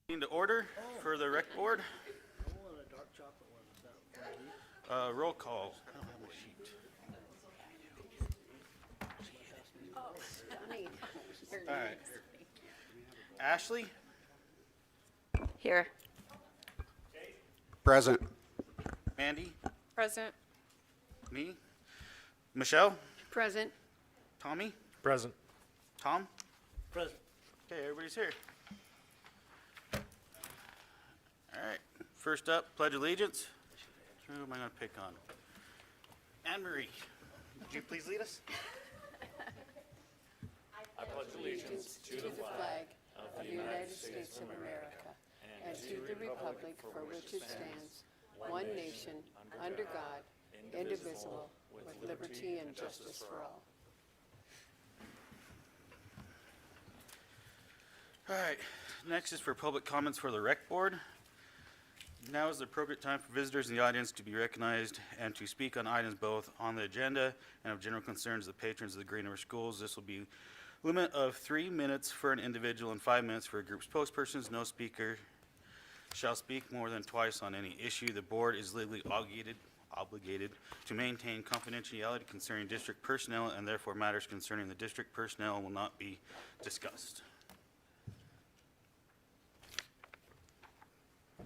Into order for the rec board. I want a dark chocolate one. Is that one of these? Roll call. I don't have my sheet. All right. Ashley, Here. Present. Mandy, Present. me, Michelle, Present. Tommy, Present. Tom. Present. Okay, everybody's here. All right. First up, Pledge Allegiance. Who am I going to pick on? Anne Marie, would you please lead us? I pledge allegiance to the flag of the United States of America and to the republic for which it stands, one nation, under God, indivisible, with liberty and justice for all. All right. Next is for public comments for the rec board. Now is the appropriate time for visitors in the audience to be recognized and to speak on items both on the agenda and of general concerns of the patrons of the Green River Schools. This will be limit of 3 minutes for an individual and 5 minutes for a group's spokespersons. No speaker shall speak more than twice on any issue. The board is legally obligated to maintain confidentiality concerning district personnel, and therefore matters concerning the district personnel will not be discussed.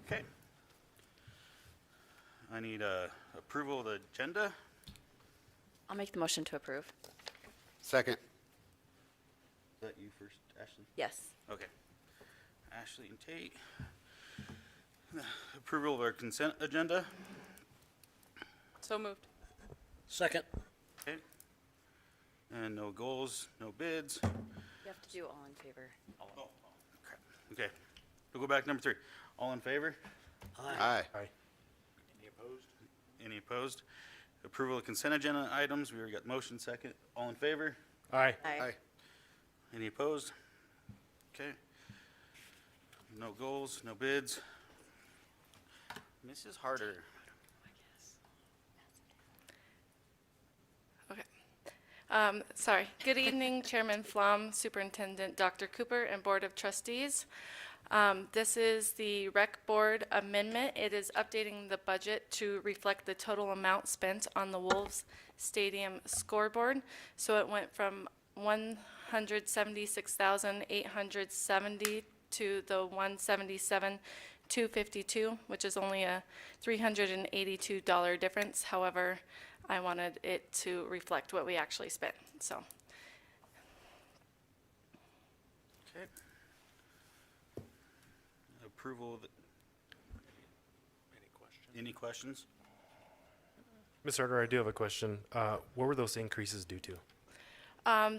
Okay. I need approval of the agenda. I'll make the motion to approve. Second. Is that you first, Ashley? Yes. Okay. Ashley and Tate. Approval of our consent agenda. So moved. Second. Okay. And no goals, no bids. You have to do all in favor. Oh, crap. Okay. We'll go back to number 3. All in favor? Aye. Aye. Any opposed? Any opposed? Approval of consent agenda items. We already got motion second. All in favor? Aye. Aye. Any opposed? Okay. No goals, no bids. Mrs. Harder. Okay. Sorry. Good evening, Chairman Flom, Superintendent Dr. Cooper, and Board of Trustees. This is the Rec Board amendment. It is updating the budget to reflect the total amount spent on the Wolves Stadium scoreboard. So it went from $176,870 to the $177,252, which is only a $382 difference. However, I wanted it to reflect what we actually spent. So. Okay. Approval of the, any questions? Ms. Harder, I do have a question. What were those increases due to?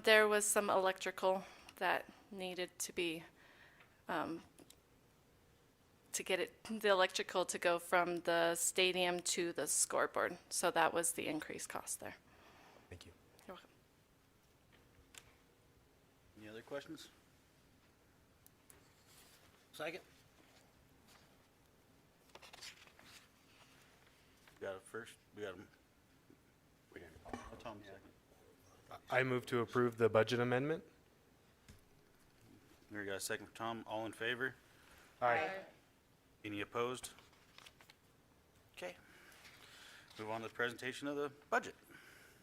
There was some electrical that needed to be, to get the electrical to go from the stadium to the scoreboard. So that was the increased cost there. Thank you. You're welcome. Any other questions? Second. We got it first. We got him. Tom second. I move to approve the budget amendment. We got a second for Tom. All in favor? Aye. Any opposed? Okay. Move on to the presentation of the budget.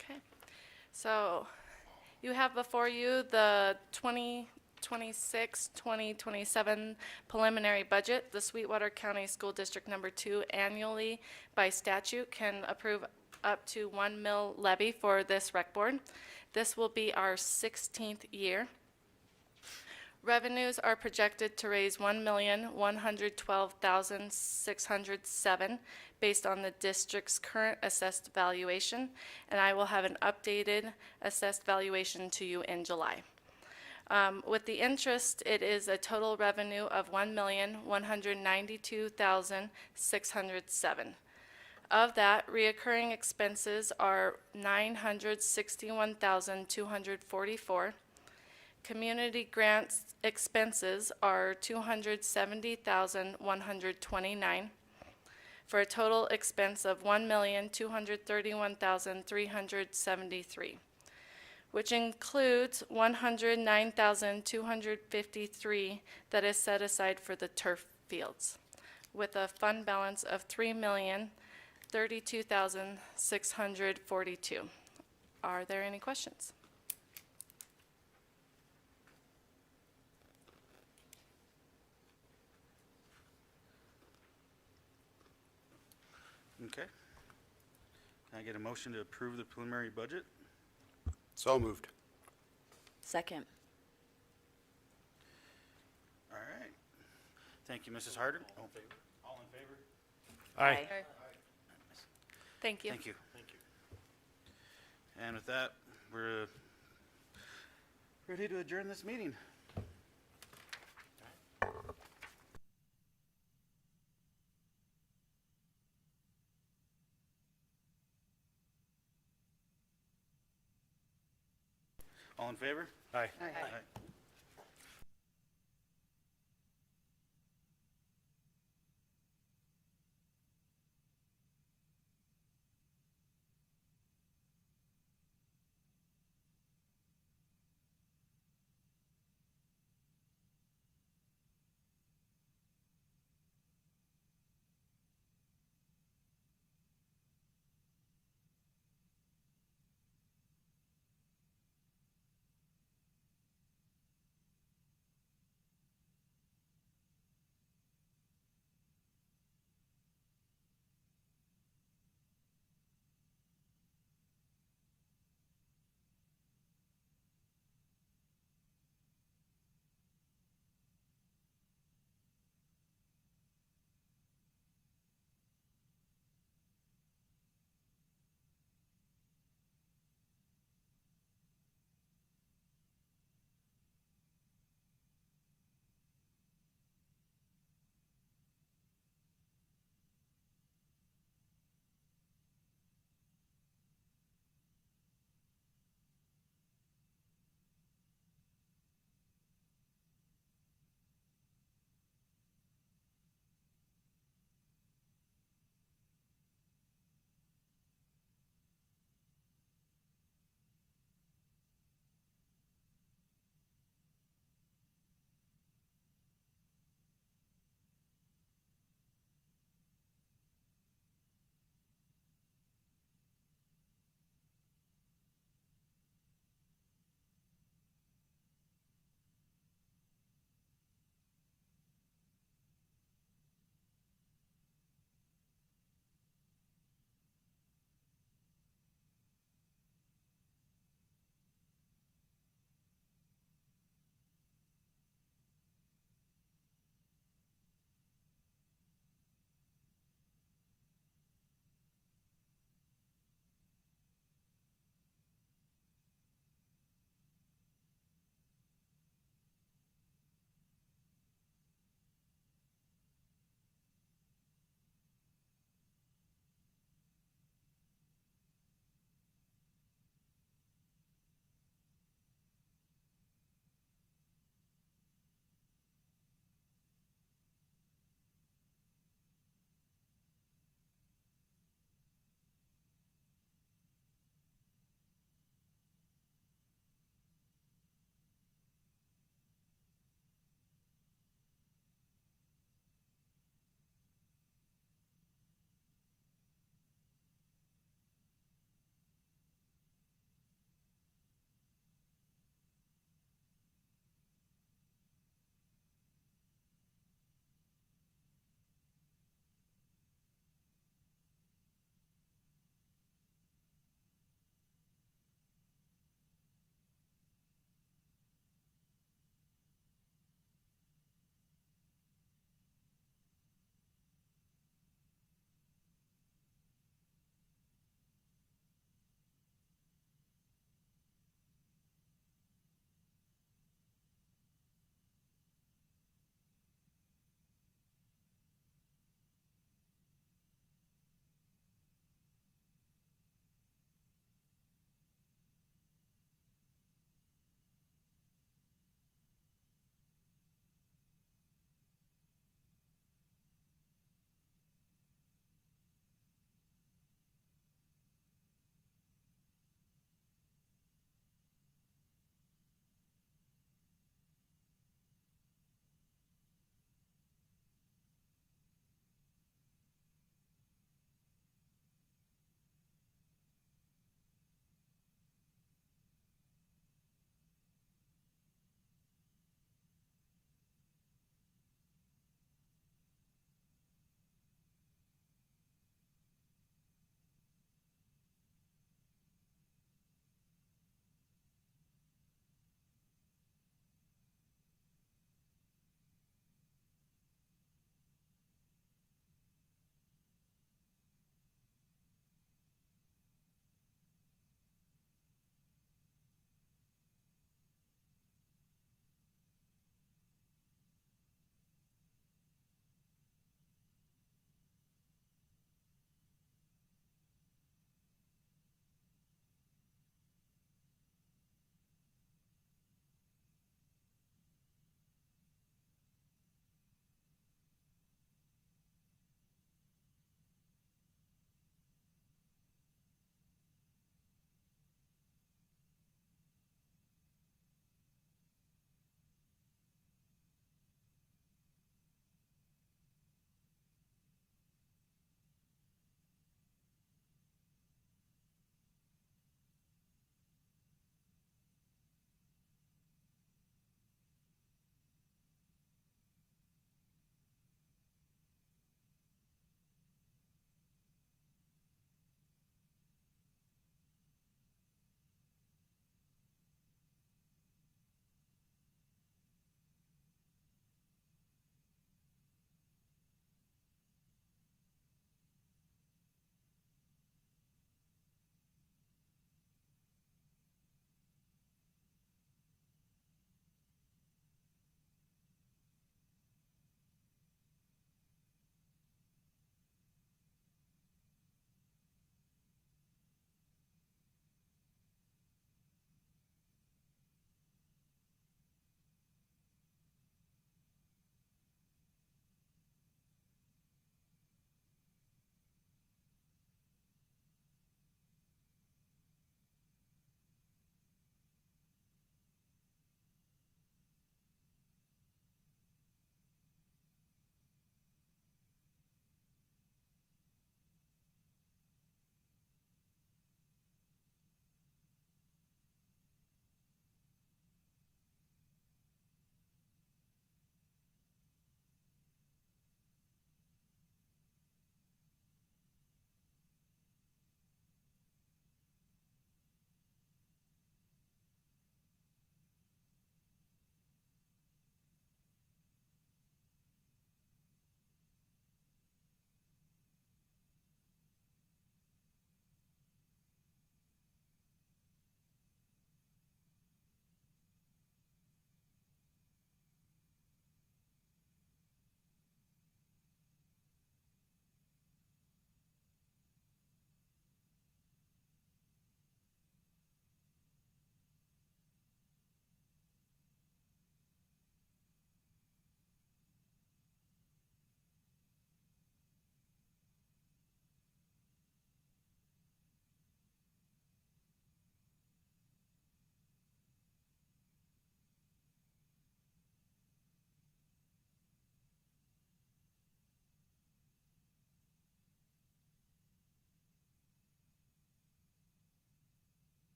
Okay. So you have before you the 2026-2027 preliminary budget. The Sweetwater County School District Number 2 annually by statute can approve up to 1 mil levy for this rec board. This will be our 16th year. Revenues are projected to raise $1,112,607 based on the district's current assessed valuation, and I will have an updated assessed valuation to you in July. With the interest, it is a total revenue of $1,192,607. Of that, reoccurring expenses are $961,244. Community grants expenses are $270,129 for a total expense of $1,231,373. which includes 109,253 that is set aside for the turf fields, with a fund balance of 3,032,642. Are there any questions? Okay. Can I get a motion to approve the preliminary budget? So moved. Second. All right. Thank you, Mrs. Harder. All in favor? All in favor? Aye. Thank you. Thank you. Thank you. And with that, we're ready to adjourn this meeting. All in favor? Aye. Aye.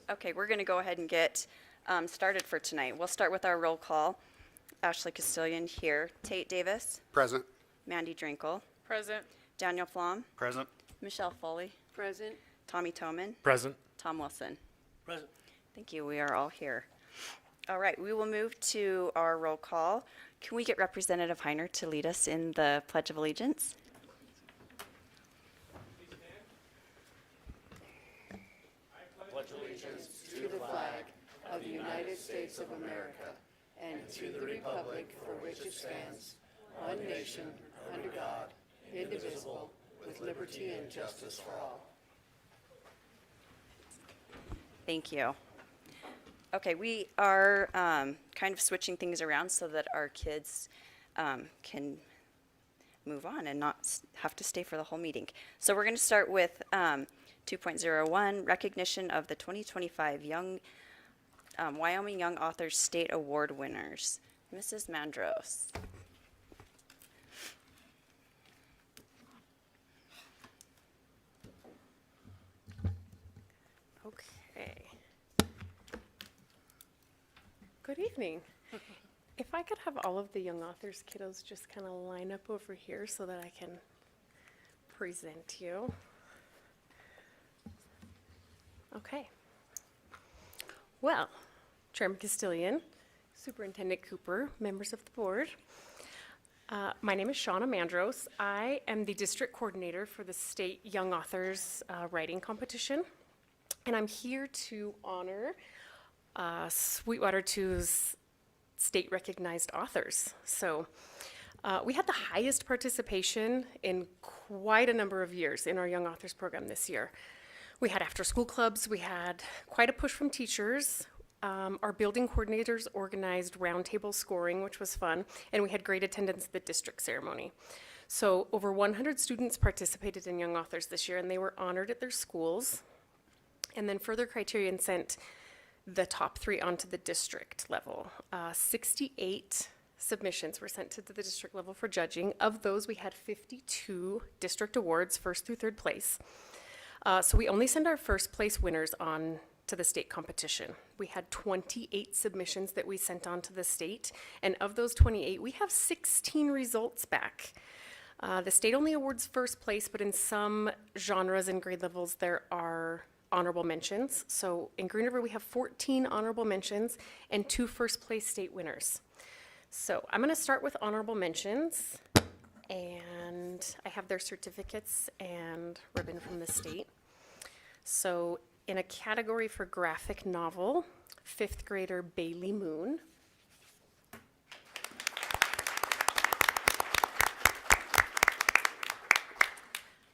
Okay, we're going to go ahead and get started for tonight. We'll start with our roll call. Ashley Castillion here. Tate Davis. Present. Mandy Drinkle. Present. Daniel Flom. Present. Michelle Foley. Present. Tommy Toman. Present. Tom Wilson. Present. Thank you. We are all here. All right, we will move to our roll call. Can we get Representative Heiner to lead us in the Pledge of Allegiance? To the flag of the United States of America and to the republic for which it stands, one nation, under God, indivisible, with liberty and justice for all. Thank you. Okay, we are kind of switching things around so that our kids can move on and not have to stay for the whole meeting. So we're going to start with 2.01, recognition of the 2025 Wyoming Young Authors State Award winners. Mrs. Mandros. Okay. Good evening. If I could have all of the young authors kiddos just kind of line up over here so that I can present you. Okay. Well, Chairman Castillion, Superintendent Cooper, members of the board. My name is Shauna Mandros. I am the district coordinator for the State Young Authors Writing Competition. And I'm here to honor Sweetwater 2's state recognized authors. So we had the highest participation in quite a number of years in our Young Authors program this year. We had after school clubs, we had quite a push from teachers. Our building coordinators organized roundtable scoring, which was fun, and we had great attendance at the district ceremony. So over 100 students participated in Young Authors this year, and they were honored at their schools. And then further criterion sent the top 3 onto the district level. 68 submissions were sent to the district level for judging. Of those, we had 52 district awards, 1st through 3rd place. So we only send our 1st place winners on to the state competition. We had 28 submissions that we sent on to the state, and of those 28, we have 16 results back. The state only awards 1st place, but in some genres and grade levels, there are honorable mentions. So in Green River, we have 14 honorable mentions and 2 1st place state winners. So I'm going to start with honorable mentions, and I have their certificates and ribbon from the state. So in a category for graphic novel, 5th grader Bailey Moon.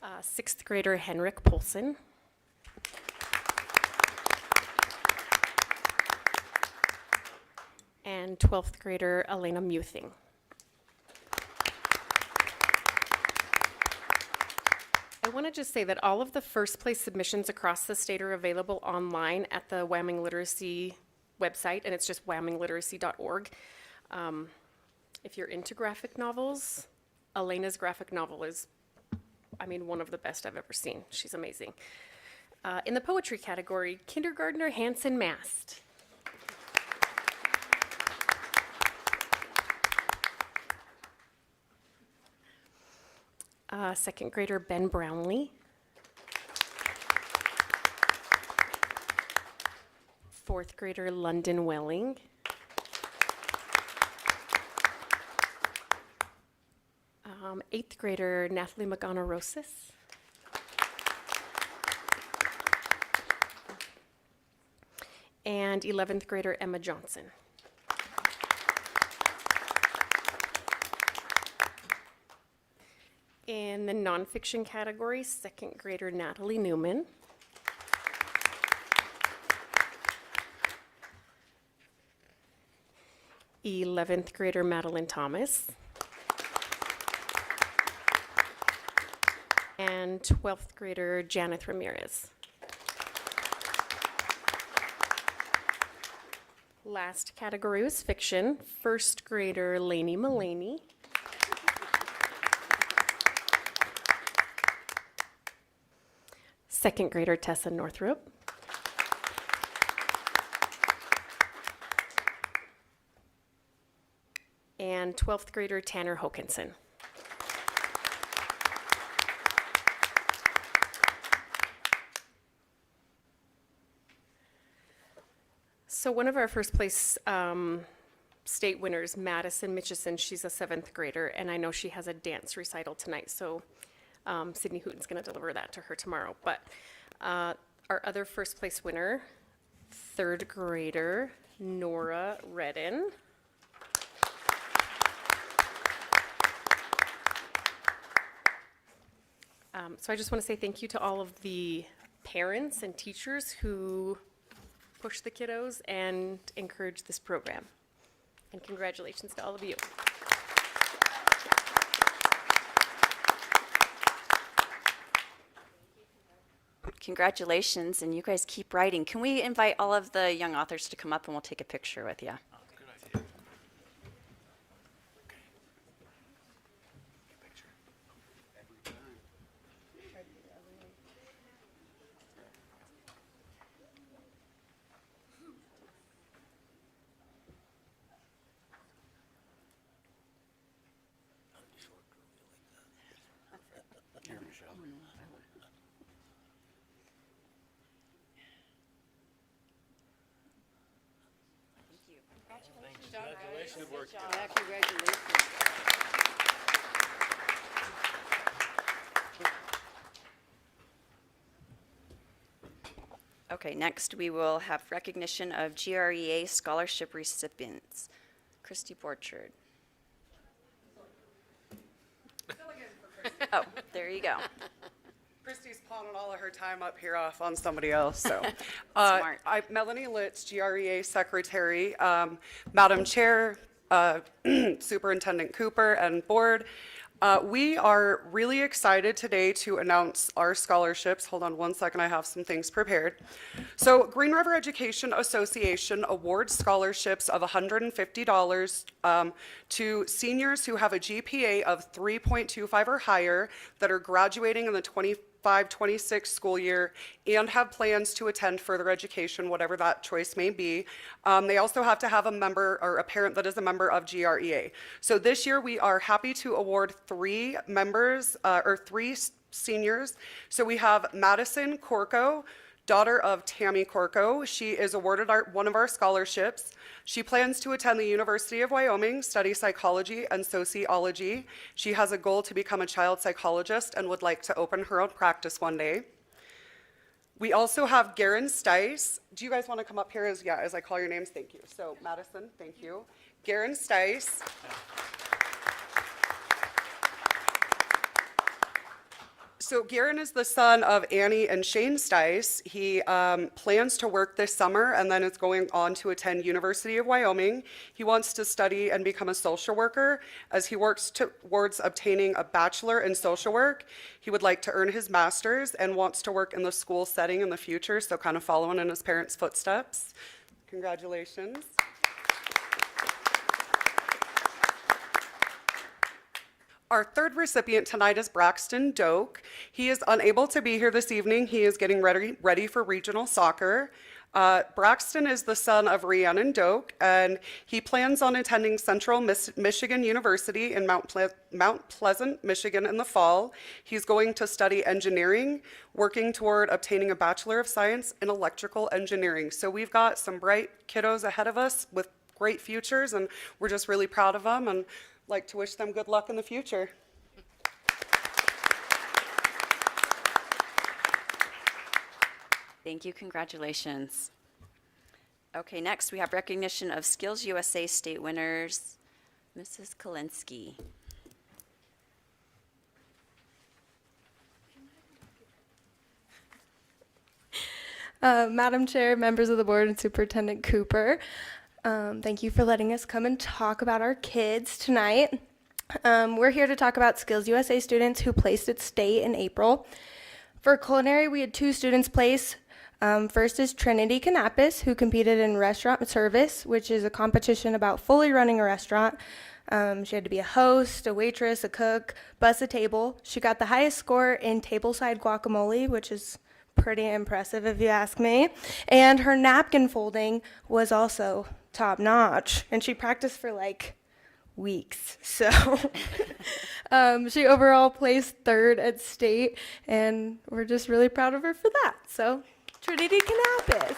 6th grader Henrik Polson. And 12th grader Elena Muthing. I want to just say that all of the 1st place submissions across the state are available online at the Wyoming Literacy website, and it's just wyomingliteracy.org. If you're into graphic novels, Elena's graphic novel is, one of the best I've ever seen. She's amazing. In the poetry category, kindergartner Hanson Mast. Second grader Ben Brownlee. 4th grader London Welling. Eighth grader Natalie Magana-Rosas. And 11th grader Emma Johnson. In the nonfiction category, 2nd grader Natalie Newman. '11th grader Madeline Thomas. And 12th grader Janeth Ramirez. Last category was fiction. 1st grader Lainey Mullaney. Second grader Tessa Northrup. and 12th grader Tanner Hokinson. So one of our first place state winners, Madison Mitchison, she's a 7th grader, and I know she has a dance recital tonight, so Sydney Hooten's going to deliver that to her tomorrow. But our other first place winner, 3rd grader Nora Redden. So I just want to say thank you to all of the parents and teachers who push the kiddos and encourage this program. And congratulations to all of you. Congratulations, and you guys keep writing. Can we invite all of the young authors to come up and we'll take a picture with you? Yeah, congratulations. Okay, next we will have recognition of GREA scholarship recipients. Christy Borchard. Oh, there you go. Christy's pawning all of her time up here off on somebody else, so. Smart. Melanie Litz, GREA Secretary, Madam Chair, Superintendent Cooper, and Board. We are really excited today to announce our scholarships. Hold on one second, I have some things prepared. So Green River Education Association awards scholarships of $150 to seniors who have a GPA of 3.25 or higher that are graduating in the 25-26 school year and have plans to attend further education, whatever that choice may be. They also have to have a member or a parent that is a member of GREA. So this year we are happy to award 3 members or 3 seniors. So we have Madison Corco, daughter of Tammy Corco. She is awarded one of our scholarships. She plans to attend the University of Wyoming, study psychology and sociology. She has a goal to become a child psychologist and would like to open her own practice one day. We also have Garen Stice. Do you guys want to come up here as I call your names? Thank you. So Madison, thank you. Garen Stice. So Garen is the son of Annie and Shane Stice. He plans to work this summer and then is going on to attend University of Wyoming. He wants to study and become a social worker. As he works towards obtaining a bachelor in social work, he would like to earn his master's and wants to work in the school setting in the future, so kind of following in his parents' footsteps. Congratulations. Our third recipient tonight is Braxton Doak. He is unable to be here this evening. He is getting ready for regional soccer. Braxton is the son of Rhiannon Doak, and he plans on attending Central Michigan University in Mount Pleasant, Michigan in the fall. He's going to study engineering, working toward obtaining a Bachelor of Science in Electrical Engineering. So we've got some bright kiddos ahead of us with great futures, and we're just really proud of them and like to wish them good luck in the future. Thank you, congratulations. Okay, next we have recognition of Skills USA state winners, Mrs. Kalinsky. Madam Chair, members of the board, and Superintendent Cooper, thank you for letting us come and talk about our kids tonight. We're here to talk about Skills USA students who placed at state in April. For culinary, we had 2 students place. First is Trinity Canapis, who competed in restaurant service, which is a competition about fully running a restaurant. She had to be a host, a waitress, a cook, bus a table. She got the highest score in tableside guacamole, which is pretty impressive if you ask me. And her napkin folding was also top notch. And she practiced for like weeks. So she overall placed third at state, and we're just really proud of her for that. So Trinity Canapis.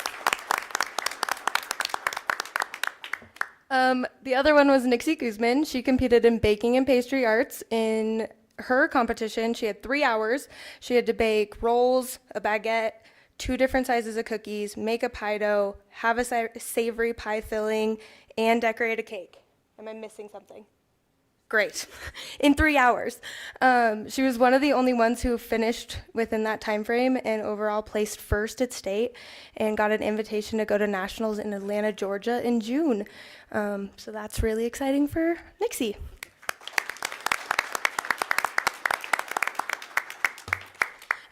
The other one was Nixie Guzman. She competed in baking and pastry arts. In her competition, she had 3 hours. She had to bake rolls, a baguette, 2 different sizes of cookies, make a pie dough, have a savory pie filling, and decorate a cake. Am I missing something? Great. In 3 hours. She was one of the only ones who finished within that time frame and overall placed first at state and got an invitation to go to nationals in Atlanta, Georgia in June. So that's really exciting for Nixie.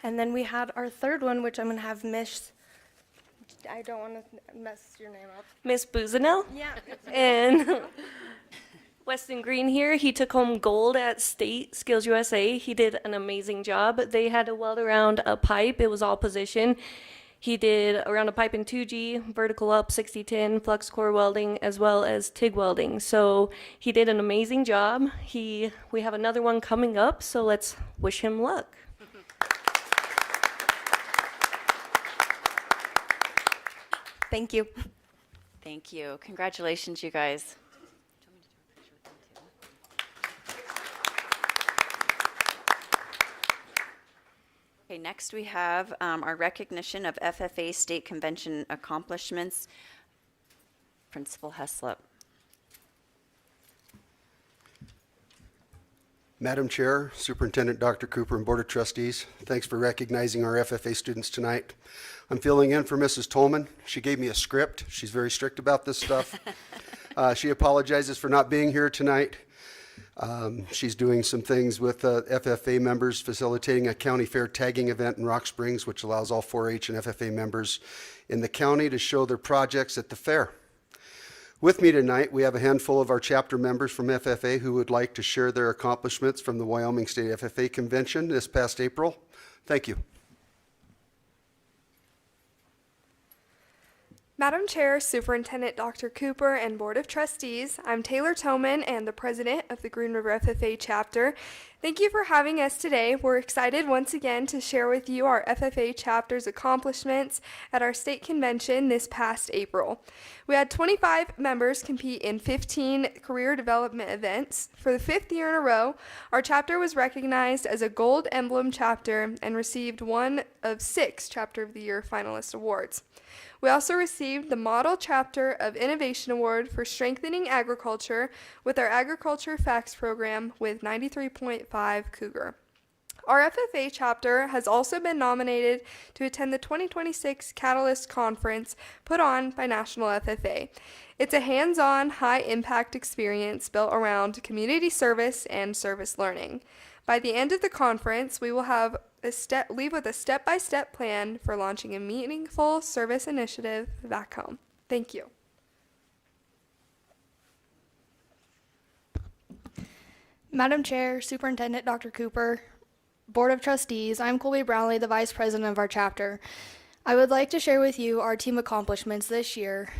And then we had our third one, which I'm going to have Miss, I don't want to mess your name up. Miss Buzanel. Yeah. And Weston Green here, he took home gold at State Skills USA. He did an amazing job. They had to weld around a pipe. It was all position. He did around a pipe in 2G, vertical up 60-10, flux core welding, as well as TIG welding. So he did an amazing job. We have another one coming up, so let's wish him luck. Thank you. Thank you. Congratulations, you guys. Okay, next we have our recognition of FFA State Convention accomplishments. Principal Heslop. Madam Chair, Superintendent Dr. Cooper, and Board of Trustees, thanks for recognizing our FFA students tonight. I'm filling in for Mrs. Tolman. She gave me a script. She's very strict about this stuff. She apologizes for not being here tonight. She's doing some things with FFA members, facilitating a county fair tagging event in Rock Springs, which allows all 4-H and FFA members in the county to show their projects at the fair. With me tonight, we have a handful of our chapter members from FFA who would like to share their accomplishments from the Wyoming State FFA Convention this past April. Thank you. Madam Chair, Superintendent Dr. Cooper, and Board of Trustees, I'm Taylor Toman and the President of the Green River FFA Chapter. Thank you for having us today. We're excited once again to share with you our FFA Chapter's accomplishments at our state convention this past April. We had 25 members compete in 15 career development events. For the 5th year in a row, our chapter was recognized as a Gold Emblem chapter and received one of 6 Chapter of the Year finalist awards. We also received the Model Chapter of Innovation Award for Strengthening Agriculture with our Agriculture Facts program with 93.5 Cougar. Our FFA chapter has also been nominated to attend the 2026 Catalyst Conference put on by National FFA. It's a hands-on, high-impact experience built around community service and service learning. By the end of the conference, we will have leave with a step-by-step plan for launching a meaningful service initiative back home. Thank you. Madam Chair, Superintendent Dr. Cooper, Board of Trustees, I'm Colby Brownlee, the Vice President of our chapter. I would like to share with you our team accomplishments this year.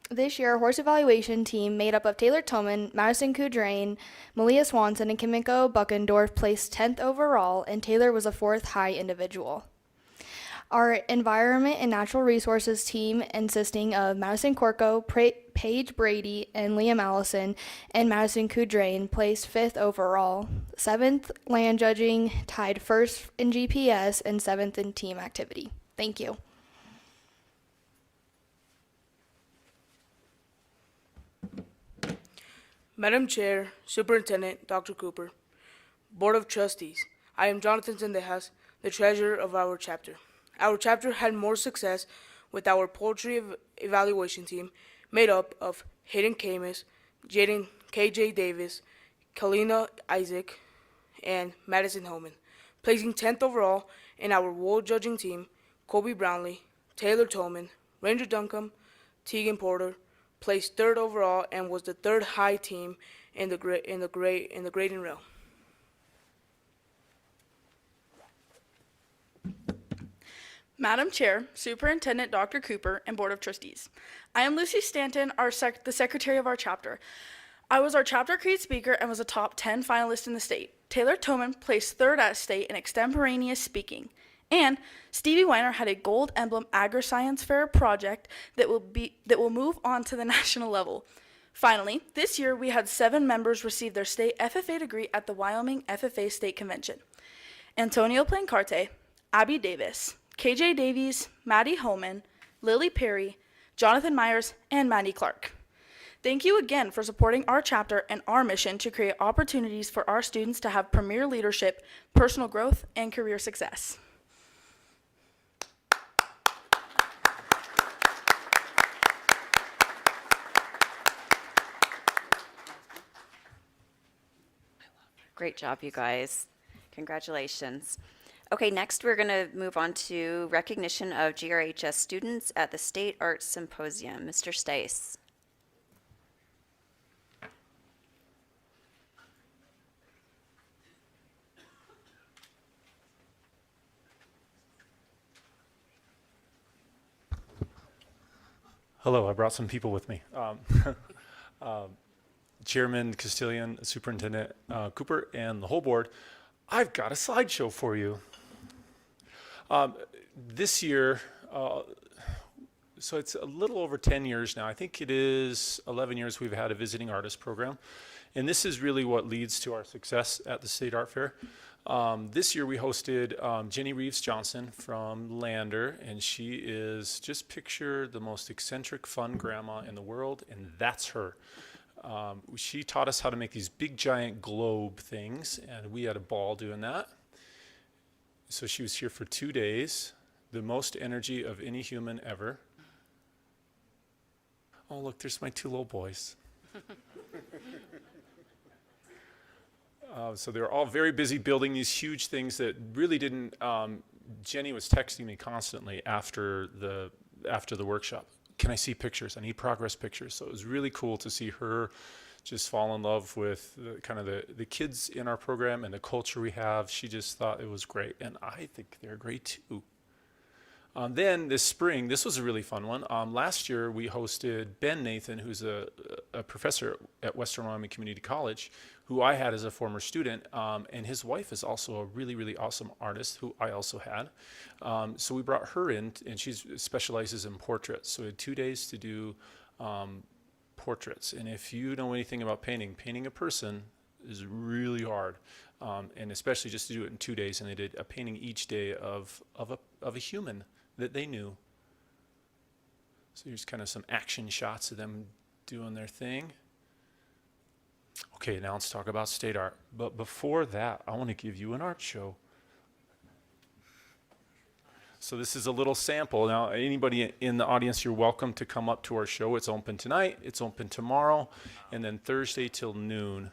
This year, our horse evaluation team, made up of Taylor Toman, Madison Coudrain, Malia Swanson, and Kimiko Buckendorf, placed 10th overall, and Taylor was a 4th high individual. Our environment and natural resources team, consisting of Madison Corco, Paige Brady, and Liam Allison, and Madison Coudrain, placed 5th overall. 7th land judging, tied 1st in GPS, and 7th in team activity. Thank you. Madam Chair, Superintendent Dr. Cooper, Board of Trustees, I am Jonathan Zendejas, the treasurer of our chapter. Our chapter had more success with our poultry evaluation team, made up of Hayden Camus, Jaden KJ Davis, Kalina Isaac, and Madison Holman, placing 10th overall, in our wool judging team, Colby Brownlee, Taylor Tolman, Ranger Duncombe, Tegan Porter, placed 3rd overall and was the 3rd high team in the grading rail. Madam Chair, Superintendent Dr. Cooper, and Board of Trustees. I am Lucy Stanton, the Secretary of our chapter. I was our chapter creed speaker and was a top 10 finalist in the state. Taylor Toman placed third at state in extemporaneous speaking. And Stevie Weiner had a gold emblem agri-science fair project that will move on to the national level. Finally, this year we had 7 members receive their state FFA degree at the Wyoming FFA State Convention. Antonio Plancarte, Abby Davis, KJ Davies, Maddie Holman, Lily Perry, Jonathan Myers, and Maddie Clark. Thank you again for supporting our chapter and our mission to create opportunities for our students to have premier leadership, personal growth, and career success. Great job, you guys. Congratulations. Okay, next we're going to move on to recognition of GRHS students at the State Arts Symposium. Mr. Stace. Hello, I brought some people with me. Chairman Castillion, Superintendent Cooper, and the whole board. I've got a slideshow for you. This year, so it's a little over 10 years now. I think it is 11 years we've had a visiting artist program. And this is really what leads to our success at the State Art Fair. This year we hosted Jenny Reeves Johnson from Lander, and she is, just picture the most eccentric, fun grandma in the world, and that's her. She taught us how to make these big giant globe things, and we had a ball doing that. So she was here for 2 days, the most energy of any human ever. Oh, look, there's my 2 little boys. So they were all very busy building these huge things that really didn't, Jenny was texting me constantly after the workshop. Can I see pictures? I need progress pictures. So it was really cool to see her just fall in love with the kids in our program and the culture we have. She just thought it was great, and I think they're great too. Then this spring, this was a really fun one. Last year we hosted Ben Nathan, who's a professor at Western Wyoming Community College, who I had as a former student, and his wife is also a really, really awesome artist who I also had. So we brought her in, and she specializes in portraits. So we had 2 days to do portraits. And if you know anything about painting a person is really hard, and especially just to do it in 2 days. And they did a painting each day of a human that they knew. So here's kind of some action shots of them doing their thing. Okay, now let's talk about state art. But before that, I want to give you an art show. So this is a little sample. Now, anybody in the audience, you're welcome to come up to our show. It's open tonight, it's open tomorrow, and then Thursday till noon.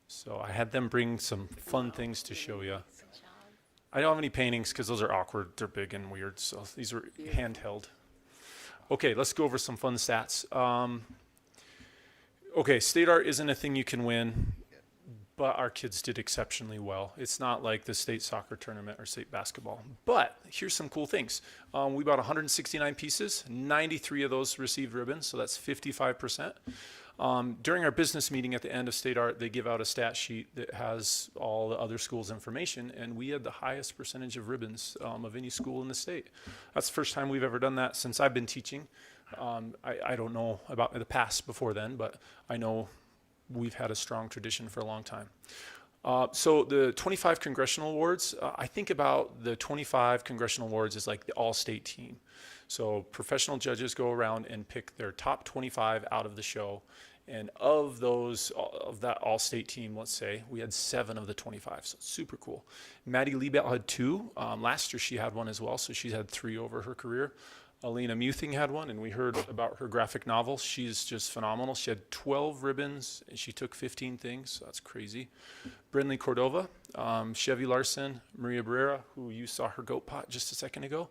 So I had them bring some fun things to show you. I don't have any paintings because those are awkward. They're big and weird, so these are handheld. Okay, let's go over some fun stats. Okay, state art isn't a thing you can win, but our kids did exceptionally well. It's not like the state soccer tournament or state basketball. But here's some cool things. We bought 169 pieces. 93 of those received ribbons, so that's 55%. During our business meeting at the end of state art, they give out a stat sheet that has all the other schools' information, and we had the highest percentage of ribbons of any school in the state. That's the first time we've ever done that since I've been teaching. I don't know about the past before then, but I know we've had a strong tradition for a long time. So the 25 congressional awards, I think about the 25 congressional awards as like the all-state team. So professional judges go around and pick their top 25 out of the show. And of those, of that all-state team, let's say, we had 7 of the 25, so super cool. Maddie Liebelt had 2. Last year she had 1 as well, so she's had 3 over her career. Alina Muthing had 1, and we heard about her graphic novel. She's just phenomenal. She had 12 ribbons, and she took 15 things, so that's crazy. Brindley Cordova, Chevy Larson, Maria Barrera, who you saw her goat pot just a second ago.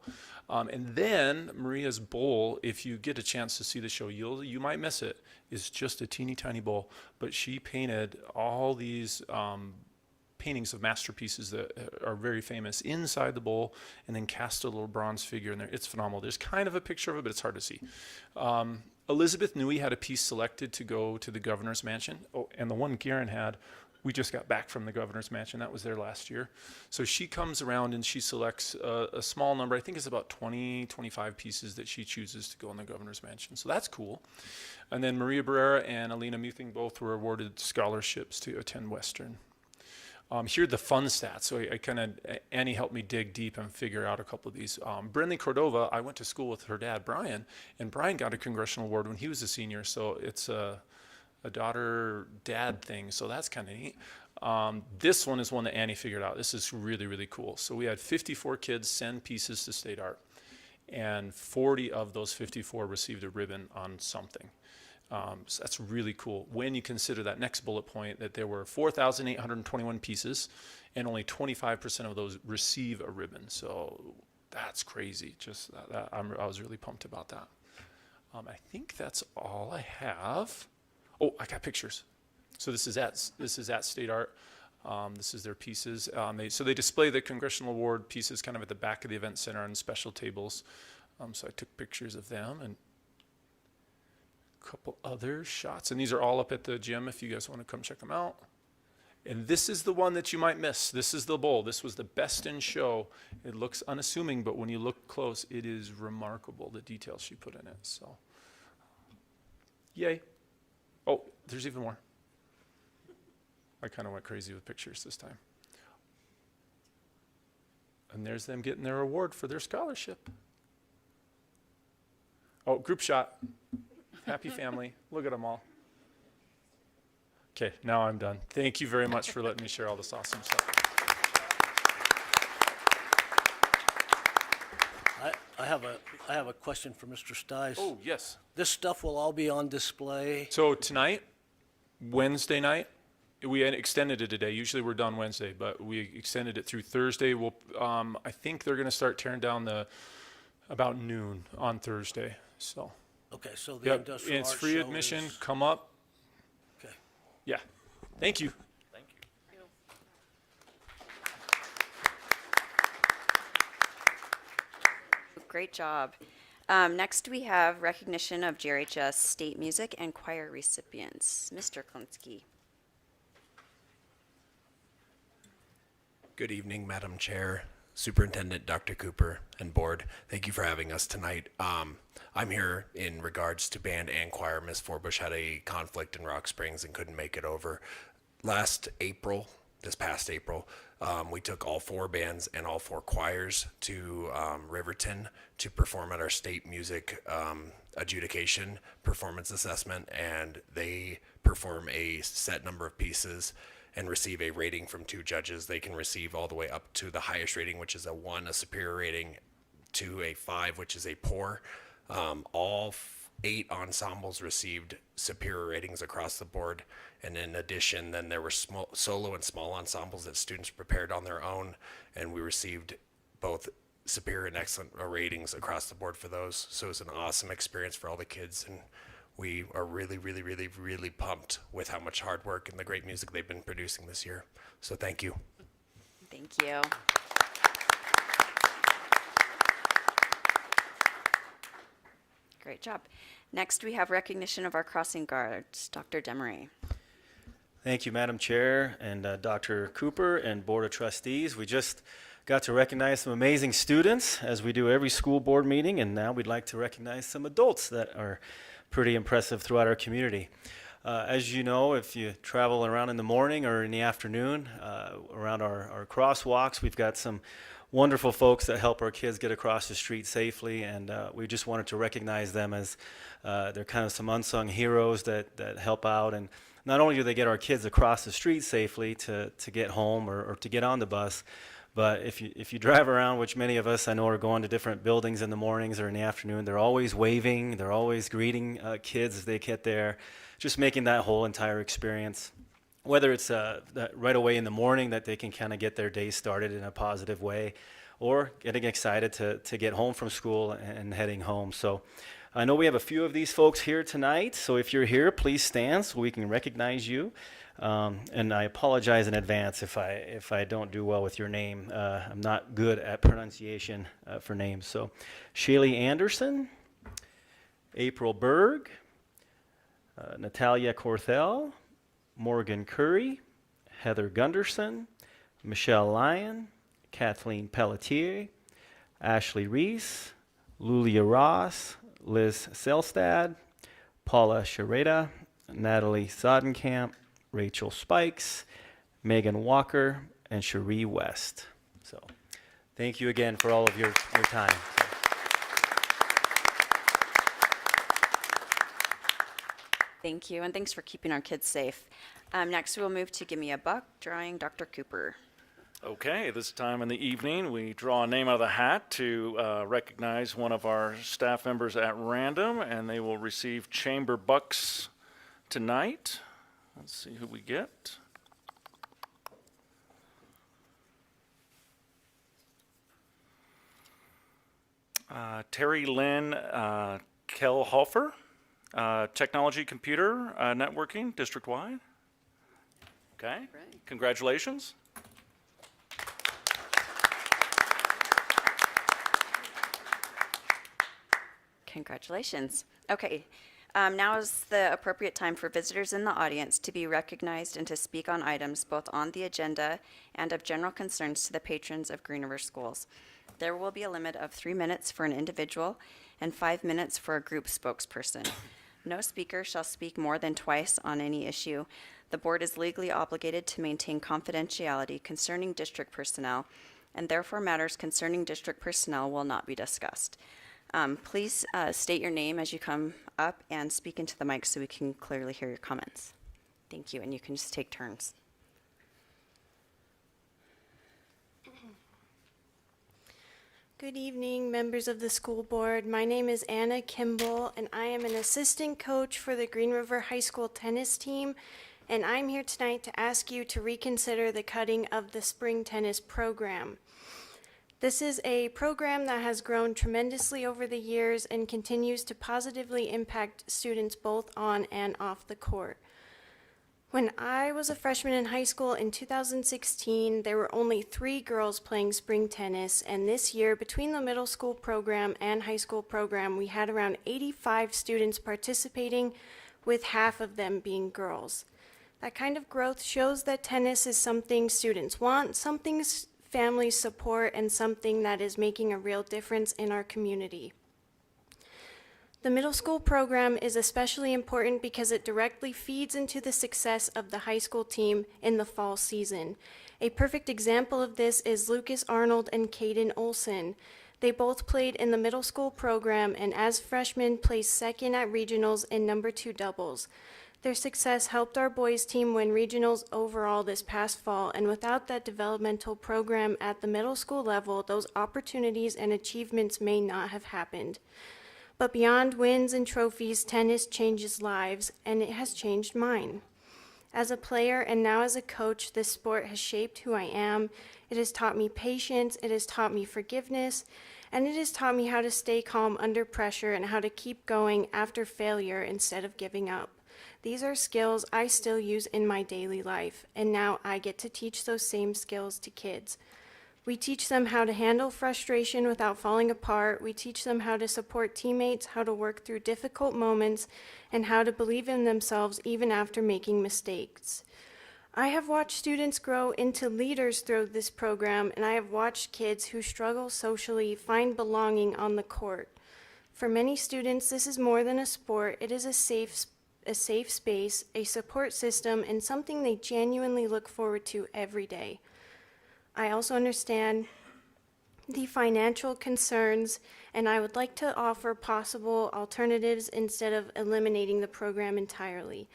And then Maria's bowl, if you get a chance to see the show, you might miss it, is just a teeny tiny bowl. But she painted all these paintings of masterpieces that are very famous inside the bowl, and then cast a little bronze figure in there. It's phenomenal. There's kind of a picture of it, but it's hard to see. Elizabeth Newey had a piece selected to go to the governor's mansion. Oh, and the one Garen had, we just got back from the governor's mansion. That was there last year. So she comes around and she selects a small number. I think it's about 20, 25 pieces that she chooses to go in the governor's mansion. So that's cool. And then Maria Barrera and Alina Muthing both were awarded scholarships to attend Western. Here are the fun stats. So Annie helped me dig deep and figure out a couple of these. Brinley Cordova, I went to school with her dad, Brian, and Brian got a congressional award when he was a senior. So it's a daughter-dad thing, so that's kind of neat. This one is one that Annie figured out. This is really, really cool. So we had 54 kids send pieces to State Art, and 40 of those 54 received a ribbon on something. So that's really cool. When you consider that next bullet point, that there were 4,821 pieces, and only 25% of those receive a ribbon. So that's crazy. Just I was really pumped about that. I think that's all I have. Oh, I got pictures. So this is at State Art. This is their pieces. So they display the Congressional Award pieces kind of at the back of the event center on special tables. So I took pictures of them and a couple other shots. And these are all up at the gym if you guys want to come check them out. And this is the one that you might miss. This is the bowl. This was the best in show. It looks unassuming, but when you look close, it is remarkable, the details she put in it. So, yay. Oh, there's even more. I kind of went crazy with pictures this time. And there's them getting their award for their scholarship. Oh, group shot. Happy family. Look at them all. Okay, now I'm done. Thank you very much for letting me share all this awesome stuff. I have a question for Mr. Stice. Oh, yes. This stuff will all be on display. So tonight, Wednesday night, we had extended it today. Usually we're done Wednesday, but we extended it through Thursday. We'll, I think they're going to start tearing down about noon on Thursday. So. Okay, so the industrial and it's art free show admission. is- Come up. Okay. Yeah. Thank you. Thank you. Great job. Next, we have recognition of GRHS state music and choir recipients. Mr. Klinsky. Good evening, Madam Chair, Superintendent Dr. Cooper, and Board. Thank you for having us tonight. I'm here in regards to band and choir. Ms. Forbush had a conflict in Rock Springs and couldn't make it over. This past April, we took all 4 bands and all 4 choirs to Riverton to perform at our state music adjudication performance assessment, and they perform a set number of pieces and receive a rating from 2 judges. They can receive all the way up to the highest rating, which is a 1, a superior rating, to a 5, which is a poor. All 8 ensembles received superior ratings across the board. And in addition, then there were solo and small ensembles that students prepared on their own, and we received both superior and excellent ratings across the board for those. So it was an awesome experience for all the kids, and we are really, really, really, really pumped with how much hard work and the great music they've been producing this year. So thank you. Thank you. Great job. Next, we have recognition of our crossing guards. Dr. Demery. Thank you, Madam Chair, and Dr. Cooper and Board of Trustees. We just got to recognize some amazing students, as we do every school board meeting, and now we'd like to recognize some adults that are pretty impressive throughout our community. As you know, if you travel around in the morning or in the afternoon, around our crosswalks, we've got some wonderful folks that help our kids get across the street safely, and we just wanted to recognize them as they're kind of some unsung heroes that help out. And not only do they get our kids across the street safely to get home or to get on the bus, but if you drive around, which many of us I know are going to different buildings in the mornings or in the afternoon, they're always waving, they're always greeting kids as they get there, just making that whole entire experience, whether it's right away in the morning that they can kind of get their day started in a positive way, or getting excited to get home from school and heading home. So I know we have a few of these folks here tonight, so if you're here, please stand so we can recognize you. And I apologize in advance if I don't do well with your name. I'm not good at pronunciation for names. So Shaylee Anderson, April Berg, Natalia Corthell, Morgan Curry, Heather Gunderson, Michelle Lyon, Kathleen Pelletier, Ashley Reese, Lulia Ross, Liz Selstad, Paula Shareda, Natalie Sodenkamp, Rachel Spikes, Megan Walker, and Cherie West. So thank you again for all of your time. Thank you, and thanks for keeping our kids safe. Next, we'll move to Give Me a Buck, drawing Dr. Cooper. Okay, this time in the evening, we draw a name out of the hat to recognize one of our staff members at random, and they will receive chamber bucks tonight. Let's see who we get. Terry Lynn Kellhofer, Technology Computer Networking, district-wide. Okay, congratulations. Congratulations. Okay, now is the appropriate time for visitors in the audience to be recognized and to speak on items both on the agenda and of general concerns to the patrons of Green River Schools. There will be a limit of 3 minutes for an individual and 5 minutes for a group spokesperson. No speaker shall speak more than twice on any issue. The board is legally obligated to maintain confidentiality concerning district personnel, and therefore matters concerning district personnel will not be discussed. Please state your name as you come up and speak into the mic so we can clearly hear your comments. Thank you, and you can just take turns. Good evening, members of the school board. My name is Anna Kimball, and I am an assistant coach for the Green River High School tennis team, and I'm here tonight to ask you to reconsider the cutting of the spring tennis program. This is a program that has grown tremendously over the years and continues to positively impact students both on and off the court. When I was a freshman in high school in 2016, there were only 3 girls playing spring tennis, and this year, between the middle school program and high school program, we had around 85 students participating, with half of them being girls. That kind of growth shows that tennis is something students want, something families support, and something that is making a real difference in our community. The middle school program is especially important because it directly feeds into the success of the high school team in the fall season. A perfect example of this is Lucas Arnold and Caden Olson. They both played in the middle school program and as freshmen placed second at regionals in number 2 doubles. Their success helped our boys team win regionals overall this past fall, and without that developmental program at the middle school level, those opportunities and achievements may not have happened. But beyond wins and trophies, tennis changes lives, and it has changed mine. As a player and now as a coach, this sport has shaped who I am. It has taught me patience, it has taught me forgiveness, and it has taught me how to stay calm under pressure and how to keep going after failure instead of giving up. These are skills I still use in my daily life, and now I get to teach those same skills to kids. We teach them how to handle frustration without falling apart. We teach them how to support teammates, how to work through difficult moments, and how to believe in themselves even after making mistakes. I have watched students grow into leaders through this program, and I have watched kids who struggle socially find belonging on the court. For many students, this is more than a sport. It is a safe space, a support system, and something they genuinely look forward to every day. I also understand the financial concerns, and I would like to offer possible alternatives instead of eliminating the program entirely.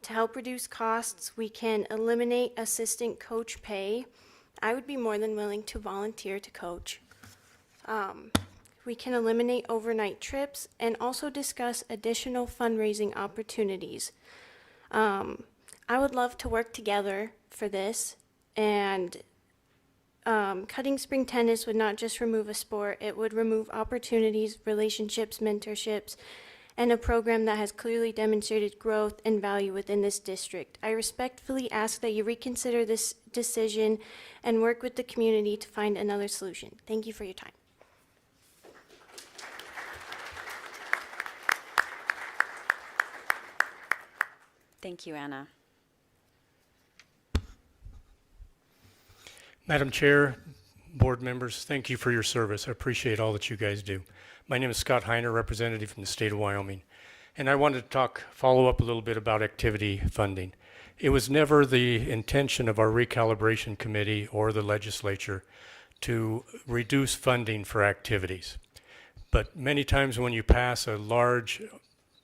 To help reduce costs, we can eliminate assistant coach pay. I would be more than willing to volunteer to coach. We can eliminate overnight trips and also discuss additional fundraising opportunities. I would love to work together for this, and cutting spring tennis would not just remove a sport, it would remove opportunities, relationships, mentorships, and a program that has clearly demonstrated growth and value within this district. I respectfully ask that you reconsider this decision and work with the community to find another solution. Thank you for your time. Thank you, Anna. Madam Chair, board members, thank you for your service. I appreciate all that you guys do. My name is Scott Heiner, representative from the state of Wyoming. And I wanted to follow up a little bit about activity funding. It was never the intention of our recalibration committee or the legislature to reduce funding for activities. But many times when you pass a large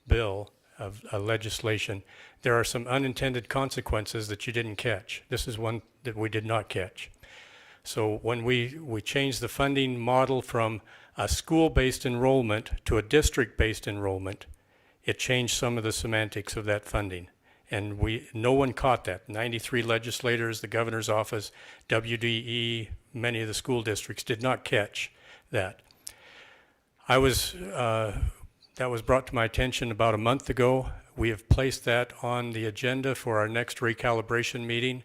bill of legislation, there are some unintended consequences that you didn't catch. This is one that we did not catch. So when we changed the funding model from a school-based enrollment to a district-based enrollment, it changed some of the semantics of that funding. And no one caught that. 93 legislators, the governor's office, WDE, many of the school districts did not catch that. That was brought to my attention about a month ago. We have placed that on the agenda for our next recalibration meeting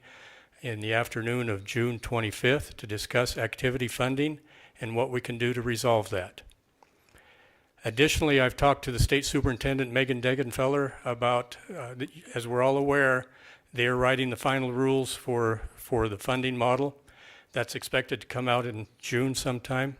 in the afternoon of June 25th to discuss activity funding and what we can do to resolve that. Additionally, I've talked to the state superintendent, Megan Degenfeller, about, as we're all aware, they're writing the final rules for the funding model. That's expected to come out in June sometime.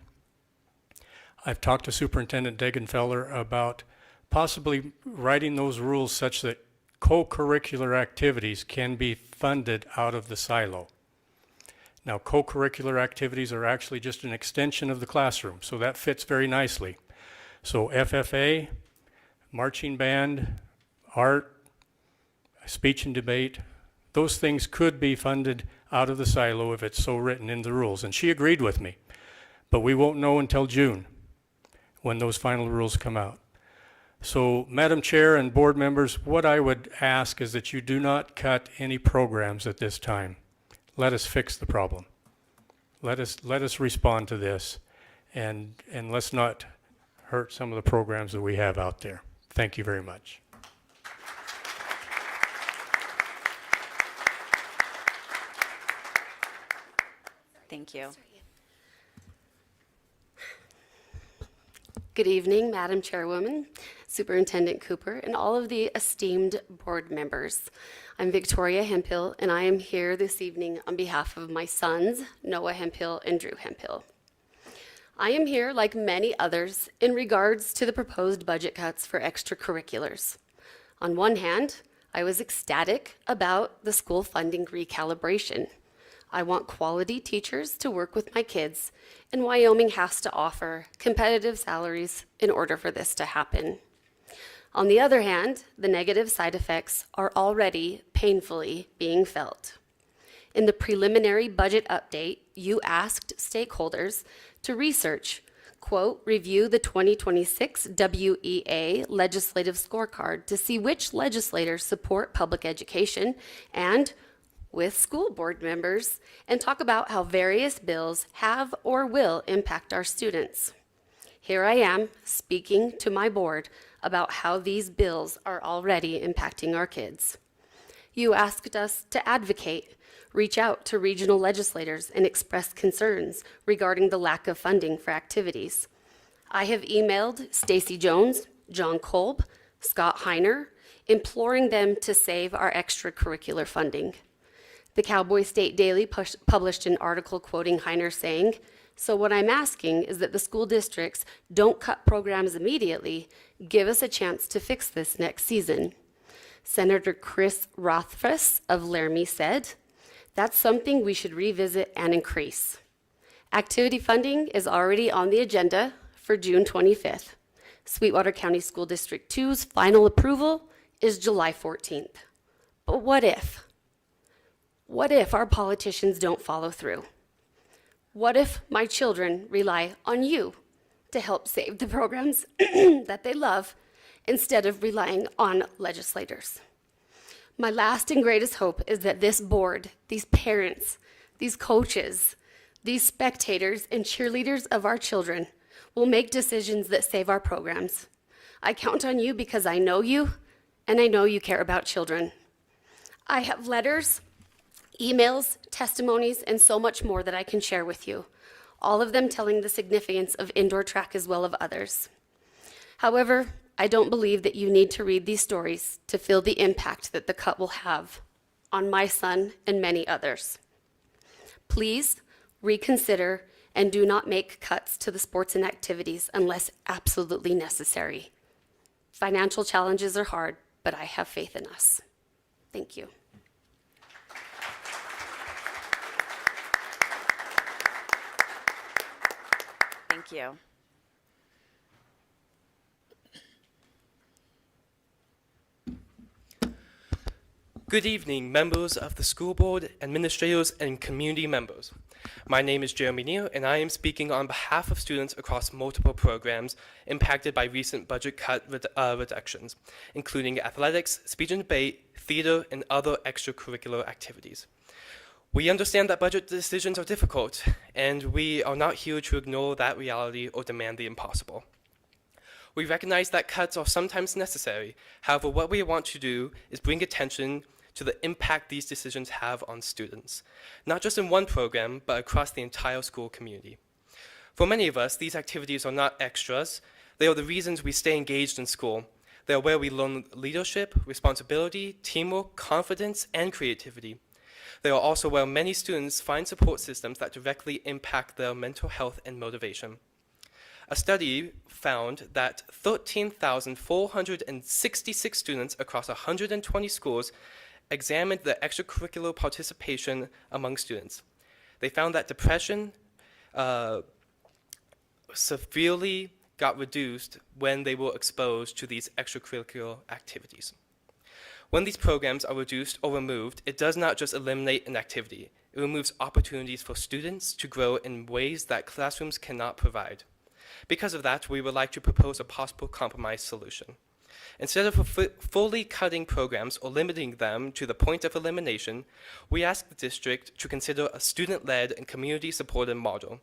I've talked to Superintendent Degenfeller about possibly writing those rules such that co-curricular activities can be funded out of the silo. Now, co-curricular activities are actually just an extension of the classroom, so that fits very nicely. So FFA, marching band, art, speech and debate, those things could be funded out of the silo if it's so written in the rules. And she agreed with me, but we won't know until June when those final rules come out. So, Madam Chair and board members, what I would ask is that you do not cut any programs at this time. Let us fix the problem. Let us respond to this, and let's not hurt some of the programs that we have out there. Thank you very much. Thank you. Good evening, Madam Chairwoman, Superintendent Cooper, and all of the esteemed board members. I'm Victoria Hemphill, and I am here this evening on behalf of my sons, Noah Hemphill and Drew Hemphill. I am here, like many others, in regards to the proposed budget cuts for extracurriculars. On one hand, I was ecstatic about the school funding recalibration. I want quality teachers to work with my kids, and Wyoming has to offer competitive salaries in order for this to happen. On the other hand, the negative side effects are already painfully being felt. In the preliminary budget update, you asked stakeholders to research, quote, review the 2026 WEA legislative scorecard to see which legislators support public education and with school board members and talk about how various bills have or will impact our students. Here I am speaking to my board about how these bills are already impacting our kids. You asked us to advocate, reach out to regional legislators and express concerns regarding the lack of funding for activities. I have emailed Stacy Jones, John Kolb, Scott Heiner, imploring them to save our extracurricular funding. The Cowboy State Daily published an article quoting Heiner saying, "So what I'm asking is that the school districts don't cut programs immediately, give us a chance to fix this next season." Senator Chris Rothfuss of Laramie said, "That's something we should revisit and increase." Activity funding is already on the agenda for June 25th. Sweetwater County School District 2's final approval is July 14th. But what if? What if our politicians don't follow through? What if my children rely on you to help save the programs that they love instead of relying on legislators? My last and greatest hope is that this board, these parents, these coaches, these spectators and cheerleaders of our children will make decisions that save our programs. I count on you because I know you and I know you care about children. I have letters, emails, testimonies, and so much more that I can share with you, all of them telling the significance of indoor track as well as others. However, I don't believe that you need to read these stories to feel the impact that the cut will have on my son and many others. Please reconsider and do not make cuts to the sports and activities unless absolutely necessary. Financial challenges are hard, but I have faith in us. Thank you. Thank you. Good evening, members of the school board, administrators, and community members. My name is Jeremy Neal, and I am speaking on behalf of students across multiple programs impacted by recent budget cut reductions, including athletics, speech and debate, theater, and other extracurricular activities. We understand that budget decisions are difficult, and we are not here to ignore that reality or demand the impossible. We recognize that cuts are sometimes necessary. However, what we want to do is bring attention to the impact these decisions have on students, not just in one program, but across the entire school community. For many of us, these activities are not extras. They are the reasons we stay engaged in school. They are where we learn leadership, responsibility, teamwork, confidence, and creativity. They are also where many students find support systems that directly impact their mental health and motivation. A study found that 13,466 students across 120 schools examined the extracurricular participation among students. They found that depression severely got reduced when they were exposed to these extracurricular activities. When these programs are reduced or removed, it does not just eliminate an activity. It removes opportunities for students to grow in ways that classrooms cannot provide. Because of that, we would like to propose a possible compromise solution. Instead of fully cutting programs or limiting them to the point of elimination, we ask the district to consider a student-led and community-supported model.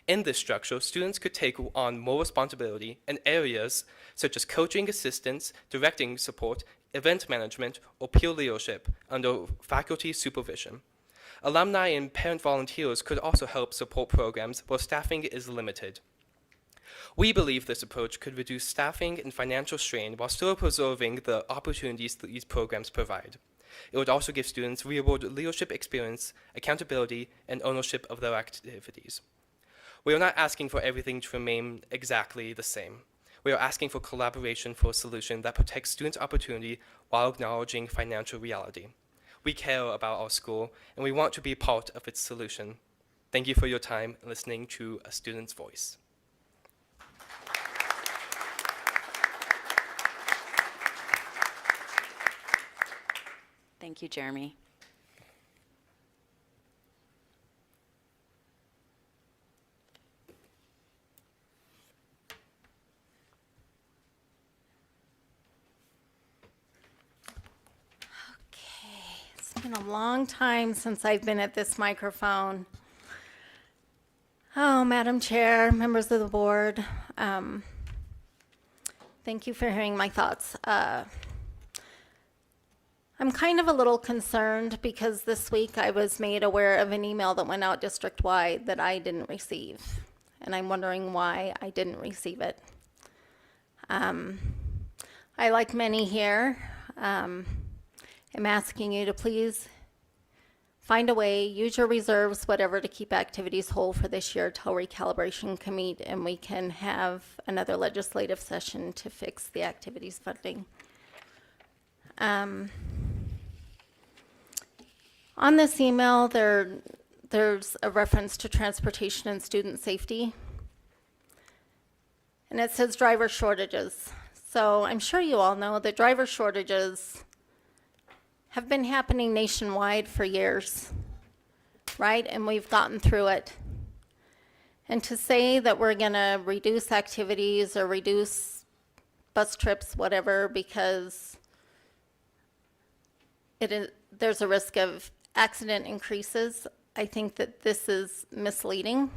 In this structure, students could take on more responsibility in areas such as coaching assistance, directing support, event management, or peer leadership under faculty supervision. Alumni and parent volunteers could also help support programs where staffing is limited. We believe this approach could reduce staffing and financial strain while still preserving the opportunities that these programs provide. It would also give students real-world leadership experience, accountability, and ownership of their activities. We are not asking for everything to remain exactly the same. We are asking for collaboration for a solution that protects students' opportunity while acknowledging financial reality. We care about our school, and we want to be part of its solution. Thank you for your time and listening to a student's voice. Thank you, Jeremy. It's been a long time since I've been at this microphone. Oh, Madam Chair, members of the board, thank you for hearing my thoughts. I'm kind of a little concerned because this week I was made aware of an email that went out district-wide that I didn't receive, and I'm wondering why I didn't receive it. I, like many here, am asking you to please find a way, use your reserves, whatever, to keep activities whole for this year till recalibration can meet and we can have another legislative session to fix the activities funding. On this email, there's a reference to transportation and student safety. And it says driver shortages. So I'm sure you all know that driver shortages have been happening nationwide for years, right? And we've gotten through it. And to say that we're gonna reduce activities or reduce bus trips, whatever, because there's a risk of accident increases, I think that this is misleading.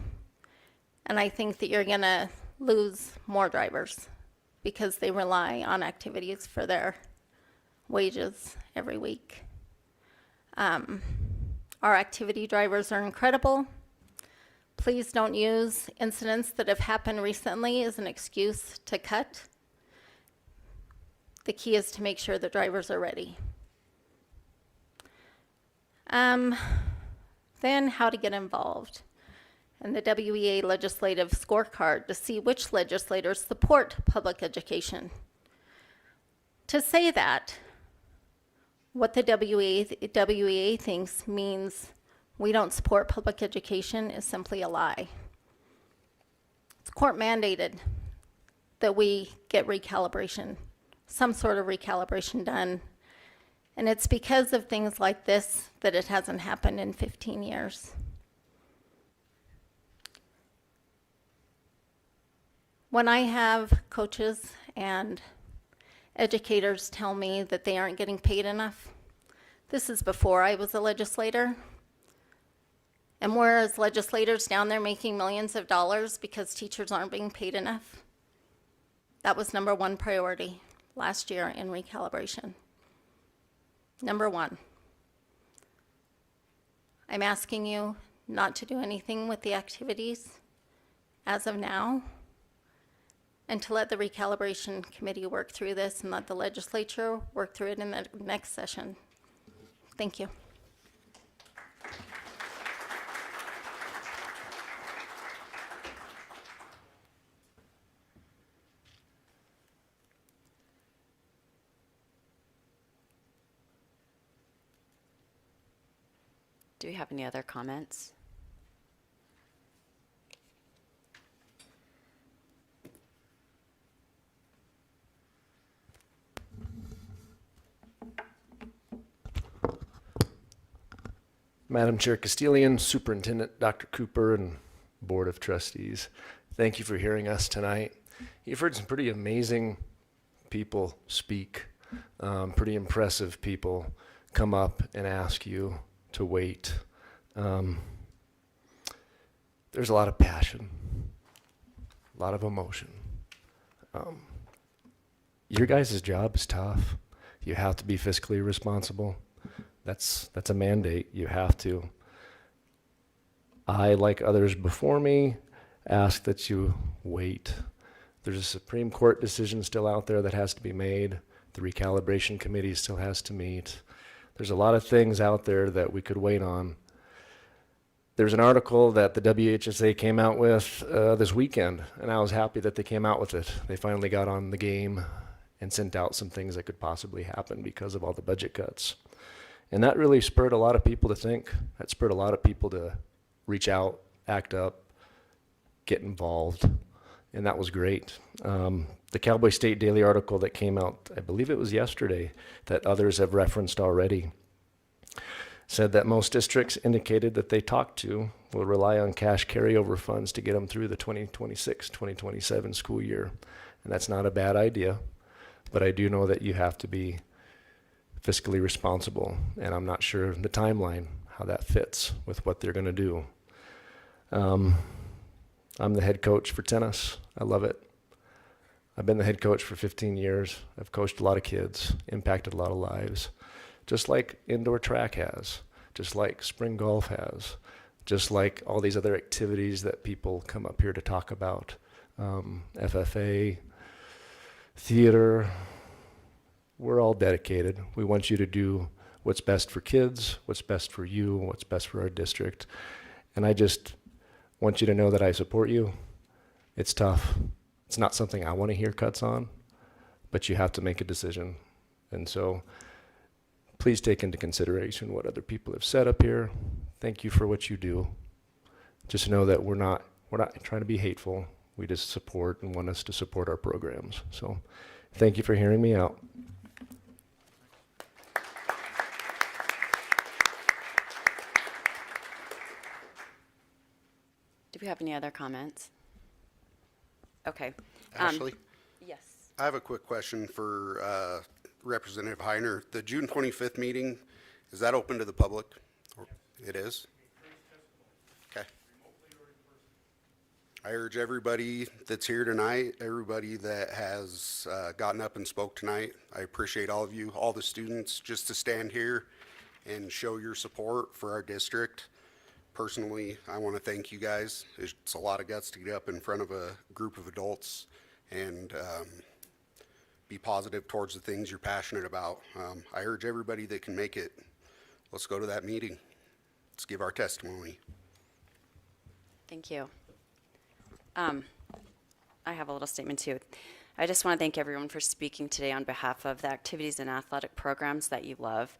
And I think that you're gonna lose more drivers because they rely on activities for their wages every week. Our activity drivers are incredible. Please don't use incidents that have happened recently as an excuse to cut. The key is to make sure the drivers are ready. Then how to get involved. And the WEA legislative scorecard to see which legislators support public education. To say that, what the WEA thinks means we don't support public education is simply a lie. It's court mandated that we get recalibration, some sort of recalibration done. And it's because of things like this that it hasn't happened in 15 years. When I have coaches and educators tell me that they aren't getting paid enough, this is before I was a legislator. And whereas legislators down there making millions of dollars because teachers aren't being paid enough, that was number one priority last year in recalibration. Number one. I'm asking you not to do anything with the activities as of now, and to let the recalibration committee work through this and let the legislature work through it in the next session. Thank you. Do we have any other comments? Madam Chair Castilian, Superintendent Dr. Cooper, and Board of Trustees, thank you for hearing us tonight. You've heard some pretty amazing people speak, pretty impressive people come up and ask you to wait. There's a lot of passion, a lot of emotion. Your guys' job is tough. You have to be fiscally responsible. That's a mandate. You have to. I, like others before me, ask that you wait. There's a Supreme Court decision still out there that has to be made. The recalibration committee still has to meet. There's a lot of things out there that we could wait on. There's an article that the WHSA came out with this weekend, and I was happy that they came out with it. They finally got on the game and sent out some things that could possibly happen because of all the budget cuts. And that really spurred a lot of people to think. That spurred a lot of people to reach out, act up, get involved, and that was great. The Cowboy State Daily article that came out, I believe it was yesterday, that others have referenced already, said that most districts indicated that they talked to will rely on cash carryover funds to get them through the 2026-2027 school year. And that's not a bad idea, but I do know that you have to be fiscally responsible, and I'm not sure the timeline, how that fits with what they're going to do. I'm the head coach for tennis. I love it. I've been the head coach for 15 years. I've coached a lot of kids, impacted a lot of lives, just like indoor track has, just like spring golf has, just like all these other activities that people come up here to talk about, FFA, theater. We're all dedicated. We want you to do what's best for kids, what's best for you, what's best for our district. And I just want you to know that I support you. It's tough. It's not something I want to hear cuts on, but you have to make a decision. And so please take into consideration what other people have said up here. Thank you for what you do. Just know that we're not trying to be hateful. We just support and want us to support our programs. So thank you for hearing me out. Do we have any other comments? Okay. Ashley? Yes. I have a quick question for Representative Heiner. The June 25th meeting, is that open to the public? It is? Okay. I urge everybody that's here tonight, everybody that has gotten up and spoke tonight, I appreciate all of you, all the students, just to stand here and show your support for our district. Personally, I want to thank you guys. It's a lot of guts to get up in front of a group of adults and be positive towards the things you're passionate about. I urge everybody that can make it, let's go to that meeting. Let's give our testimony. Thank you. I have a little statement too. I just want to thank everyone for speaking today on behalf of the activities and athletic programs that you love.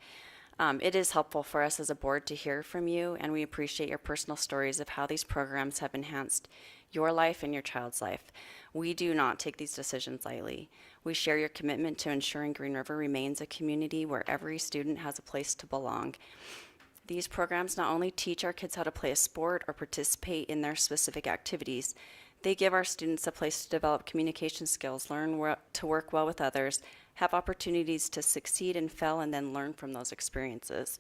It is helpful for us as a board to hear from you, and we appreciate your personal stories of how these programs have enhanced your life and your child's life. We do not take these decisions lightly. We share your commitment to ensuring Green River remains a community where every student has a place to belong. These programs not only teach our kids how to play a sport or participate in their specific activities, they give our students a place to develop communication skills, learn to work well with others, have opportunities to succeed and fail, and then learn from those experiences.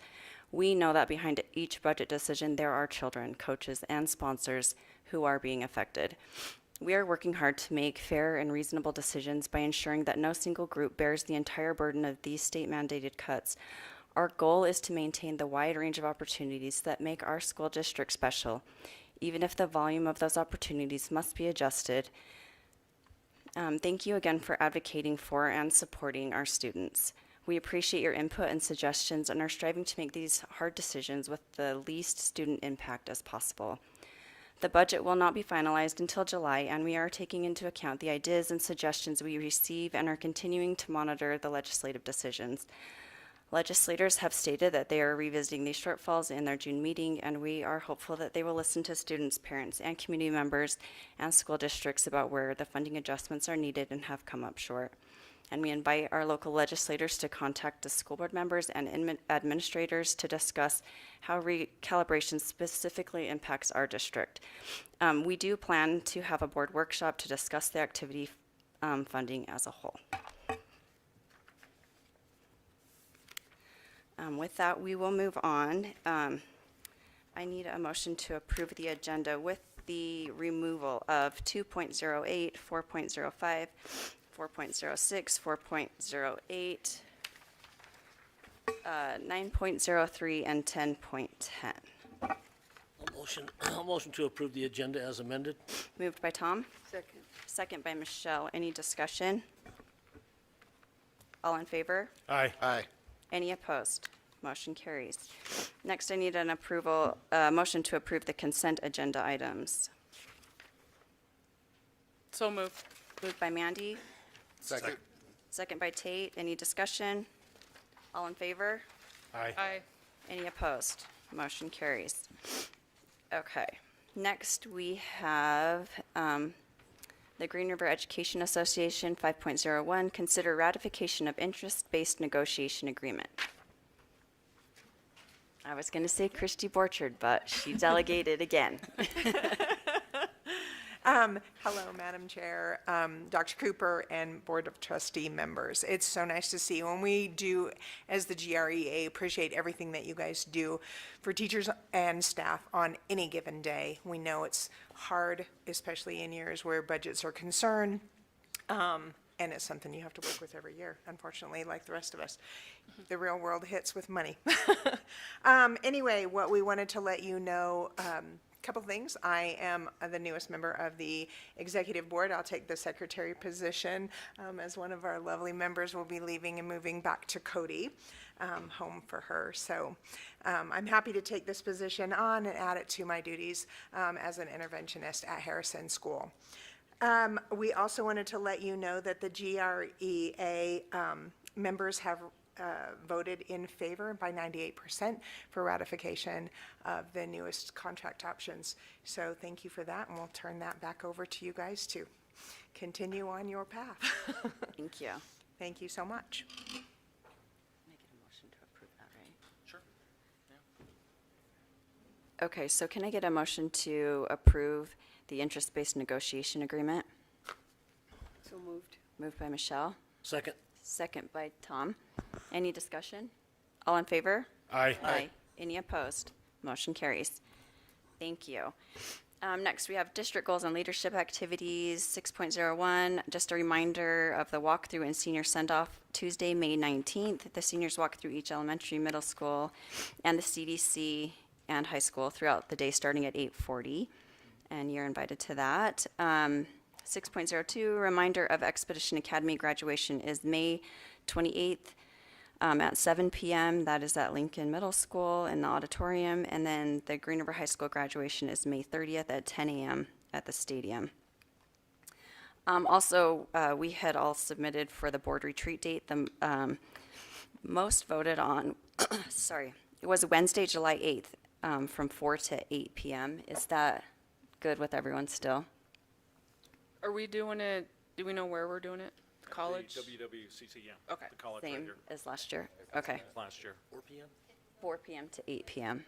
We know that behind each budget decision, there are children, coaches, and sponsors who are being affected. We are working hard to make fair and reasonable decisions by ensuring that no single group bears the entire burden of these state-mandated cuts. Our goal is to maintain the wide range of opportunities that make our school district special, even if the volume of those opportunities must be adjusted. Thank you again for advocating for and supporting our students. We appreciate your input and suggestions and are striving to make these hard decisions with the least student impact as possible. The budget will not be finalized until July, and we are taking into account the ideas and suggestions we receive and are continuing to monitor the legislative decisions. Legislators have stated that they are revisiting these shortfalls in their June meeting, and we are hopeful that they will listen to students, parents, and community members and school districts about where the funding adjustments are needed and have come up short. And we invite our local legislators to contact the school board members and administrators to discuss how recalibration specifically impacts our district. We do plan to have a board workshop to discuss the activity funding as a whole. With that, we will move on. I need a motion to approve the agenda with the removal of 2.08, 4.05, 4.06, 4.08, 9.03, and 10.10. A motion to approve the agenda as amended. Moved by Tom. Second. Second by Michelle. Any discussion? All in favor? Aye. Aye. Any opposed? Motion carries. Next, I need an motion to approve the consent agenda items. So moved. Moved by Mandy, Second. second by Tate. Any discussion? All in favor? Aye. Aye. Any opposed? Motion carries. Okay. Next, we have the Green River Education Association 5.01, consider ratification of interest-based negotiation agreement. I was going to say Christy Borchard, but she delegated again. Hello, Madam Chair, Dr. Cooper, and Board of Trustee members. It's so nice to see you. When we do, as the GREA, appreciate everything that you guys do for teachers and staff on any given day. We know it's hard, especially in years where budgets are concerned, and it's something you have to work with every year, unfortunately, like the rest of us. The real world hits with money. Anyway, what we wanted to let you know, couple things. I am the newest member of the executive board. I'll take the secretary position as one of our lovely members will be leaving and moving back to Cody, home for her. So I'm happy to take this position on and add it to my duties as an interventionist at Harrison School. We also wanted to let you know that the GREA members have voted in favor by 98% for ratification of the newest contract options. So thank you for that, and we'll turn that back over to you guys to continue on your path. Thank you. Thank you so much. Make a motion to approve that, right? Sure. Okay, so can I get a motion to approve the interest-based negotiation agreement? So moved. Moved by Michelle. Second. Second by Tom. Any discussion? All in favor? Aye. Aye. Any opposed? Motion carries. Thank you. Next, we have district goals and leadership activities, 6.01. Just a reminder of the walkthrough and senior send-off Tuesday, May 19th. The seniors walk through each elementary, middle school, and the CDC and high school throughout the day, starting at 8:40. And you're invited to that. 6.02, reminder of Expedition Academy graduation is May 28th at 7 p.m. That is at Lincoln Middle School in the auditorium. And then the Green River High School graduation is May 30th at 10 a.m. at the stadium. Also, we had all submitted for the board retreat date. The most voted on, sorry, it was Wednesday, July 8th from 4 to 8 p.m. Is that good with everyone still? Are we doing it, do we know where we're doing it? College? WWCC, yeah. Okay. The college right Same here. as last year? Okay. Last year. 4 p.m.? 4 p.m. to 8 p.m.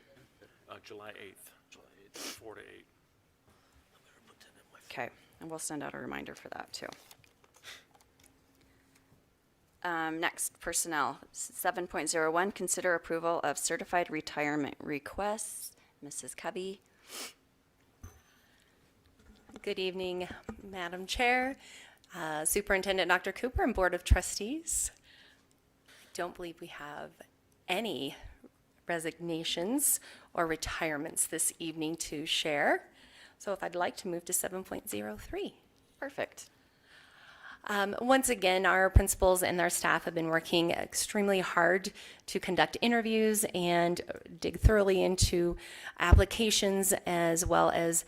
July 8th. July 8th, 4 to 8. Okay, and we'll send out a reminder for that too. Next, personnel. 7.01, consider approval of certified retirement requests. Mrs. Cubby. Good evening, Madam Chair, Superintendent Dr. Cooper, and Board of Trustees. I don't believe we have any resignations or retirements this evening to share. So if I'd like to move to 7.03. Perfect. Once again, our principals and our staff have been working extremely hard to conduct interviews and dig thoroughly into applications, as well as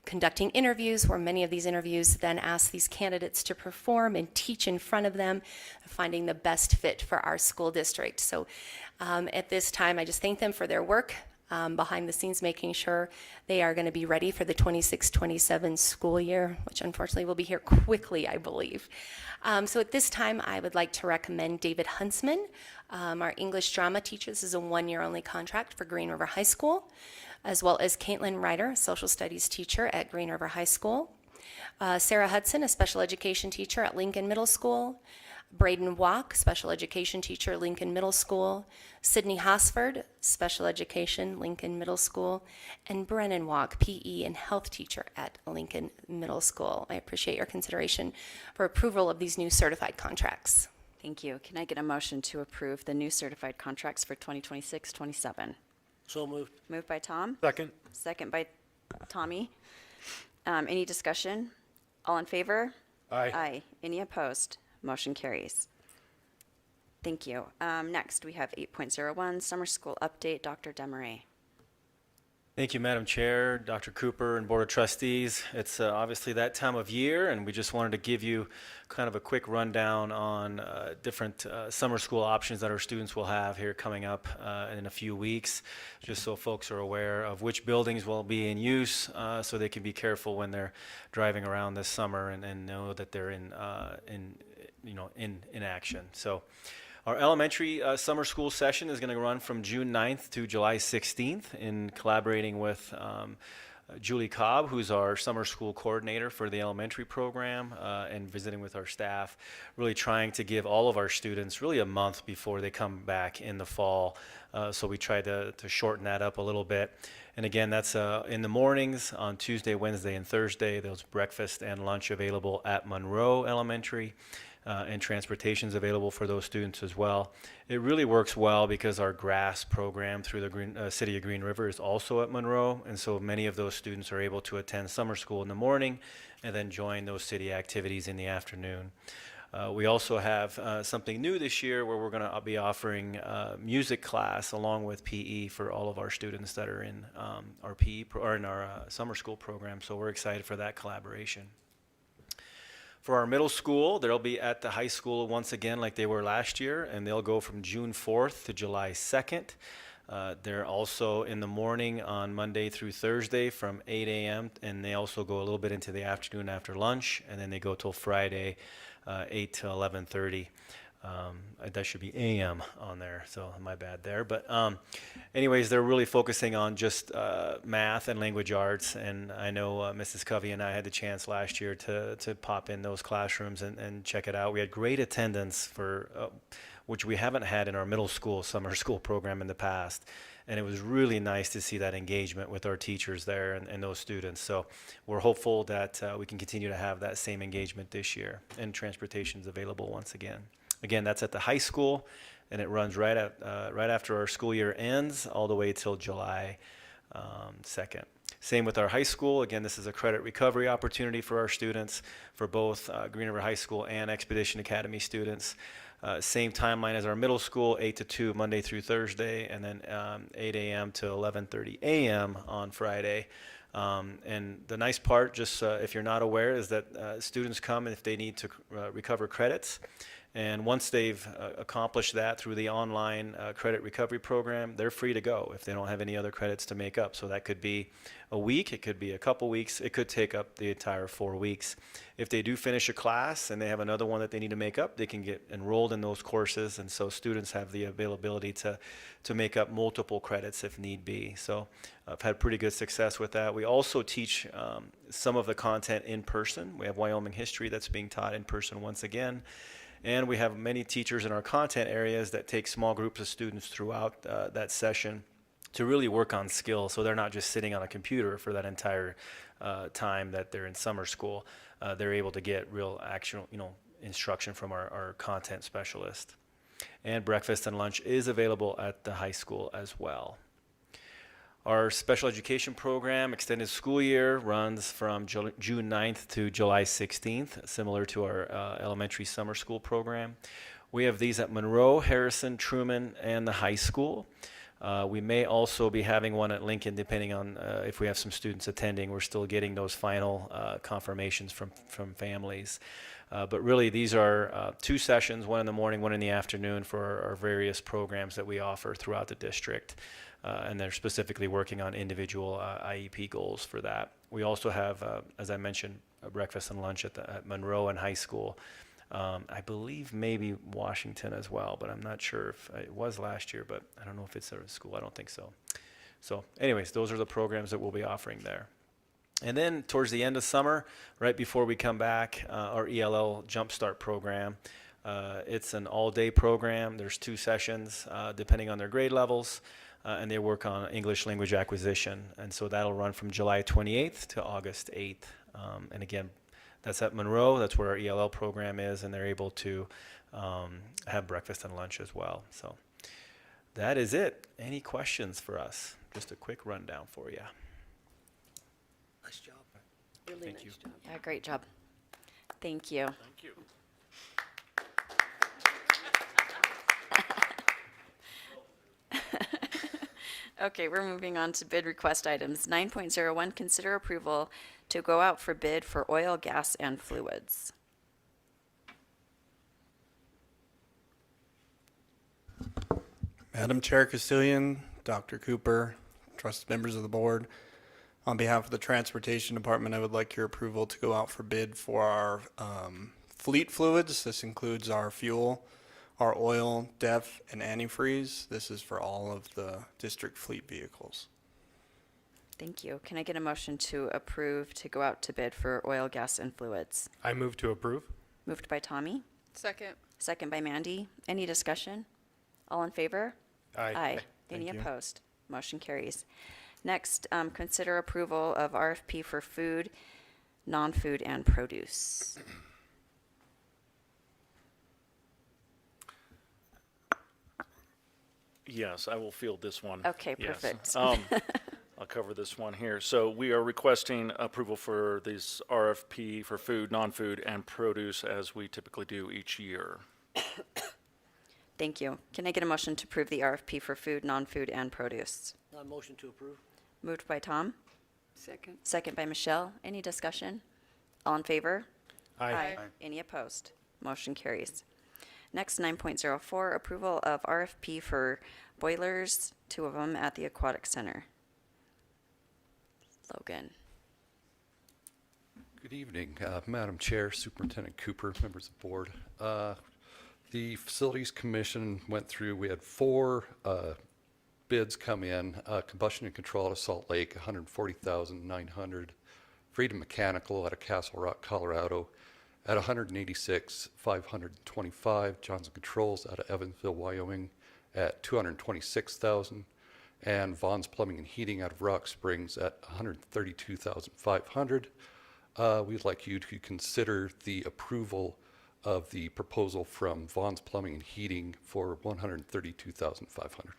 conducting interviews, where many of these interviews then ask these candidates to perform and teach in front of them, finding the best fit for our school district. So at this time, I just thank them for their work behind the scenes, making sure they are going to be ready for the 26-27 school year, which unfortunately will be here quickly, I believe. So at this time, I would like to recommend David Huntsman, our English drama teacher. This is a one-year only contract for Green River High School, as well as Caitlin Ryder, social studies teacher at Green River High School. Sarah Hudson, a special education teacher at Lincoln Middle School. Braden Walk, special education teacher, Lincoln Middle School. Sydney Hosford, special education, Lincoln Middle School. And Brennan Walk, PE and health teacher at Lincoln Middle School. I appreciate your consideration for approval of these new certified contracts. Thank you. Can I get a motion to approve the new certified contracts for 2026-27? So moved. Moved by Tom. Second. Second by Tommy. Any discussion? All in favor? Aye. Aye. Any opposed? Motion carries. Thank you. Next, we have 8.01, summer school update. Dr. Demaray. Thank you, Madam Chair, Dr. Cooper, and Board of Trustees. It's obviously that time of year, and we just wanted to give you kind of a quick rundown on different summer school options that our students will have here coming up in a few weeks, just so folks are aware of which buildings will be in use, so they can be careful when they're driving around this summer and know that they're in action. So our elementary summer school session is going to run from June 9th to July 16th in collaborating with Julie Cobb, who's our summer school coordinator for the elementary program, and visiting with our staff, really trying to give all of our students really a month before they come back in the fall. So we tried to shorten that up a little bit. And again, that's in the mornings on Tuesday, Wednesday, and Thursday. There's breakfast and lunch available at Monroe Elementary. And transportation's available for those students as well. It really works well because our GRASS program through the City of Green River is also at Monroe, and so many of those students are able to attend summer school in the morning and then join those city activities in the afternoon. We also have something new this year where we're going to be offering music class along with PE for all of our students that are in our PE or in our summer school program, so we're excited for that collaboration. For our middle school, they'll be at the high school once again like they were last year, and they'll go from June 4th to July 2nd. They're also in the morning on Monday through Thursday from 8 a.m., and they also go a little bit into the afternoon after lunch, and then they go till Friday, 8 to 11:30. That should be a.m. on there, so my bad there. But anyways, they're really focusing on just math and language arts, and I know Mrs. Covey and I had the chance last year to pop in those classrooms and check it out. We had great attendance for which we haven't had in our middle school summer school program in the past, and it was really nice to see that engagement with our teachers there and those students. So we're hopeful that we can continue to have that same engagement this year, and transportation's available once again. Again, that's at the high school, and it runs right after our school year ends, all the way till July 2nd. Same with our high school. Again, this is a credit recovery opportunity for our students, for both Green River High School and Expedition Academy students. Same timeline as our middle school, 8 to 2, Monday through Thursday, and then 8 a.m. to 11:30 a.m. on Friday. And the nice part, just if you're not aware, is that students come if they need to recover credits. And once they've accomplished that through the online credit recovery program, they're free to go if they don't have any other credits to make up. So that could be a week, it could be a couple weeks, it could take up the entire 4 weeks. If they do finish a class and they have another one that they need to make up, they can get enrolled in those courses. And so students have the availability to make up multiple credits if need be. So I've had pretty good success with that. We also teach some of the content in person. We have Wyoming history that's being taught in person once again. And we have many teachers in our content areas that take small groups of students throughout that session to really work on skills, so they're not just sitting on a computer for that entire time that they're in summer school. They're able to get real actual, instruction from our content specialist. And breakfast and lunch is available at the high school as well. Our special education program, extended school year, runs from June 9th to July 16th, similar to our elementary summer school program. We have these at Monroe, Harrison, Truman, and the high school. We may also be having one at Lincoln, depending on if we have some students attending. We're still getting those final confirmations from families. But really, these are 2 sessions, one in the morning, one in the afternoon, for our various programs that we offer throughout the district. And they're specifically working on individual IEP goals for that. We also have, as I mentioned, a breakfast and lunch at Monroe and high school. I believe maybe Washington as well, but I'm not sure if it was last year, but I don't know if it's a school. I don't think so. So anyways, those are the programs that we'll be offering there. And then towards the end of summer, right before we come back, our ELL Jumpstart program. It's an all-day program. There's 2 sessions, depending on their grade levels. And they work on English language acquisition. And so that'll run from July 28th to August 8th. And again, that's at Monroe. That's where our ELL program is, and they're able to have breakfast and lunch as well. So that is it. Any questions for us? Just a quick rundown for you. Nice job. Really Thank nice you. job. Yeah, great job. Thank you. Thank you. Okay, we're moving on to bid request items. 9.01, consider approval to go out for bid for oil, gas, and fluids. Madam Chair Castilian, Dr. Cooper, trusted members of the board, on behalf of the Transportation Department, I would like your approval to go out for bid for our fleet fluids. This includes our fuel, our oil, DEF, and antifreeze. This is for all of the district fleet vehicles. Thank you. Can I get a motion to approve to go out to bid for oil, gas, and fluids? I move to approve. Moved by Tommy, Second. second by Mandy. Any discussion? All in favor? Aye. Any Thank you. opposed? Motion carries. Next, consider approval of RFP for food, non-food, and produce. Yes, I will field this one. Okay, Yes. perfect. I'll cover this one here. So we are requesting approval for this RFP for food, non-food, and produce, as we typically do each year. Thank you. Can I get a motion to approve the RFP for food, non-food, and produce? Motion to approve. Moved by Tom, Second. second by Michelle. Any discussion? All in favor? Aye. Any opposed? Motion carries. Next, 9.04, approval of RFP for boilers, 2 of them at the Aquatic Center. Logan. Good evening, Madam Chair, Superintendent Cooper, members of the board. The Facilities Commission went through, we had 4 bids come in, combustion and control out of Salt Lake, $140,900. Freedom Mechanical out of Castle Rock, Colorado, at $186,525. Johnson Controls out of Evansville, Wyoming, at $226,000. And Vaughn's Plumbing and Heating out of Rock Springs at $132,500. We'd like you to consider the approval of the proposal from Vaughn's Plumbing and Heating for $132,500.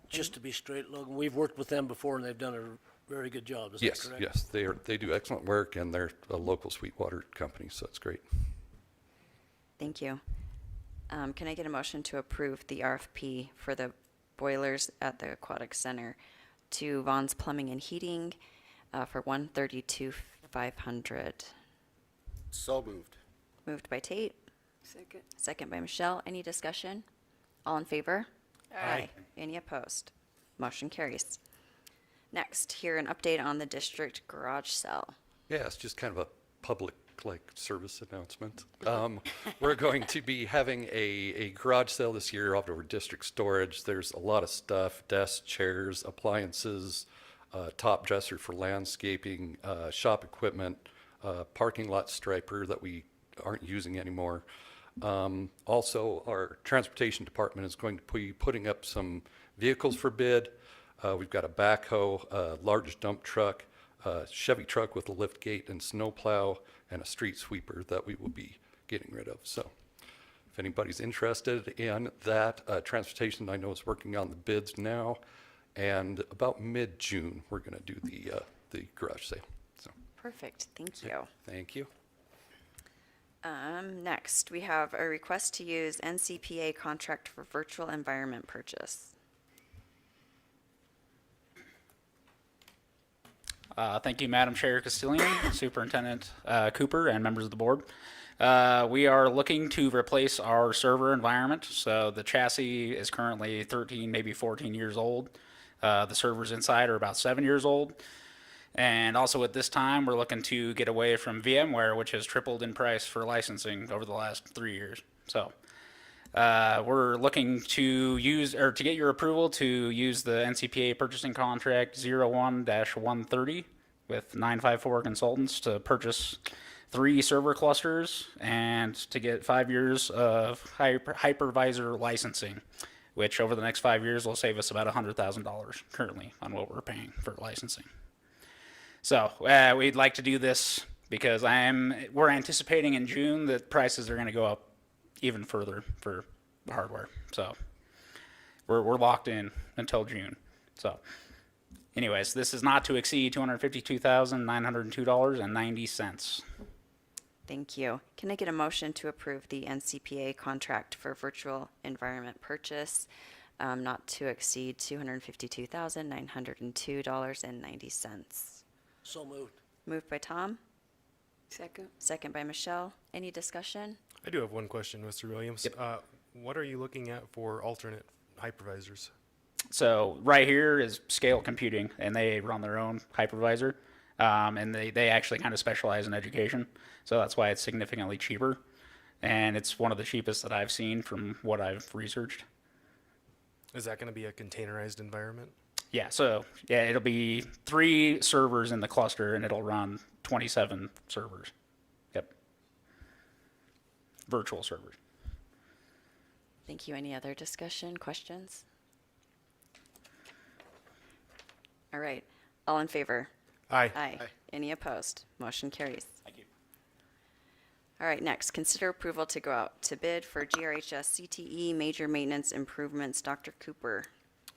Just to be straight, Logan, we've worked with them before and they've done a very good job. Is that Yes, correct? yes, they do excellent work, and they're a local Sweetwater company, so it's great. Thank you. Can I get a motion to approve the RFP for the boilers at the Aquatic Center to Vaughn's Plumbing and Heating for $132,500? So moved. Moved by Tate, Second. second by Michelle. Any discussion? All in favor? Aye. Any opposed? Motion carries. Next, hear an update on the district garage sale. Yeah, it's just kind of a public service announcement. We're going to be having a garage sale this year out of our district storage. There's a lot of stuff: desks, chairs, appliances, top dresser for landscaping, shop equipment, parking lot striper that we aren't using anymore. Also, our transportation department is going to be putting up some vehicles for bid. We've got a backhoe, a large dump truck, a Chevy truck with a lift gate and snowplow, and a street sweeper that we will be getting rid of. So if anybody's interested in that, transportation I know is working on the bids now, and about mid-June we're going to do the garage sale. So Perfect. Thank you. thank you. Next, we have a request to use NCPA contract for virtual environment purchase. Thank you, Madam Chair Castilian, Superintendent Cooper, and members of the board. We are looking to replace our server environment. So the chassis is currently 13, maybe 14 years old. The servers inside are about 7 years old. And also at this time, we're looking to get away from VMware, which has tripled in price for licensing over the last 3 years. So we're looking to use, or to get your approval to use the NCPA purchasing contract 01-130 with 954 Consultants to purchase 3 server clusters and to get 5 years of hypervisor licensing, which over the next 5 years will save us about $100,000 currently on what we're paying for licensing. So we'd like to do this because we're anticipating in June that prices are going to go up even further for the hardware. So we're locked in until June. So anyways, this is not to exceed $252,902.90. Thank you. Can I get a motion to approve the NCPA contract for virtual environment purchase not to exceed $252,902.90? So moved. Moved by Tom, Second. second by Michelle. Any discussion? I do have one question, Mr. Williams. Yep. What are you looking at for alternate hypervisors? So right here is Scale Computing, and they run their own hypervisor, and they actually kind of specialize in education. So that's why it's significantly cheaper, and it's one of the cheapest that I've seen from what I've researched. Is that going to be a containerized environment? Yeah, so yeah, it'll be 3 servers in the cluster, and it'll run 27 servers. Yep. Virtual servers. Thank you. Any other discussion, questions? All right. All in favor? Aye. Aye. Any opposed? Motion carries. Thank you. All right, next, consider approval to go out to bid for GRHS CTE major maintenance improvements. Dr. Cooper.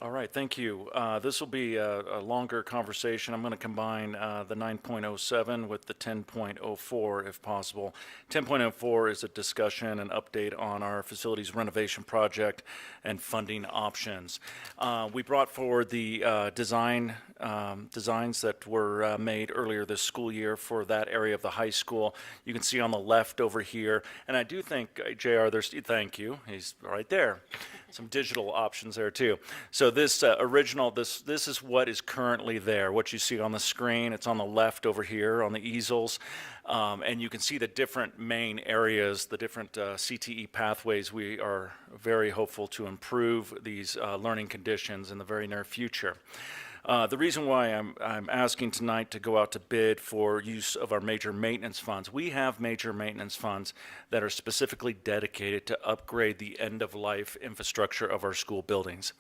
All right, thank you. This will be a longer conversation. I'm going to combine the 9.07 with the 10.04 if possible. 10.04 is a discussion and update on our facilities renovation project and funding options. We brought forward the designs that were made earlier this school year for that area of the high school. You can see on the left over here, and I do think, JR, thank you, he's right there. Some digital options there too. So this this is what is currently there. What you see on the screen, it's on the left over here on the easels. And you can see the different main areas, the different CTE pathways. We are very hopeful to improve these learning conditions in the very near future. The reason why I'm asking tonight to go out to bid for use of our major maintenance funds, we have major maintenance funds that are specifically dedicated to upgrade the end-of-life infrastructure of our school buildings.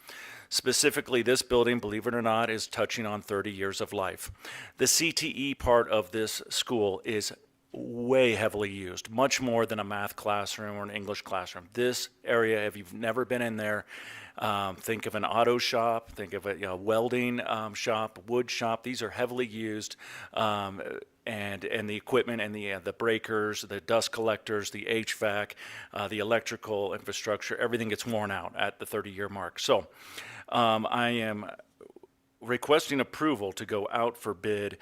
Specifically, this building, believe it or not, is touching on 30 years of life. The CTE part of this school is way heavily used, much more than a math classroom or an English classroom. This area, if you've never been in there, Think of an auto shop, think of a welding shop, wood shop. These are heavily used, and the equipment and the breakers, the dust collectors, the HVAC, the electrical infrastructure, everything gets worn out at the 30-year mark. So I am requesting approval to go out for bid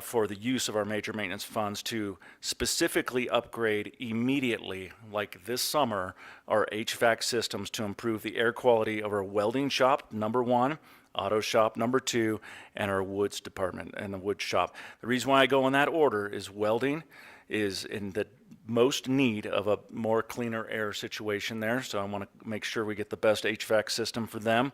for the use of our major maintenance funds to specifically upgrade immediately, like this summer, our HVAC systems to improve the air quality of our welding shop, number one, auto shop, number two, and our woods department and the wood shop. The reason why I go in that order is welding is in the most need of a more cleaner air situation there, so I want to make sure we get the best HVAC system for them.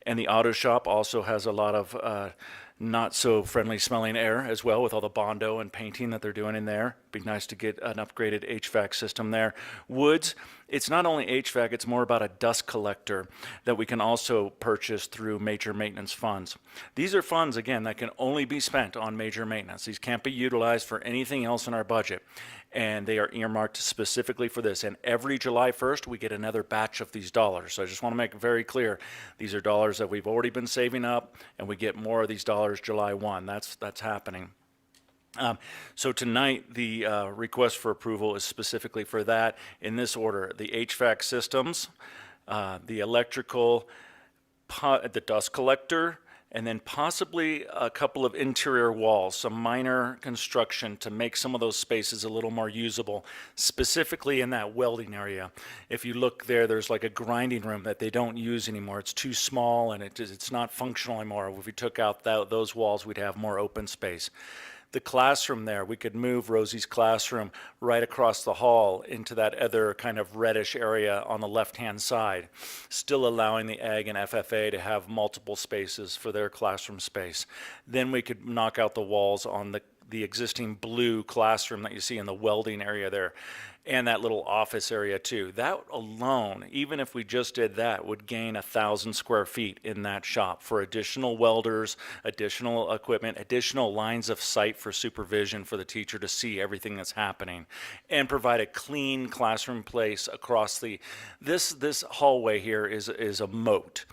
And the auto shop also has a lot of not so friendly smelling air as well, with all the Bondo and painting that they're doing in there. Be nice to get an upgraded HVAC system there. Woods, it's not only HVAC, it's more about a dust collector that we can also purchase through major maintenance funds. These are funds, again, that can only be spent on major maintenance. These can't be utilized for anything else in our budget. And they are earmarked specifically for this. And every July 1st, we get another batch of these dollars. So I just want to make it very clear, these are dollars that we've already been saving up, and we get more of these dollars July 1. That's happening. So tonight, the request for approval is specifically for that in this order: the HVAC systems, the electrical, the dust collector, and then possibly a couple of interior walls, some minor construction to make some of those spaces a little more usable, specifically in that welding area. If you look there, there's like a grinding room that they don't use anymore. It's too small and it's not functional anymore. If we took out those walls, we'd have more open space. The classroom there, we could move Rosie's classroom right across the hall into that other kind of reddish area on the left-hand side, still allowing the Ag and FFA to have multiple spaces for their classroom space. Then we could knock out the walls on the existing blue classroom that you see in the welding area there, and that little office area too. That alone, even if we just did that, would gain 1,000 square feet in that shop for additional welders, additional equipment, additional lines of sight for supervision for the teacher to see everything that's happening, and provide a clean classroom place across this hallway here is a moat.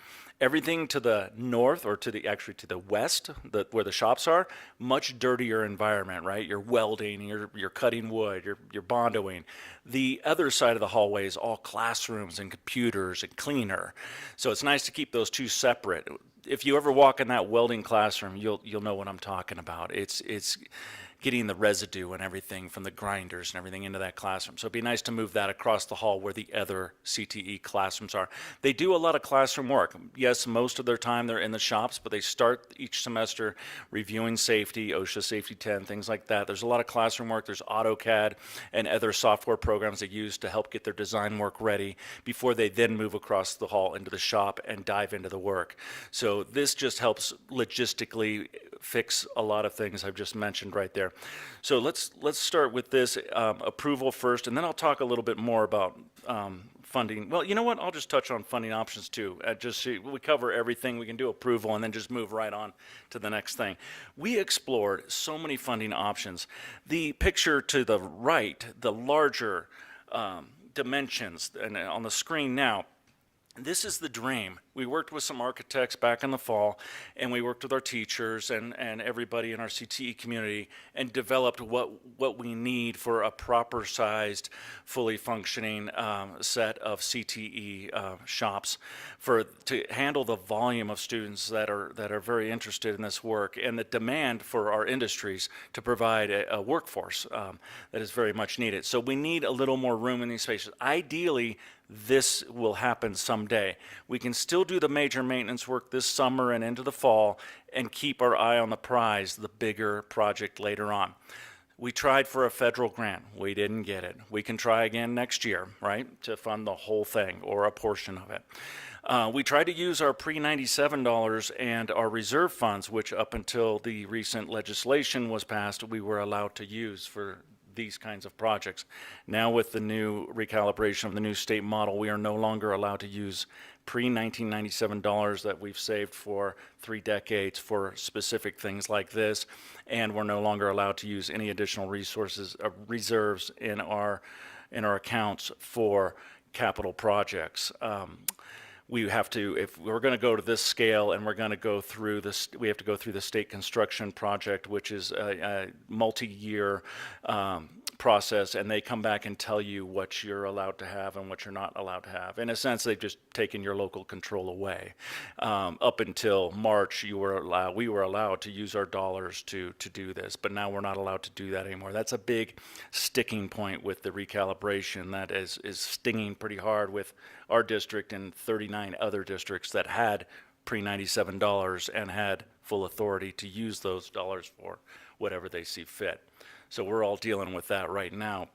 Everything to the north, or to the west, where the shops are, much dirtier environment, right? You're welding, you're cutting wood, you're bondoing. The other side of the hallway is all classrooms and computers and cleaner. So it's nice to keep those two separate. If you ever walk in that welding classroom, you'll know what I'm talking about. It's getting the residue and everything from the grinders and everything into that classroom. So it'd be nice to move that across the hall where the other CTE classrooms are. They do a lot of classroom work. Yes, most of their time they're in the shops, but they start each semester reviewing safety, OSHA Safety 10, things like that. There's a lot of classroom work. There's AutoCAD and other software programs they use to help get their design work ready before they then move across the hall into the shop and dive into the work. So this just helps logistically fix a lot of things I've just mentioned right there. So let's start with this approval first, and then I'll talk a little bit more about funding. Well, you know what? I'll just touch on funding options too. We cover everything. We can do approval and then just move right on to the next thing. We explored so many funding options. The picture to the right, the larger dimensions, and on the screen now, this is the dream. We worked with some architects back in the fall, and we worked with our teachers and everybody in our CTE community and developed what we need for a proper sized, fully functioning set of CTE shops to handle the volume of students that are very interested in this work and the demand for our industries to provide a workforce that is very much needed. So we need a little more room in these spaces. Ideally, this will happen someday. We can still do the major maintenance work this summer and into the fall and keep our eye on the prize, the bigger project later on. We tried for a federal grant. We didn't get it. We can try again next year, right, to fund the whole thing or a portion of it. We tried to use our pre-97 dollars and our reserve funds, which up until the recent legislation was passed, we were allowed to use for these kinds of projects. Now with the new recalibration of the new state model, we are no longer allowed to use pre-1997 dollars that we've saved for 3 decades for specific things like this, and we're no longer allowed to use any additional resources, reserves in our accounts for capital projects. we have to, if we're going to go to this scale and we're going to go through this, we have to go through the state construction project, which is a multi-year process, and they come back and tell you what you're allowed to have and what you're not allowed to have. In a sense, they've just taken your local control away. Up until March, we were allowed to use our dollars to do this, but now we're not allowed to do that anymore. That's a big sticking point with the recalibration that is stinging pretty hard with our district and 39 other districts that had pre-97 dollars and had full authority to use those dollars for whatever they see fit. So we're all dealing with that right now.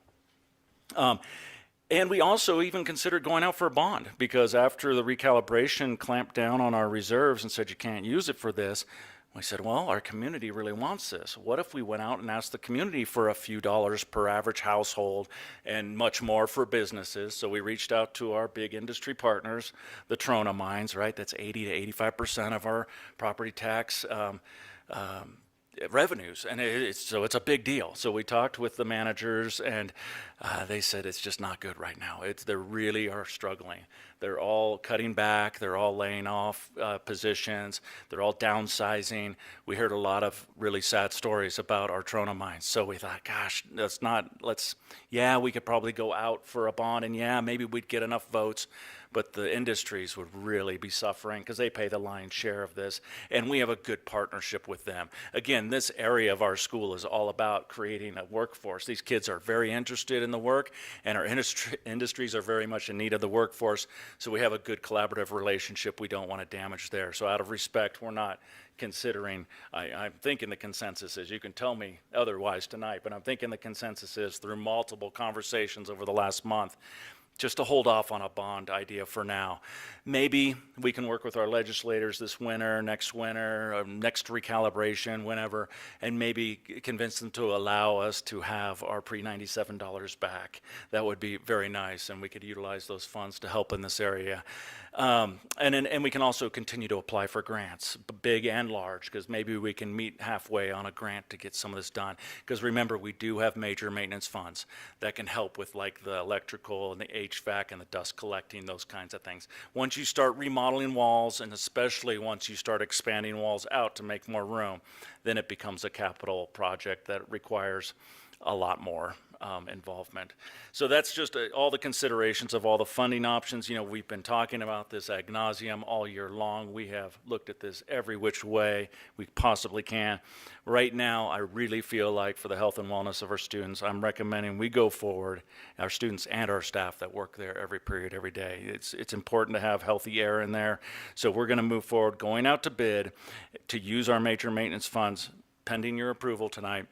And we also even considered going out for a bond, because after the recalibration clamped down on our reserves and said you can't use it for this, we said, well, our community really wants this. What if we went out and asked the community for a few dollars per average household and much more for businesses? So we reached out to our big industry partners, the Trona mines, right? That's 80 to 85% of our property tax revenues, and so it's a big deal. So we talked with the managers, and they said it's just not good right now. They really are struggling. They're all cutting back. They're all laying off positions. They're all downsizing. We heard a lot of really sad stories about our Trona mines. So we thought, gosh, we could probably go out for a bond, and yeah, maybe we'd get enough votes. But the industries would really be suffering because they pay the lion's share of this, and we have a good partnership with them. Again, this area of our school is all about creating a workforce. These kids are very interested in the work, and our industries are very much in need of the workforce, so we have a good collaborative relationship we don't want to damage there. So out of respect, we're not considering, I'm thinking the consensus is, you can tell me otherwise tonight, but I'm thinking the consensus is, through multiple conversations over the last month, just to hold off on a bond idea for now. Maybe we can work with our legislators this winter, next recalibration, whenever, and maybe convince them to allow us to have our pre-97 dollars back. That would be very nice, and we could utilize those funds to help in this area. And we can also continue to apply for grants, big and large, because maybe we can meet halfway on a grant to get some of this done. Because remember, we do have major maintenance funds that can help with like the electrical and the HVAC and the dust collecting, those kinds of things. Once you start remodeling walls, and especially once you start expanding walls out to make more room, then it becomes a capital project that requires a lot more involvement. So that's just all the considerations of all the funding options. You know, we've been talking about this ad nauseum all year long. We have looked at this every which way we possibly can. Right now, I really feel like for the health and wellness of our students, I'm recommending we go forward, our students and our staff that work there every period, every day. It's important to have healthy air in there. So we're going to move forward, going out to bid to use our major maintenance funds, pending your approval tonight.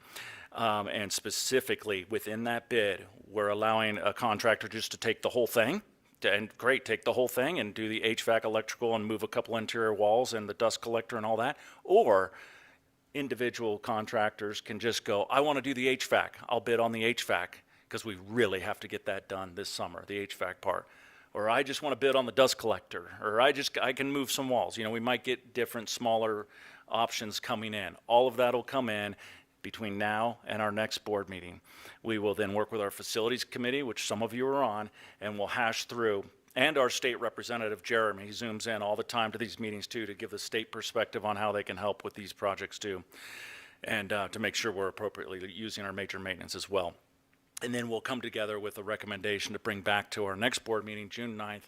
And specifically within that bid, we're allowing a contractor just to take the whole thing, take the whole thing and do the HVAC, electrical, and move a couple interior walls and the dust collector and all that. Or individual contractors can just go, I want to do the HVAC. I'll bid on the HVAC because we really have to get that done this summer, the HVAC part. Or I just want to bid on the dust collector. Or I can move some walls. You know, we might get different smaller options coming in. All of that will come in between now and our next board meeting. We will then work with our facilities committee, which some of you are on, and we'll hash through, and our state representative, Jeremy. He zooms in all the time to these meetings too, to give the state perspective on how they can help with these projects too, and to make sure we're appropriately using our major maintenance as well. And then we'll come together with a recommendation to bring back to our next board meeting, June 9th,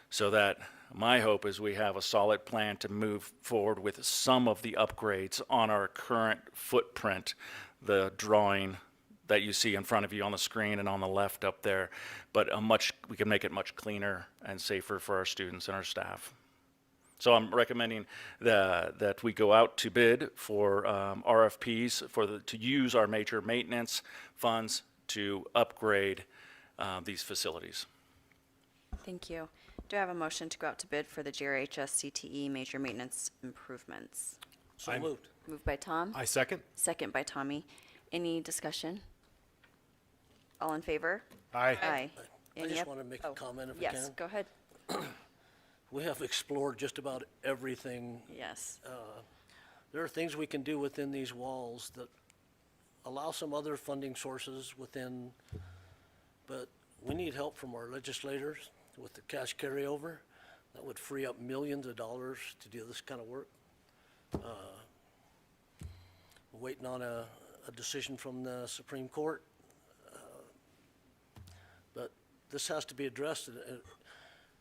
so that my hope is we have a solid plan to move forward with some of the upgrades on our current footprint, the drawing that you see in front of you on the screen and on the left up there, but we can make it much cleaner and safer for our students and our staff. So I'm recommending that we go out to bid for RFPs to use our major maintenance funds to upgrade these facilities. Thank you. Do I have a motion to go out to bid for the GRHS CTE major maintenance improvements? So moved. Moved by Tom. I second. Second by Tommy. Any discussion? All in favor? Aye. Aye. I just want to make a comment if I can. Yes, go ahead. We have explored just about everything. Yes. There are things we can do within these walls that allow some other funding sources within, but we need help from our legislators with the cash carryover. That would free up millions of dollars to do this kind of work. We're waiting on a decision from the Supreme Court. But this has to be addressed.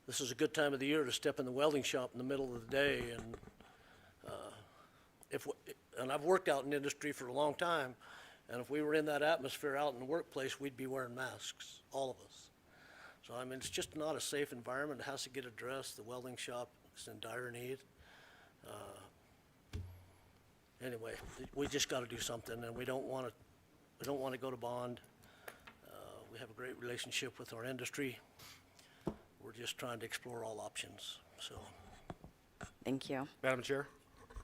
This is a good time of the year to step in the welding shop in the middle of the day. And and I've worked out in industry for a long time, and if we were in that atmosphere out in the workplace, we'd be wearing masks, all of us. So, I mean, it's just not a safe environment. It has to get addressed. The welding shop is in dire need. Anyway, we just got to do something, and we don't want to go to bond. We have a great relationship with our industry. We're just trying to explore all options, so. Thank you. Madam Chair,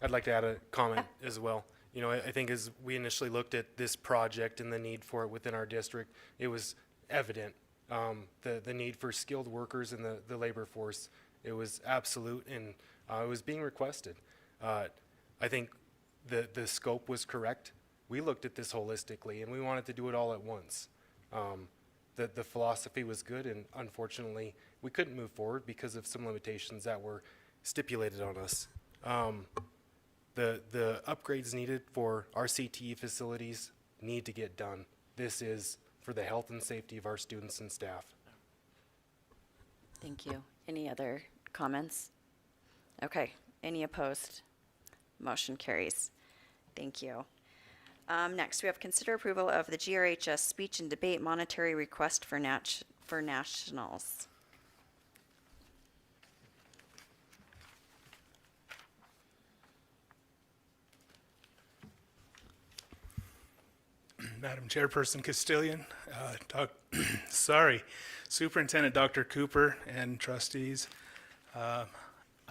I'd like to add a comment as well. You know, I think as we initially looked at this project and the need for it within our district, it was evident, the need for skilled workers in the labor force. It was absolute, and it was being requested. I think the scope was correct. We looked at this holistically, and we wanted to do it all at once. The philosophy was good, and unfortunately, we couldn't move forward because of some limitations that were stipulated on us. The upgrades needed for our CTE facilities need to get done. This is for the health and safety of our students and staff. Thank you. Any other comments? Okay. Any opposed? Motion carries. Thank you. Next, we have consider approval of the GRHS speech and debate monetary request for nationals. Madam Chairperson Castillion, Superintendent Dr. Cooper and trustees. I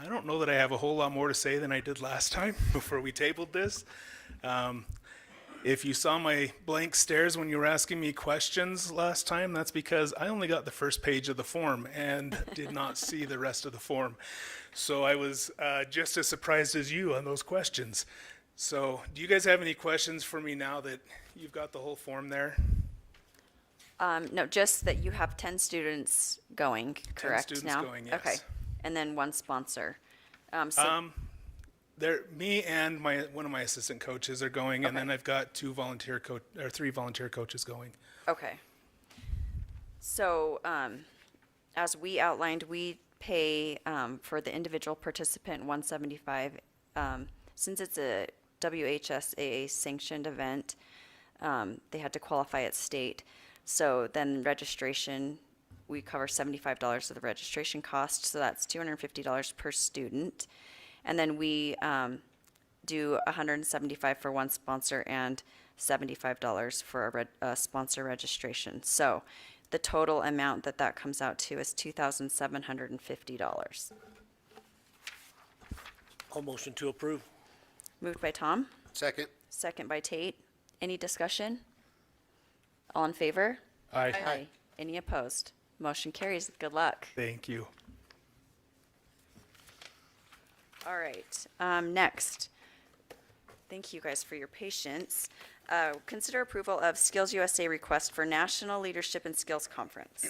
don't know that I have a whole lot more to say than I did last time before we tabled this. If you saw my blank stares when you were asking me questions last time, that's because I only got the first page of the form and did not see the rest of the form. So I was just as surprised as you on those questions. So do you guys have any questions for me now that you've got the whole form there? No, just that you have 10 students going, correct? 10 students now? going, yes. Okay. And then one sponsor. Me and one of my assistant coaches are going, and then I've got 3 volunteer coaches going. Okay. So, as we outlined, we pay for the individual participant $175. Since it's a WHSAA sanctioned event, they had to qualify at state. So then registration, we cover $75 of the registration cost, so that's $250 per student. And then we do $175 for one sponsor and $75 for a sponsor registration. So the total amount that comes out to is $2,750. I'll motion to approve. Moved by Tom. Second. Second by Tate. Any discussion? All in favor? Aye. Aye. Any opposed? Motion carries. Good luck. Thank you. All right, next. Thank you guys for your patience. Consider approval of Skills USA request for National Leadership and Skills Conference.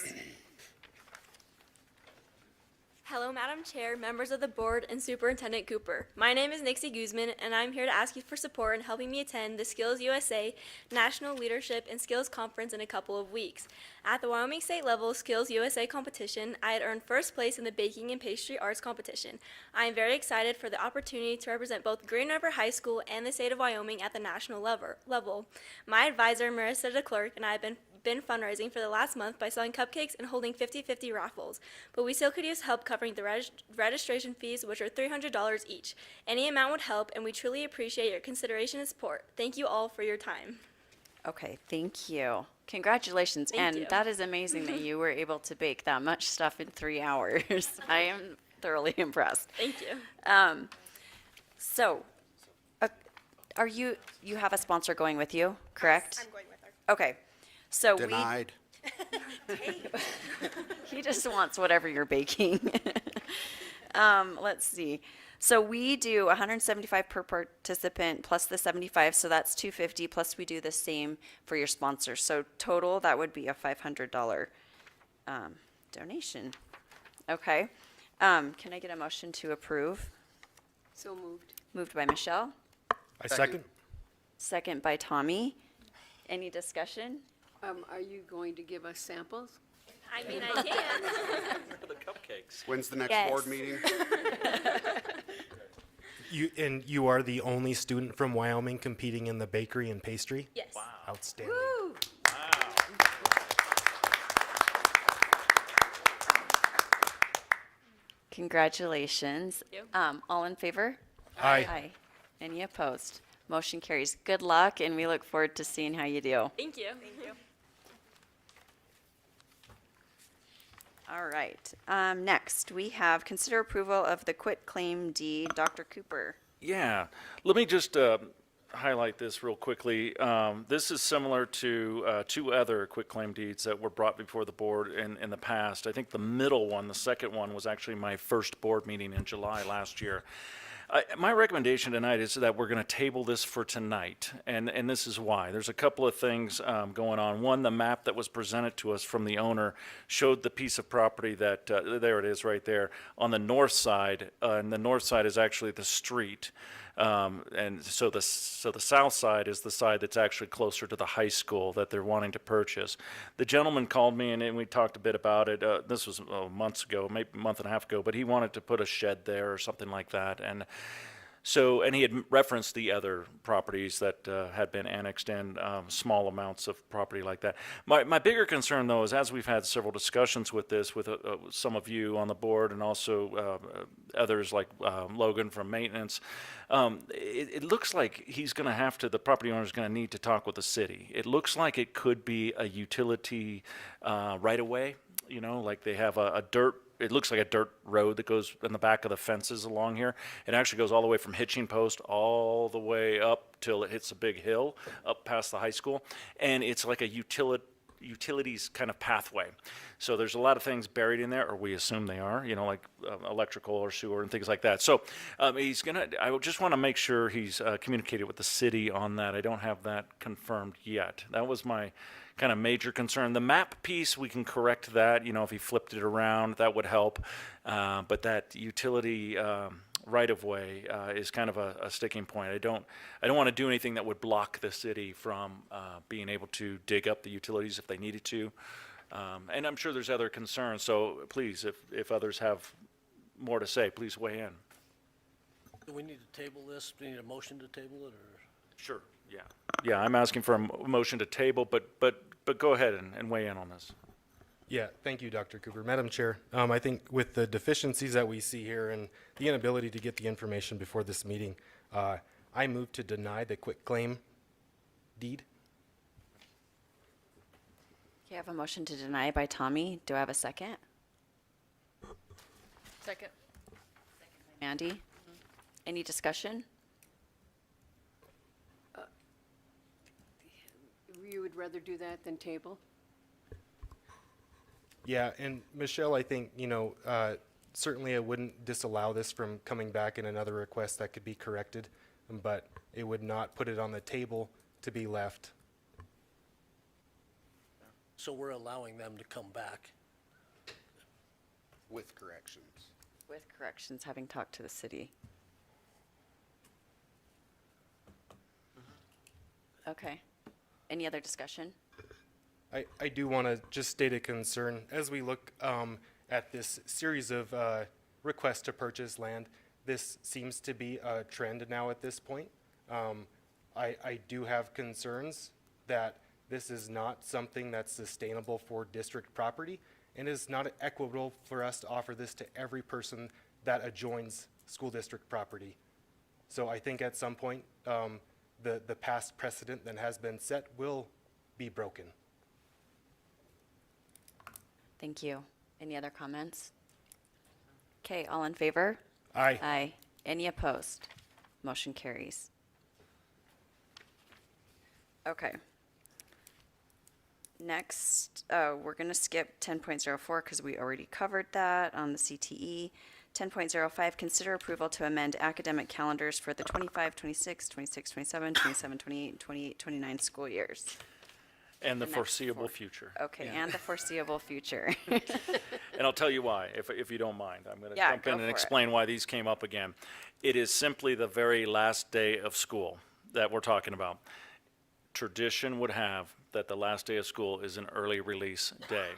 Hello, Madam Chair, members of the board, and Superintendent Cooper. My name is Nixie Guzman, and I'm here to ask you for support in helping me attend the Skills USA National Leadership and Skills Conference in a couple of weeks. At the Wyoming State level Skills USA competition, I had earned first place in the Baking and Pastry Arts competition. I am very excited for the opportunity to represent both Green River High School and the state of Wyoming at the national level. My advisor, Marissa DeClerc, and I have been fundraising for the last month by selling cupcakes and holding 50-50 raffles, but we still could use help covering the registration fees, which are $300 each. Any amount would help, and we truly appreciate your consideration and support. Thank you all for your time. Okay, thank you. Congratulations. Thank and you. that is amazing that you were able to bake that much stuff in 3 hours. I am thoroughly impressed. Thank you. So, you have a sponsor going with you, correct? I'm going with her. Okay. So Denied. he just wants whatever you're baking. Let's see. So we do $175 per participant plus the 75, so that's $250, plus we do the same for your sponsor. So total, that would be a $500 donation. Okay. Can I get a motion to approve? So moved. Moved by Michelle, I second. second by Tommy. Any discussion? Are you going to give us samples? I mean, I can. The cupcakes. When's the next Yes. board meeting? You are the only student from Wyoming competing in the bakery and pastry? Yes. Wow. Outstanding. Congratulations. Thank All in favor? Aye. Aye. Any opposed? Motion carries. Good luck, and we look forward to seeing how you do. Thank you. Thank you. All right. Next, we have consider approval of the quit claim deed. Dr. Cooper. Yeah, let me just highlight this real quickly. This is similar to two other quitclaim deeds that were brought before the board in the past. I think the middle one, the second one, was actually my first board meeting in July last year. My recommendation tonight is that we're going to table this for tonight, and this is why. There's a couple of things going on. One, the map that was presented to us from the owner showed the piece of property that, there it is right there, on the north side, and the north side is actually the street. And so the south side is the side that's actually closer to the high school that they're wanting to purchase. The gentleman called me and we talked a bit about it. This was months ago, maybe a month and a half ago, but he wanted to put a shed there or something like that. And so, and he had referenced the other properties that had been annexed in, small amounts of property like that. My bigger concern, though, is as we've had several discussions with this, with some of you on the board and also others like Logan from maintenance, it looks like he's going to have to, the property owner is going to need to talk with the city. It looks like it could be a utility right-of-way, you know, like they have a dirt, it looks like a dirt road that goes in the back of the fences along here. It actually goes all the way from Hitching Post all the way up till it hits a big hill up past the high school. And it's like a utilities kind of pathway. So there's a lot of things buried in there, or we assume they are, you know, like electrical or sewer and things like that. So I just want to make sure he's communicated with the city on that. I don't have that confirmed yet. That was my kind of major concern. The map piece, we can correct that, you know, if he flipped it around, that would help. But that utility right-of-way is kind of a sticking point. I don't want to do anything that would block the city from being able to dig up the utilities if they needed to. And I'm sure there's other concerns, so please, if others have more to say, please weigh in. Do we need to table this? Do we need a motion to table it, or? Sure, yeah. Yeah, I'm asking for a motion to table, but go ahead and weigh in on this. Yeah, thank you, Dr. Cooper. Madam Chair, I think with the deficiencies that we see here and the inability to get the information before this meeting, I move to deny the quitclaim deed. Okay, I have a motion to deny by Tommy. Do I have a second? Second. Mandy? Any discussion? You would rather do that than table? Yeah, and Michelle, I think, you know, certainly I wouldn't disallow this from coming back in another request that could be corrected, but it would not put it on the table to be left. So we're allowing them to come back. With corrections. With corrections, having talked to the city. Okay. Any other discussion? I do want to just state a concern. As we look at this series of requests to purchase land, this seems to be a trend now at this point. I do have concerns that this is not something that's sustainable for district property, and is not equitable for us to offer this to every person that adjoins school district property. So I think at some point, the past precedent that has been set will be broken. Thank you. Any other comments? Okay, all in favor? Aye. Aye. Any opposed? Motion carries. Okay. Next, we're going to skip 10.04 because we already covered that on the CTE. 10.05, consider approval to amend academic calendars for the 25, 26, 26, 27, 27, 28, and 28, 29 school years. And the next foreseeable 4. future. Okay, and the foreseeable future. And I'll tell you why, if you don't mind. I'm going to Yeah, jump go in and for it. explain why these came up again. It is simply the very last day of school that we're talking about. Tradition would have that the last day of school is an early release day.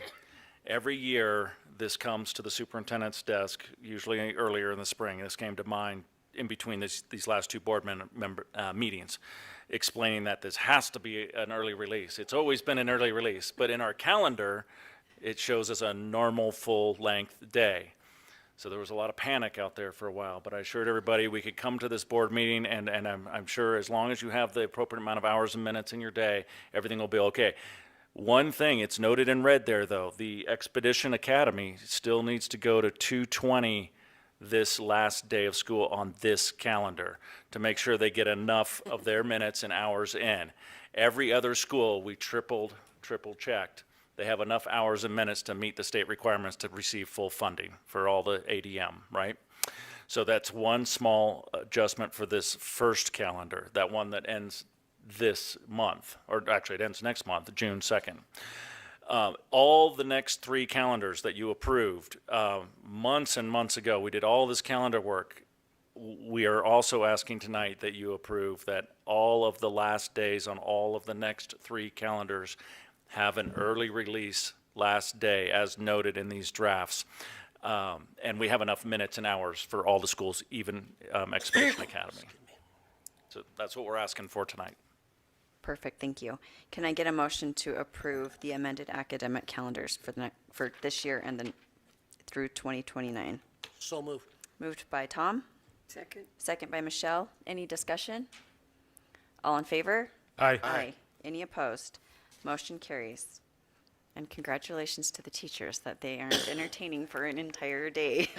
Every year, this comes to the superintendent's desk, usually earlier in the spring. This came to mind in between these last two board meetings, explaining that this has to be an early release. It's always been an early release, but in our calendar, it shows as a normal full-length day. So there was a lot of panic out there for a while, but I assured everybody we could come to this board meeting, and I'm sure as long as you have the appropriate amount of hours and minutes in your day, everything will be okay. One thing, it's noted in red there, though, the Expedition Academy still needs to go to 2:20 this last day of school on this calendar to make sure they get enough of their minutes and hours in. Every other school, we triple checked. They have enough hours and minutes to meet the state requirements to receive full funding for all the ADM, right? So that's one small adjustment for this first calendar, that one that ends this month, or actually it ends next month, June 2nd. All the next 3 calendars that you approved months and months ago, we did all this calendar work. We are also asking tonight that you approve that all of the last days on all of the next 3 calendars have an early release last day, as noted in these drafts. And we have enough minutes and hours for all the schools, even Expedition Academy. So that's what we're asking for tonight. Perfect, thank you. Can I get a motion to approve the amended academic calendars for this year and then through 2029? So moved. Moved by Tom, Second. second by Michelle. Any discussion? All in favor? Aye. Aye. Any opposed? Motion carries. And congratulations to the teachers that they aren't entertaining for an entire day.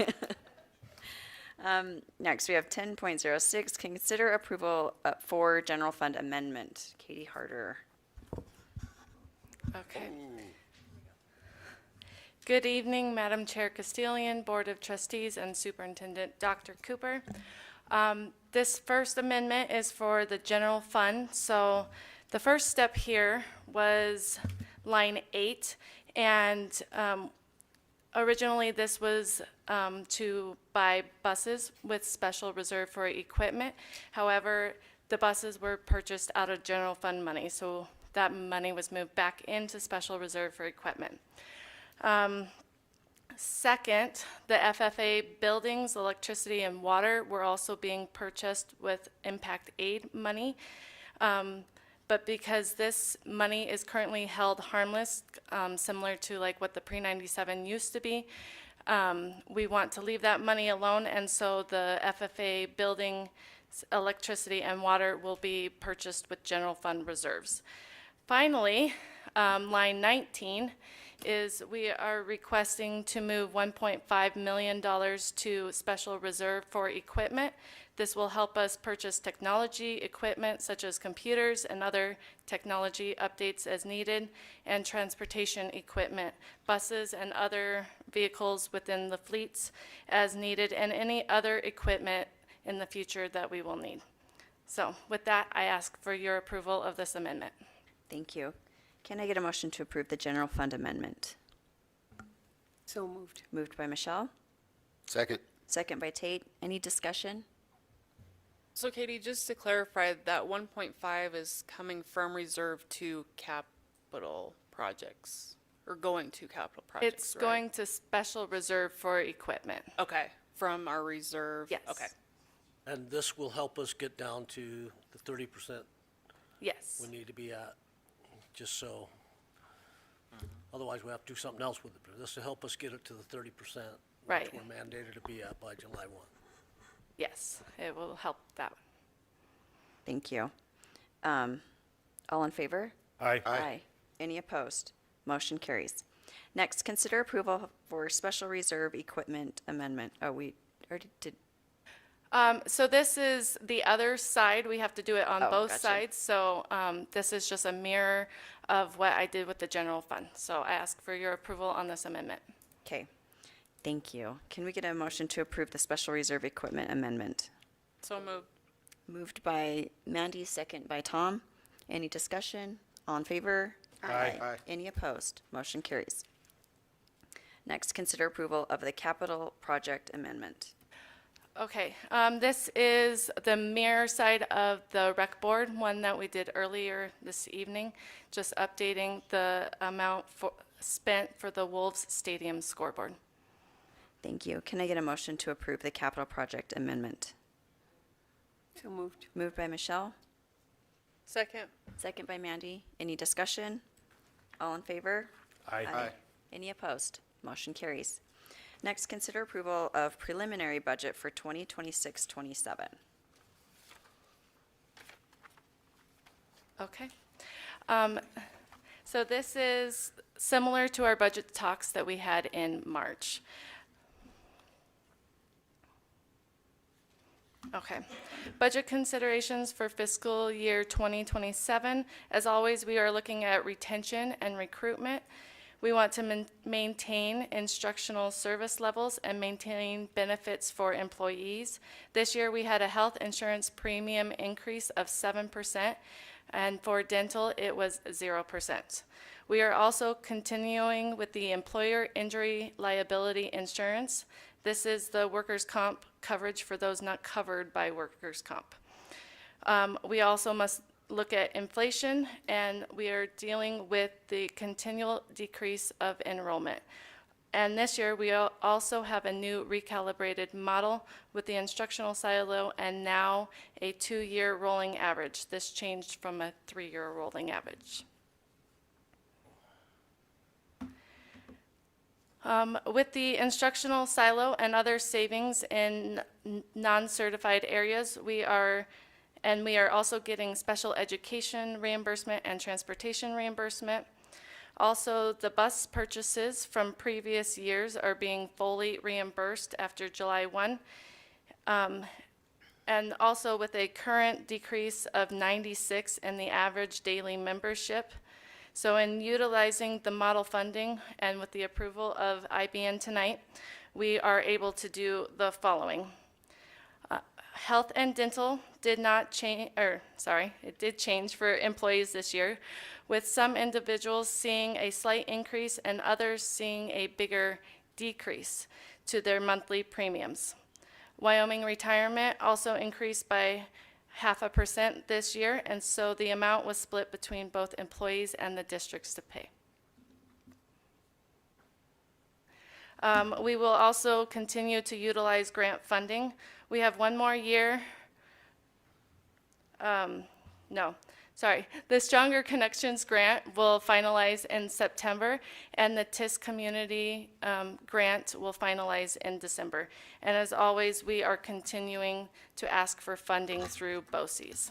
Next, we have 10.06, consider approval for general fund amendment. Katie Harder. Okay. Good evening, Madam Chair Castilian, Board of Trustees, and Superintendent Dr. Cooper. This first amendment is for the general fund. So the first step here was line 8, and originally this was to buy buses with special reserve for equipment. However, the buses were purchased out of general fund money, so that money was moved back into special reserve for equipment. Second, the FFA buildings, electricity, and water were also being purchased with impact aid money. But because this money is currently held harmless, similar to like what the pre-97 used to be, we want to leave that money alone, and so the FFA building, electricity, and water will be purchased with general fund reserves. Finally, line 19 is we are requesting to move $1.5 million to special reserve for equipment. This will help us purchase technology equipment such as computers and other technology updates as needed, and transportation equipment, buses and other vehicles within the fleets as needed, and any other equipment in the future that we will need. So with that, I ask for your approval of this amendment. Thank you. Can I get a motion to approve the general fund amendment? So moved. Moved by Michelle, Second. second by Tate. Any discussion? So Katie, just to clarify, that 1.5 is coming from reserve to capital projects, or going to capital projects, It's right? going to special reserve for equipment. Okay, from our reserve? Yes. Okay. And this will help us get down to the 30% Yes. we need to be at, just so. Otherwise, we have to do something else with it. But this will help us get it to the 30%. Right. Which we're mandated to be at by July 1. Yes, it will help that one. Thank you. All in favor? Aye. Aye. Any opposed? Motion carries. Next, consider approval for special reserve equipment amendment. Oh, we already did. So this is the other side. We have to do it on Oh, both gotcha. sides. So this is just a mirror of what I did with the general fund. So I ask for your approval on this amendment. Okay. Thank you. Can we get a motion to approve the special reserve equipment amendment? So moved. Moved by Mandy, second by Tom. Any discussion? All in favor? Aye. Any opposed? Motion carries. Next, consider approval of the capital project amendment. Okay, this is the mirror side of the rec board, one that we did earlier this evening, just updating the amount spent for the Wolves Stadium scoreboard. Thank you. Can I get a motion to approve the capital project amendment? So moved. Moved by Michelle, Second. second by Mandy. Any discussion? All in favor? Aye. Any opposed? Motion carries. Next, consider approval of preliminary budget for 2026-27. Okay. So this is similar to our budget talks that we had in March. Okay. Budget considerations for fiscal year 2027. As always, we are looking at retention and recruitment. We want to maintain instructional service levels and maintain benefits for employees. This year, we had a health insurance premium increase of 7%, and for dental, it was 0%. We are also continuing with the employer injury liability insurance. This is the workers' comp coverage for those not covered by workers' comp. We also must look at inflation, and we are dealing with the continual decrease of enrollment. And this year, we also have a new recalibrated model with the instructional silo and now a 2-year rolling average. This changed from a 3-year rolling average. With the instructional silo and other savings in non-certified areas, we are also getting special education reimbursement and transportation reimbursement. Also, the bus purchases from previous years are being fully reimbursed after July 1. And also with a current decrease of 96 in the average daily membership. So in utilizing the model funding and with the approval of IBN tonight, we are able to do the following. Health and dental did not change, it did change for employees this year, with some individuals seeing a slight increase and others seeing a bigger decrease to their monthly premiums. Wyoming retirement also increased by 0.5% this year, and so the amount was split between both employees and the districts to pay. We will also continue to utilize grant funding. We have one more year. The Stronger Connections grant will finalize in September, and the TIS Community grant will finalize in December. And as always, we are continuing to ask for funding through BOCES.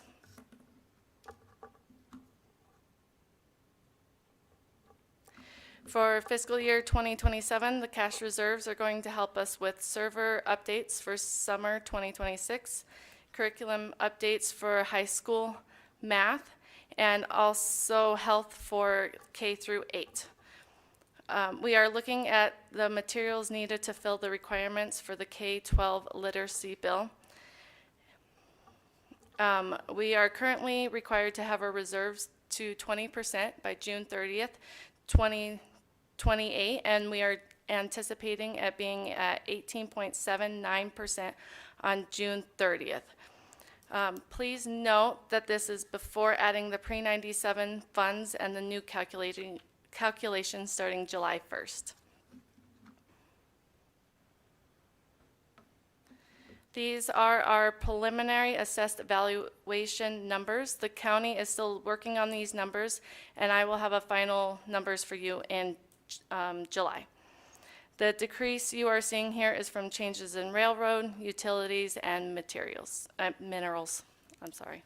For fiscal year 2027, the cash reserves are going to help us with server updates for summer 2026, curriculum updates for high school math, and also health for K through 8. We are looking at the materials needed to fill the requirements for the K-12 literacy bill. We are currently required to have our reserves to 20% by June 30th, 2028, and we are anticipating at being at 18.79% on June 30th. Please note that this is before adding the pre-97 funds and the new calculation starting July 1st. These are our preliminary assessed valuation numbers. The county is still working on these numbers, and I will have a final numbers for you in July. The decrease you are seeing here is from changes in railroad, utilities, and minerals. I'm sorry.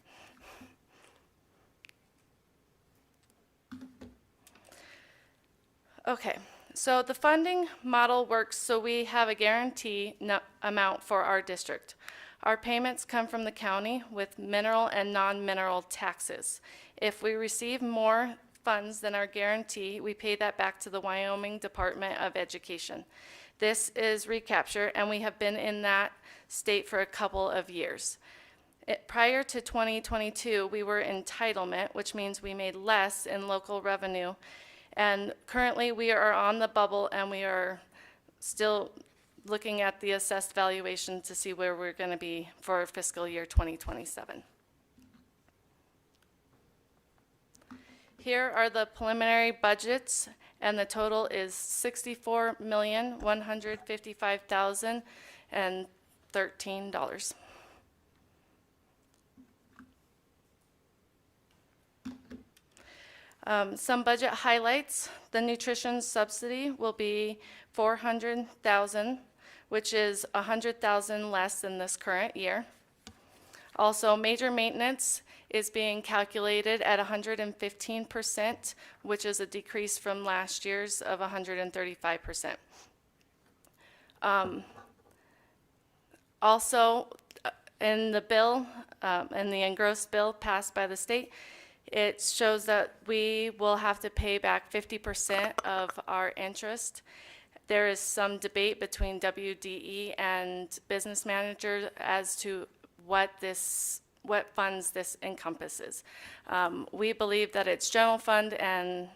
Okay, so the funding model works so we have a guarantee amount for our district. Our payments come from the county with mineral and non-mineral taxes. If we receive more funds than our guarantee, we pay that back to the Wyoming Department of Education. This is recapture, and we have been in that state for a couple of years. Prior to 2022, we were entitlement, which means we made less in local revenue. And currently, we are on the bubble, and we are still looking at the assessed valuation to see where we're going to be for fiscal year 2027. Here are the preliminary budgets, and the total is $64,155,013. Some budget highlights: the nutrition subsidy will be $400,000, which is $100,000 less than this current year. Also, major maintenance is being calculated at 115%, which is a decrease from last year's of 135%. Also, in the bill, in the engrossed bill passed by the state, it shows that we will have to pay back 50% of our interest. There is some debate between WDE and business manager as to what funds this encompasses. We believe that it's general fund, and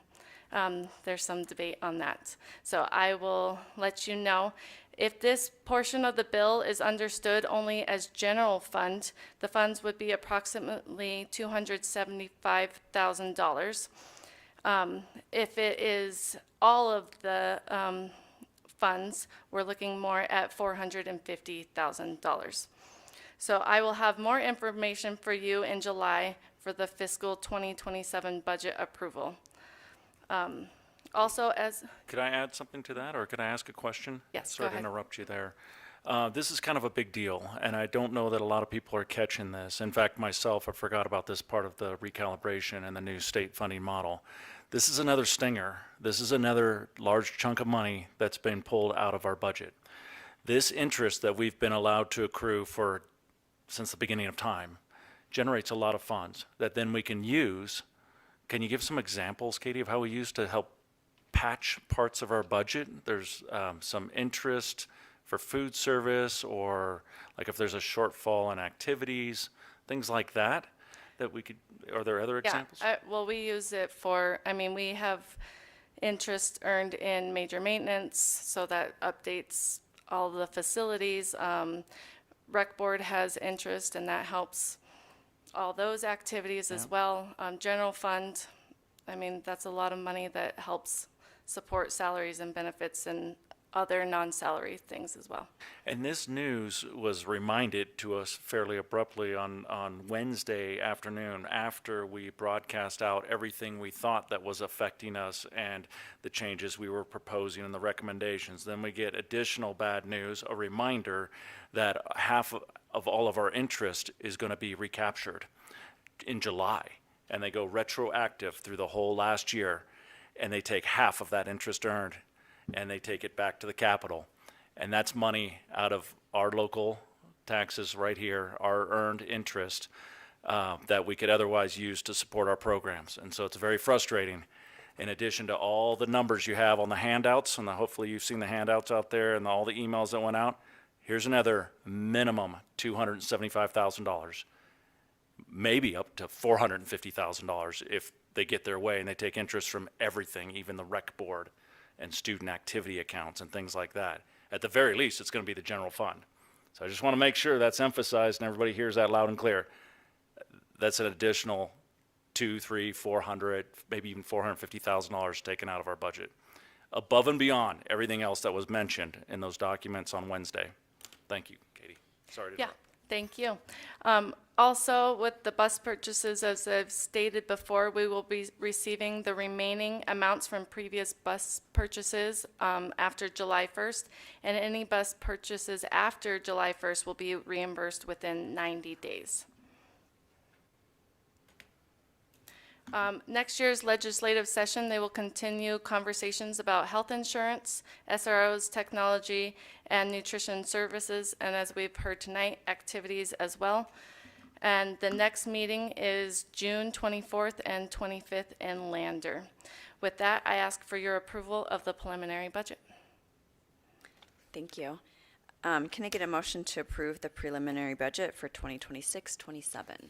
there's some debate on that. So I will let you know. If this portion of the bill is understood only as general fund, the funds would be approximately $275,000. If it is all of the funds, we're looking more at $450,000. So I will have more information for you in July for the fiscal 2027 budget approval. Also, Could I add something to that, or could I ask a question? Yes, Sorry go ahead. to interrupt you there. This is kind of a big deal, and I don't know that a lot of people are catching this. In fact, myself, I forgot about this part of the recalibration and the new state funding model. This is another stinger. This is another large chunk of money that's been pulled out of our budget. This interest that we've been allowed to accrue since the beginning of time generates a lot of funds that then we can use. Can you give some examples, Katie, of how we use to help patch parts of our budget? There's some interest for food service, or like if there's a shortfall in activities, things like that we could, are there other examples? Well, we use it for, we have interest earned in major maintenance, so that updates all the facilities. Rec Board has interest, and that helps all those activities as well. General fund, that's a lot of money that helps support salaries and benefits and other non-salary things as well. And this news was reminded to us fairly abruptly on Wednesday afternoon after we broadcast out everything we thought that was affecting us and the changes we were proposing and the recommendations. Then we get additional bad news, a reminder that half of all of our interest is going to be recaptured in July, and they go retroactive through the whole last year, and they take half of that interest earned and they take it back to the capital. And that's money out of our local taxes right here, our earned interest, that we could otherwise use to support our programs. And so it's very frustrating. In addition to all the numbers you have on the handouts, and hopefully you've seen the handouts out there and all the emails that went out, here's another minimum $275,000, maybe up to $450,000 if they get their way and they take interest from everything, even the rec board and student activity accounts and things like that. At the very least, it's going to be the general fund. So I just want to make sure that's emphasized and everybody hears that loud and clear. That's an additional $200,000, $300,000, $400,000, maybe even $450,000 taken out of our budget, above and beyond everything else that was mentioned in those documents on Wednesday. Thank you, Katie. Sorry to interrupt. Thank you. Also, with the bus purchases, as I've stated before, we will be receiving the remaining amounts from previous bus purchases after July 1st, and any bus purchases after July 1st will be reimbursed within 90 days. Next year's legislative session, they will continue conversations about health insurance, SROs, technology, and nutrition services, and as we've heard tonight, activities as well. And the next meeting is June 24th and 25th in Lander. With that, I ask for your approval of the preliminary budget. Thank you. Can I get a motion to approve the preliminary budget for 2026-27?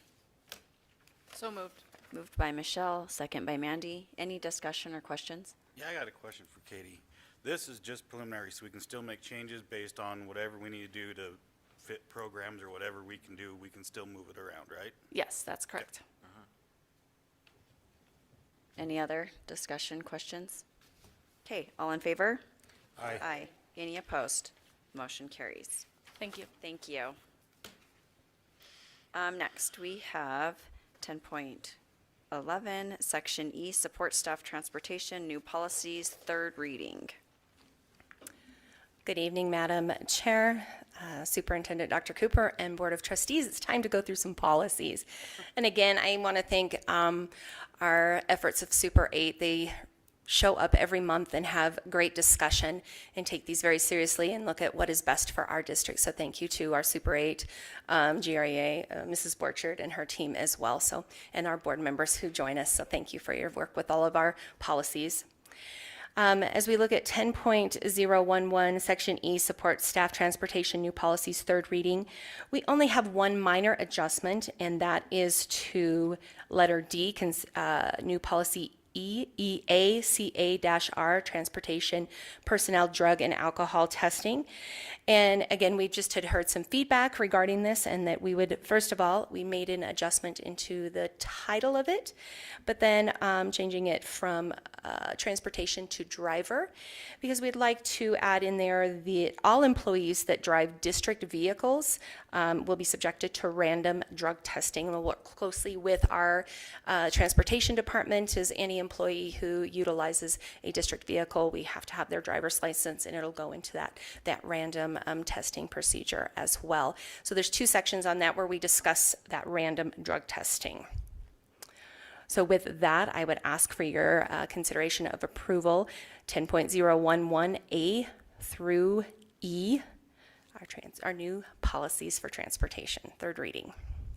So moved. Moved by Michelle, second by Mandy. Any discussion or questions? Yeah, I got a question for Katie. This is just preliminary, so we can still make changes based on whatever we need to do to fit programs or whatever we can do. We can still move it around, right? Yes, that's correct. Any other discussion, questions? Okay, all in favor? Aye. Aye. Any opposed? Motion carries. Thank you. Thank you. Next, we have 10.11, Section E, Support Staff Transportation, New Policies, third reading. Good evening, Madam Chair, Superintendent Dr. Cooper, and Board of Trustees. It's time to go through some policies. And again, I want to thank our efforts of Super 8. They show up every month and have great discussion and take these very seriously and look at what is best for our district. So thank you to our Super 8 GREA, Mrs. Borchard and her team as well, so, and our board members who join us. So thank you for your work with all of our policies. As we look at 10.011, Section E, Support Staff Transportation, New Policies, third reading, we only have one minor adjustment, and that is to letter D, New Policy EACA-R, Transportation, Personnel, Drug, and Alcohol Testing. And again, we just had heard some feedback regarding this, and that we would, first of all, we made an adjustment into the title of it, but then changing it from transportation to driver, because we'd like to add in there the all employees that drive district vehicles will be subjected to random drug testing. We'll work closely with our transportation department. As any employee who utilizes a district vehicle, we have to have their driver's license, and it'll go into that random testing procedure as well. So there's two sections on that where we discuss that random drug testing. So with that, I would ask for your consideration of approval, 10.011A through E, our new policies for transportation, third reading.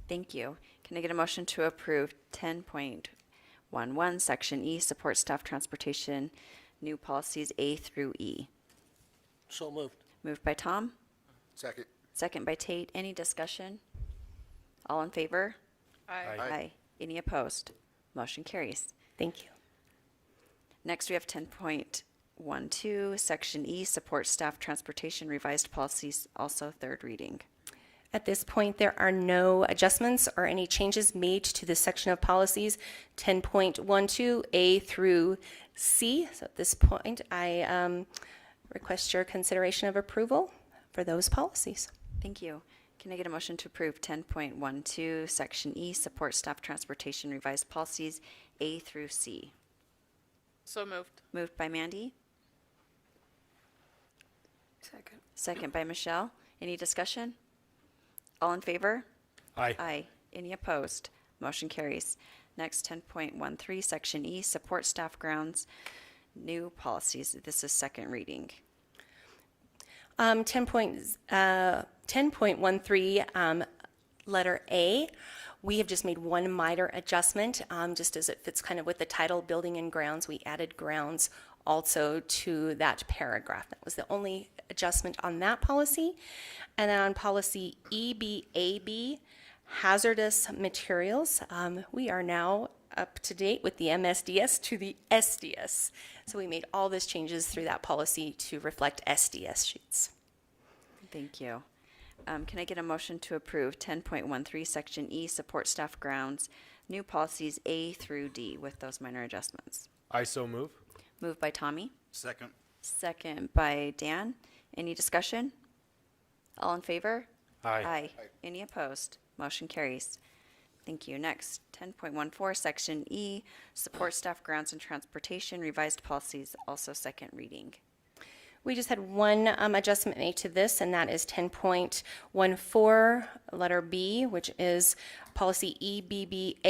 Thank you. Can I get a motion to approve 10.11, Section E, Support Staff Transportation, New Policies A through E? So moved. Moved by Tom, Second. second by Tate. Any discussion? All in favor? Aye. Aye. Any opposed? Motion carries. Thank you. Next, we have 10.12, Section E, Support Staff Transportation, Revised Policies, also third reading. At this point, there are no adjustments or any changes made to this section of policies, 10.12 A through C. So at this point, I request your consideration of approval for those policies. Thank you. Can I get a motion to approve 10.12, Section E, Support Staff Transportation, Revised Policies, A through C? So moved. Moved by Mandy, Second. second by Michelle. Any discussion? All in favor? Aye. Aye. Any opposed? Motion carries. Next, 10.13, Section E, Support Staff Grounds, New Policies. This is second reading. 10.13, letter A, we have just made one minor adjustment, just as it fits kind of with the title, Building and Grounds. We added grounds also to that paragraph. That was the only adjustment on that policy. And then on policy EBAB, hazardous materials, we are now up to date with the MSDS to the SDS. So we made all those changes through that policy to reflect SDS sheets. Thank you. Can I get a motion to approve 10.13, Section E, Support Staff Grounds, New Policies A through D with those minor adjustments? I so move. Moved by Tommy, Second. second by Dan. Any discussion? All in favor? Aye. Aye. Any opposed? Motion carries. Thank you. Next, 10.14, Section E, Support Staff Grounds and Transportation, Revised Policies, also second reading. We just had one adjustment made to this, and that is 10.14, letter B, which is policy EBBA-EBBB,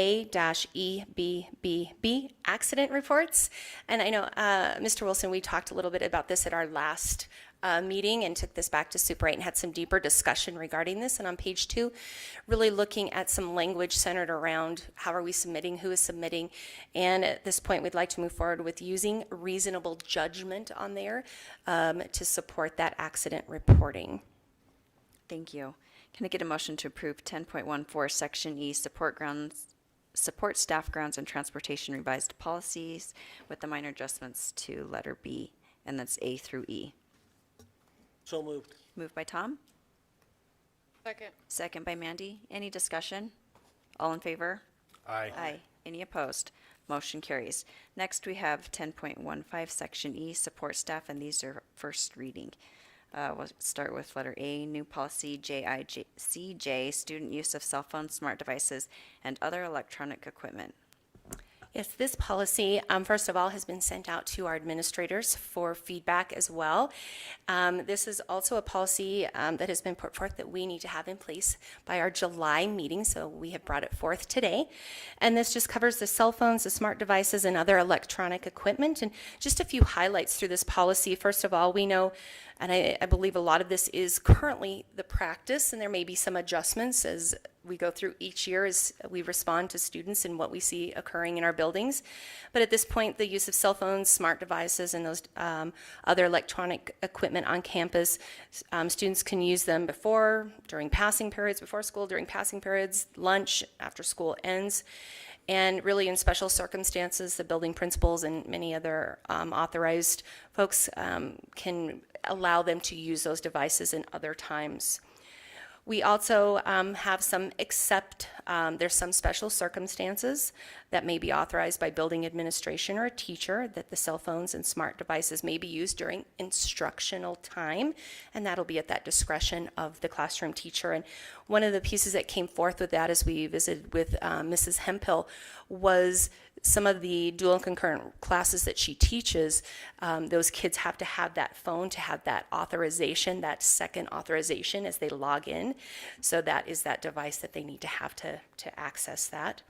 accident reports. And I know, Mr. Wilson, we talked a little bit about this at our last meeting and took this back to Super 8 and had some deeper discussion regarding this. And on page 2, really looking at some language centered around how are we submitting, who is submitting. And at this point, we'd like to move forward with using reasonable judgment on there to support that accident reporting. Thank you. Can I get a motion to approve 10.14 Section E support staff grounds and transportation revised policies with the minor adjustments to letter B, and that's A through E? So moved. Moved by Tom, Second. second by Mandy. Any discussion? All in favor? Aye. Aye. Any opposed? Motion carries. Next, we have 10.15 Section E support staff, and these are first reading. We'll start with letter A, new policy JICJ, student use of cell phones, smart devices, and other electronic equipment. Yes, this policy, first of all, has been sent out to our administrators for feedback as well. This is also a policy that has been put forth that we need to have in place by our July meeting, so we have brought it forth today. And this just covers the cell phones, the smart devices, and other electronic equipment. And just a few highlights through this policy. First of all, we know, and I believe a lot of this is currently the practice, and there may be some adjustments as we go through each year as we respond to students and what we see occurring in our buildings. But at this point, the use of cell phones, smart devices, and those other electronic equipment on campus, students can use them before, during passing periods, before school, during passing periods, lunch, after school ends. And really in special circumstances, the building principals and many other authorized folks can allow them to use those devices in other times. We also have some there's some special circumstances that may be authorized by building administration or a teacher that the cell phones and smart devices may be used during instructional time, and that'll be at that discretion of the classroom teacher. And one of the pieces that came forth with that as we visited with Mrs. Hemphill was some of the dual and concurrent classes that she teaches, those kids have to have that phone to have that authorization, that second authorization as they log in. So that is that device that they need to have to access that.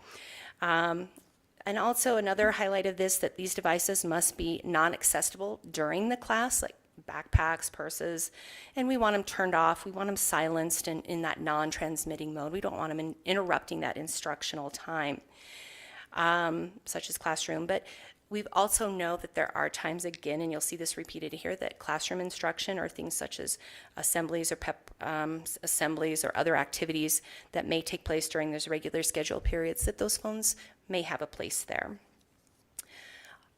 And also another highlight of this, that these devices must be non-accessible during the class, like backpacks, purses, and we want them turned off. We want them silenced and in that non-transmitting mode. We don't want them interrupting that instructional time. Such as classroom, but we also know that there are times, again, and you'll see this repeated here, that classroom instruction or things such as assemblies or pep assemblies or other activities that may take place during those regular scheduled periods, that those phones may have a place there.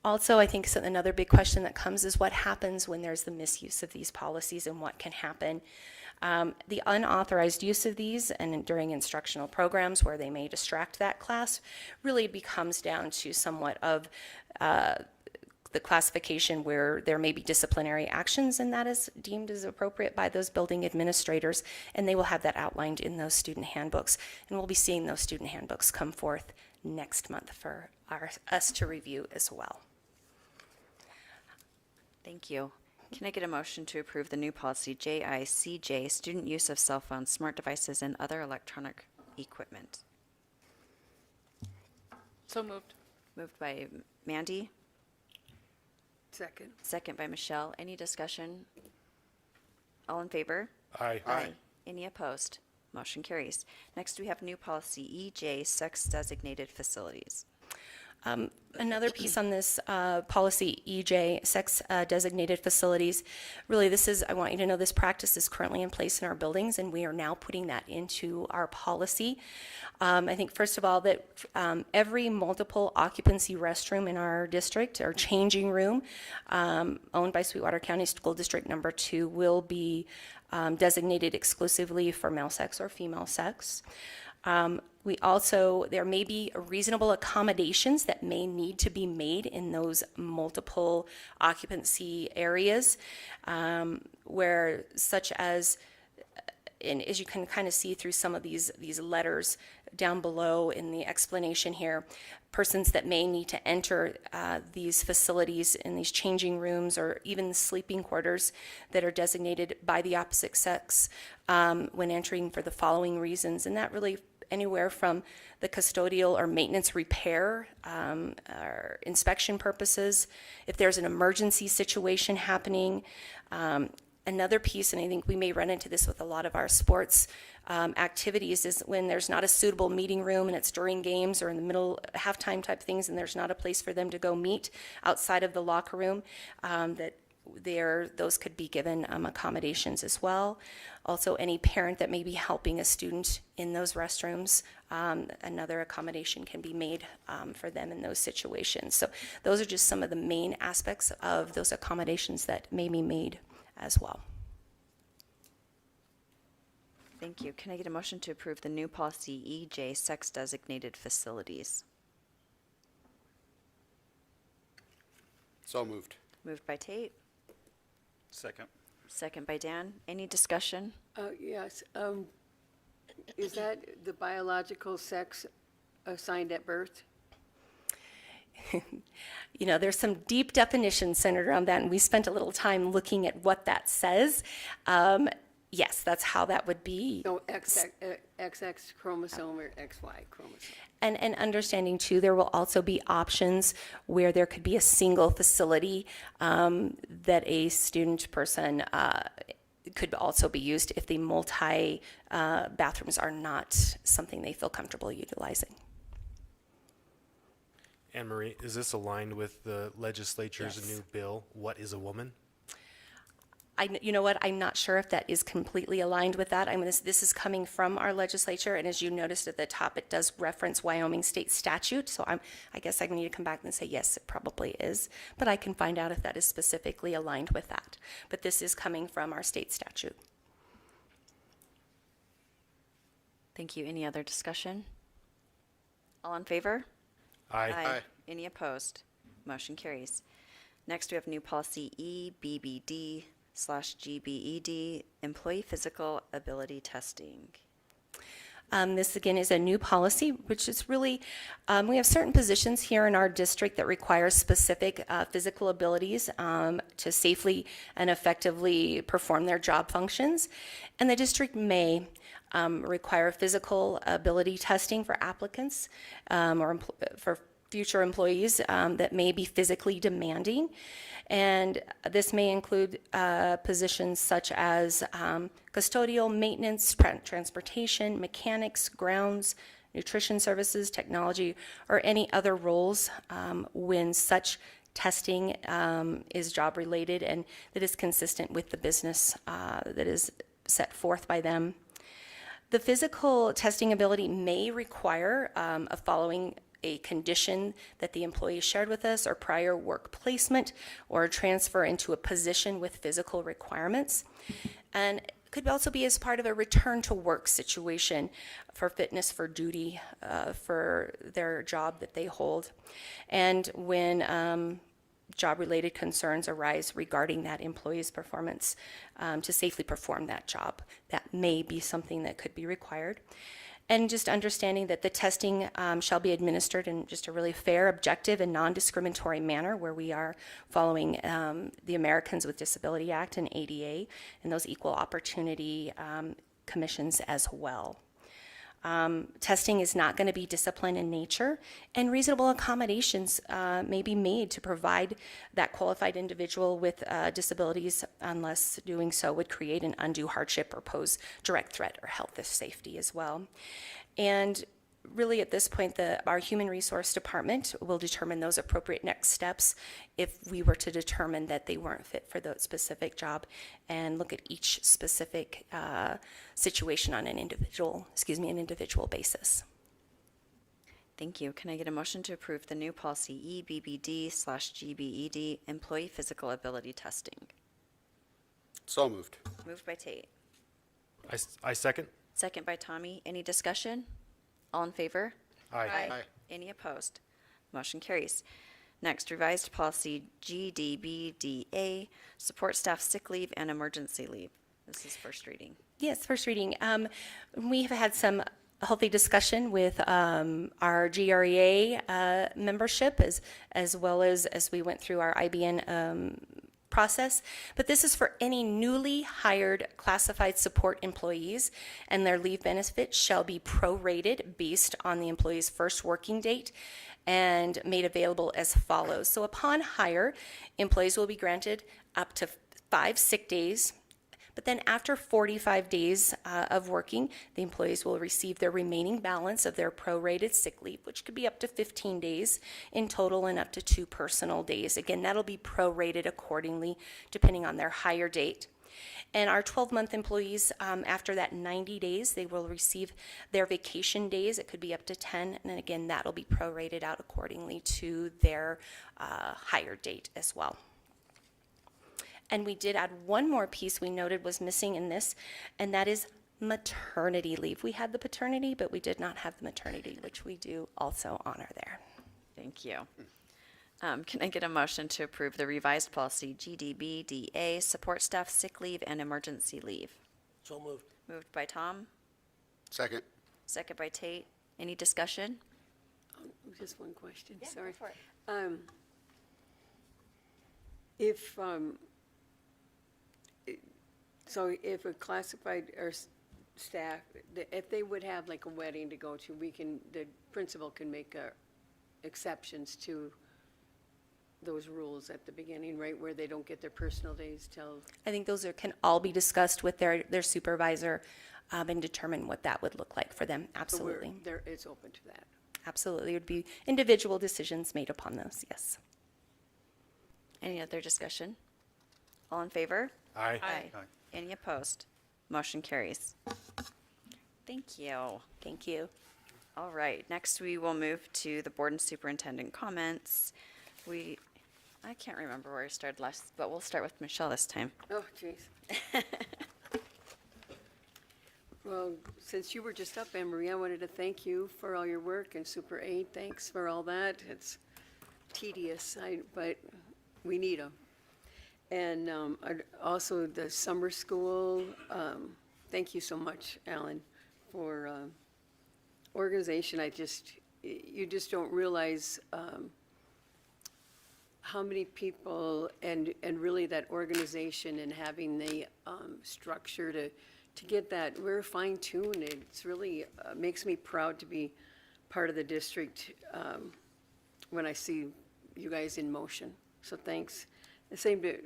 Also, I think another big question that comes is what happens when there's the misuse of these policies and what can happen. The unauthorized use of these and during instructional programs where they may distract that class really becomes down to somewhat of the classification where there may be disciplinary actions, and that is deemed as appropriate by those building administrators, and they will have that outlined in those student handbooks. And we'll be seeing those student handbooks come forth next month for us to review as well. Thank you. Can I get a motion to approve the new policy JICJ, student use of cell phones, smart devices, and other electronic equipment? So moved. Moved by Mandy, Second. second by Michelle. Any discussion? All in favor? Aye. Any opposed? Motion carries. Next, we have new policy EJ, sex designated facilities. Another piece on this policy, EJ, sex designated facilities. Really, I want you to know this practice is currently in place in our buildings, and we are now putting that into our policy. I think, first of all, that every multiple occupancy restroom in our district or changing room owned by Sweetwater County School District Number 2 will be designated exclusively for male sex or female sex. There may be reasonable accommodations that may need to be made in those multiple occupancy areas, where such as, and as you can kind of see through some of these letters down below in the explanation here, persons that may need to enter these facilities in these changing rooms or even sleeping quarters that are designated by the opposite sex when entering for the following reasons, and that really anywhere from the custodial or maintenance repair or inspection purposes, if there's an emergency situation happening. Another piece, and I think we may run into this with a lot of our sports activities, is when there's not a suitable meeting room and it's during games or in the middle halftime type things and there's not a place for them to go meet outside of the locker room, that those could be given accommodations as well. Also, any parent that may be helping a student in those restrooms, another accommodation can be made for them in those situations. So those are just some of the main aspects of those accommodations that may be made as well. Thank you. Can I get a motion to approve the new policy EJ, sex designated facilities? So moved. Moved by Tate, Second. second by Dan. Any discussion? Yes, is that the biological sex assigned at birth? You know, there's some deep definitions centered around that, and we spent a little time looking at what that says. Yes, that's how that would be. No, XX chromosome or XY chromosome. And understanding too, there will also be options where there could be a single facility that a student person could also be used if the multi bathrooms are not something they feel comfortable utilizing. Anne Marie, is this aligned with the legislature's Yes. new bill, What is a Woman? You know what, I'm not sure if that is completely aligned with that. I mean, this is coming from our legislature, and as you noticed at the top, it does reference Wyoming state statute, so I guess I need to come back and say, yes, it probably is, but I can find out if that is specifically aligned with that. But this is coming from our state statute. Thank you. Any other discussion? All in favor? Aye. Any opposed? Motion carries. Next, we have new policy EBBD/GBED, employee physical ability testing. This again is a new policy, which is really, we have certain positions here in our district that require specific physical abilities to safely and effectively perform their job functions. And the district may require physical ability testing for applicants for future employees that may be physically demanding. And this may include positions such as custodial, maintenance, transportation, mechanics, grounds, nutrition services, technology, or any other roles when such testing is job-related and that is consistent with the business that is set forth by them. The physical testing ability may require following a condition that the employee shared with us, or prior work placement, or transfer into a position with physical requirements. And it could also be as part of a return to work situation for fitness for duty for their job that they hold. And when job-related concerns arise regarding that employee's performance to safely perform that job, that may be something that could be required. And just understanding that the testing shall be administered in just a really fair, objective, and non-discriminatory manner, where we are following the Americans with Disability Act and ADA and those equal opportunity commissions as well. Testing is not going to be discipline in nature, and reasonable accommodations may be made to provide that qualified individual with disabilities, unless doing so would create an undue hardship or pose direct threat or health or safety as well. And really at this point, our Human Resource Department will determine those appropriate next steps if we were to determine that they weren't fit for the specific job, and look at each specific situation on an individual basis. Thank you. Can I get a motion to approve the new policy EBBD/GBED, employee physical ability testing? So moved. Moved by Tate. I second. Second by Tommy. Any discussion? All in favor? Aye. Any opposed? Motion carries. Next, revised policy GDBDA, support staff sick leave and emergency leave. This is first reading. Yes, first reading. We have had some healthy discussion with our GREA membership as well as we went through our IBN process, but this is for any newly hired classified support employees, and their leave benefit shall be prorated based on the employee's first working date and made available as follows. So upon hire, employees will be granted up to 5 sick days But then after 45 days of working, the employees will receive their remaining balance of their prorated sick leave, which could be up to 15 days in total and up to 2 personal days. Again, that'll be prorated accordingly depending on their hire date. And our 12-month employees, after that 90 days, they will receive their vacation days. It could be up to 10, and then again, that'll be prorated out accordingly to their hire date as well. And we did add one more piece we noted was missing in this, and that is maternity leave. We had the paternity, but we did not have the maternity, which we do also honor there. Thank you. Can I get a motion to approve the revised policy GDB-DA, support staff sick leave and emergency leave? So moved. Moved by Tom, Second. second by Tate. Any discussion? Just one question, Yeah, go sorry. for it. If, so if a classified or staff, if they would have like a wedding to go to, the principal can make exceptions to those rules at the beginning, right, where they don't get their personal days till? I think those can all be discussed with their supervisor and determine what that would look like for them. Absolutely. It's open to that. Absolutely. It would be individual decisions made upon those, yes. Any other discussion? All in favor? Aye. Aye. Any opposed? Motion carries. Thank you. Thank you. All right, next we will move to the board and superintendent comments. I can't remember where I started last, but we'll start with Michelle this time. Oh, jeez. Well, since you were just up, Anne Marie, I wanted to thank you for all your work, and Super 8, thanks for all that. It's tedious, but we need them. And also the summer school, thank you so much, Alan, for organization. You just don't realize how many people and really that organization and having the structure to get that, we're fine-tuned. It's really makes me proud to be part of the district when I see you guys in motion. So thanks. The same to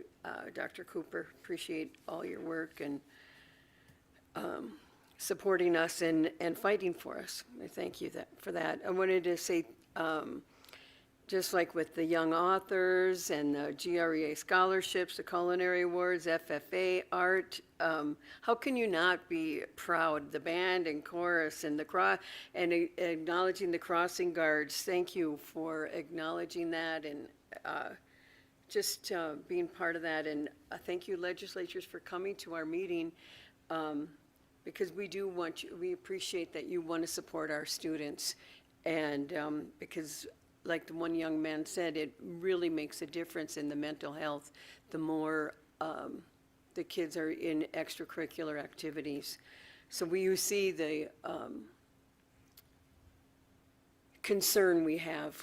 Dr. Cooper. Appreciate all your work and supporting us and fighting for us. I thank you for that. I wanted to say, just like with the young authors and the GREA scholarships, the culinary awards, FFA, art, how can you not be proud? The band and chorus and and acknowledging the crossing guards. Thank you for acknowledging that and just being part of that. And thank you, legislatures, for coming to our meeting. Because we appreciate that you want to support our students. And because like the one young man said, it really makes a difference in the mental health, the more the kids are in extracurricular activities. So you see the concern we have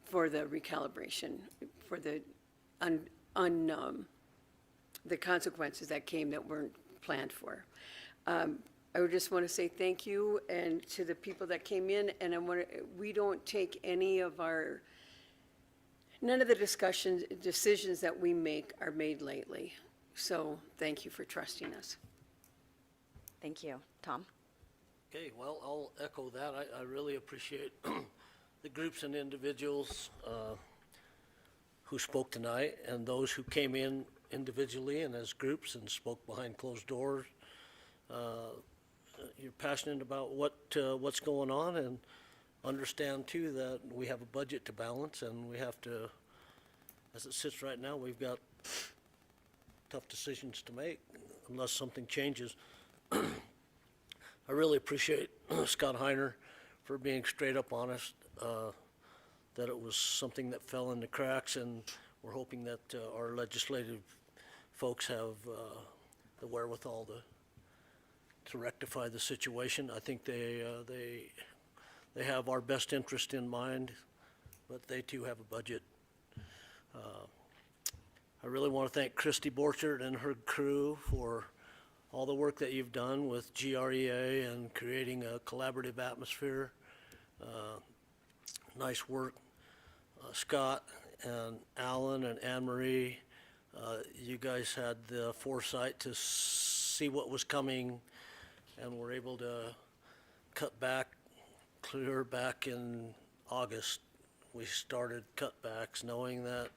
for the recalibration, for the the consequences that came that weren't planned for. I would just want to say thank you and to the people that came in, and we don't take none of the decisions that we make are made lightly. So thank you for trusting us. Thank you. Tom? Okay, well, I'll echo that. I really appreciate the groups and individuals who spoke tonight and those who came in individually and as groups and spoke behind closed doors. You're passionate about what's going on and understand too that we have a budget to balance and we have to, as it sits right now, we've got tough decisions to make unless something changes. I really appreciate Scott Heiner for being straight up honest, that it was something that fell in the cracks, and we're hoping that our legislative folks have the wherewithal to rectify the situation. I think they have our best interest in mind, but they too have a budget. I really want to thank Christy Borchert and her crew for all the work that you've done with GREA and creating a collaborative atmosphere. Nice work. Scott and Alan and Anne Marie, You guys had the foresight to see what was coming and were able to cut back, clear back in August. We started cutbacks knowing that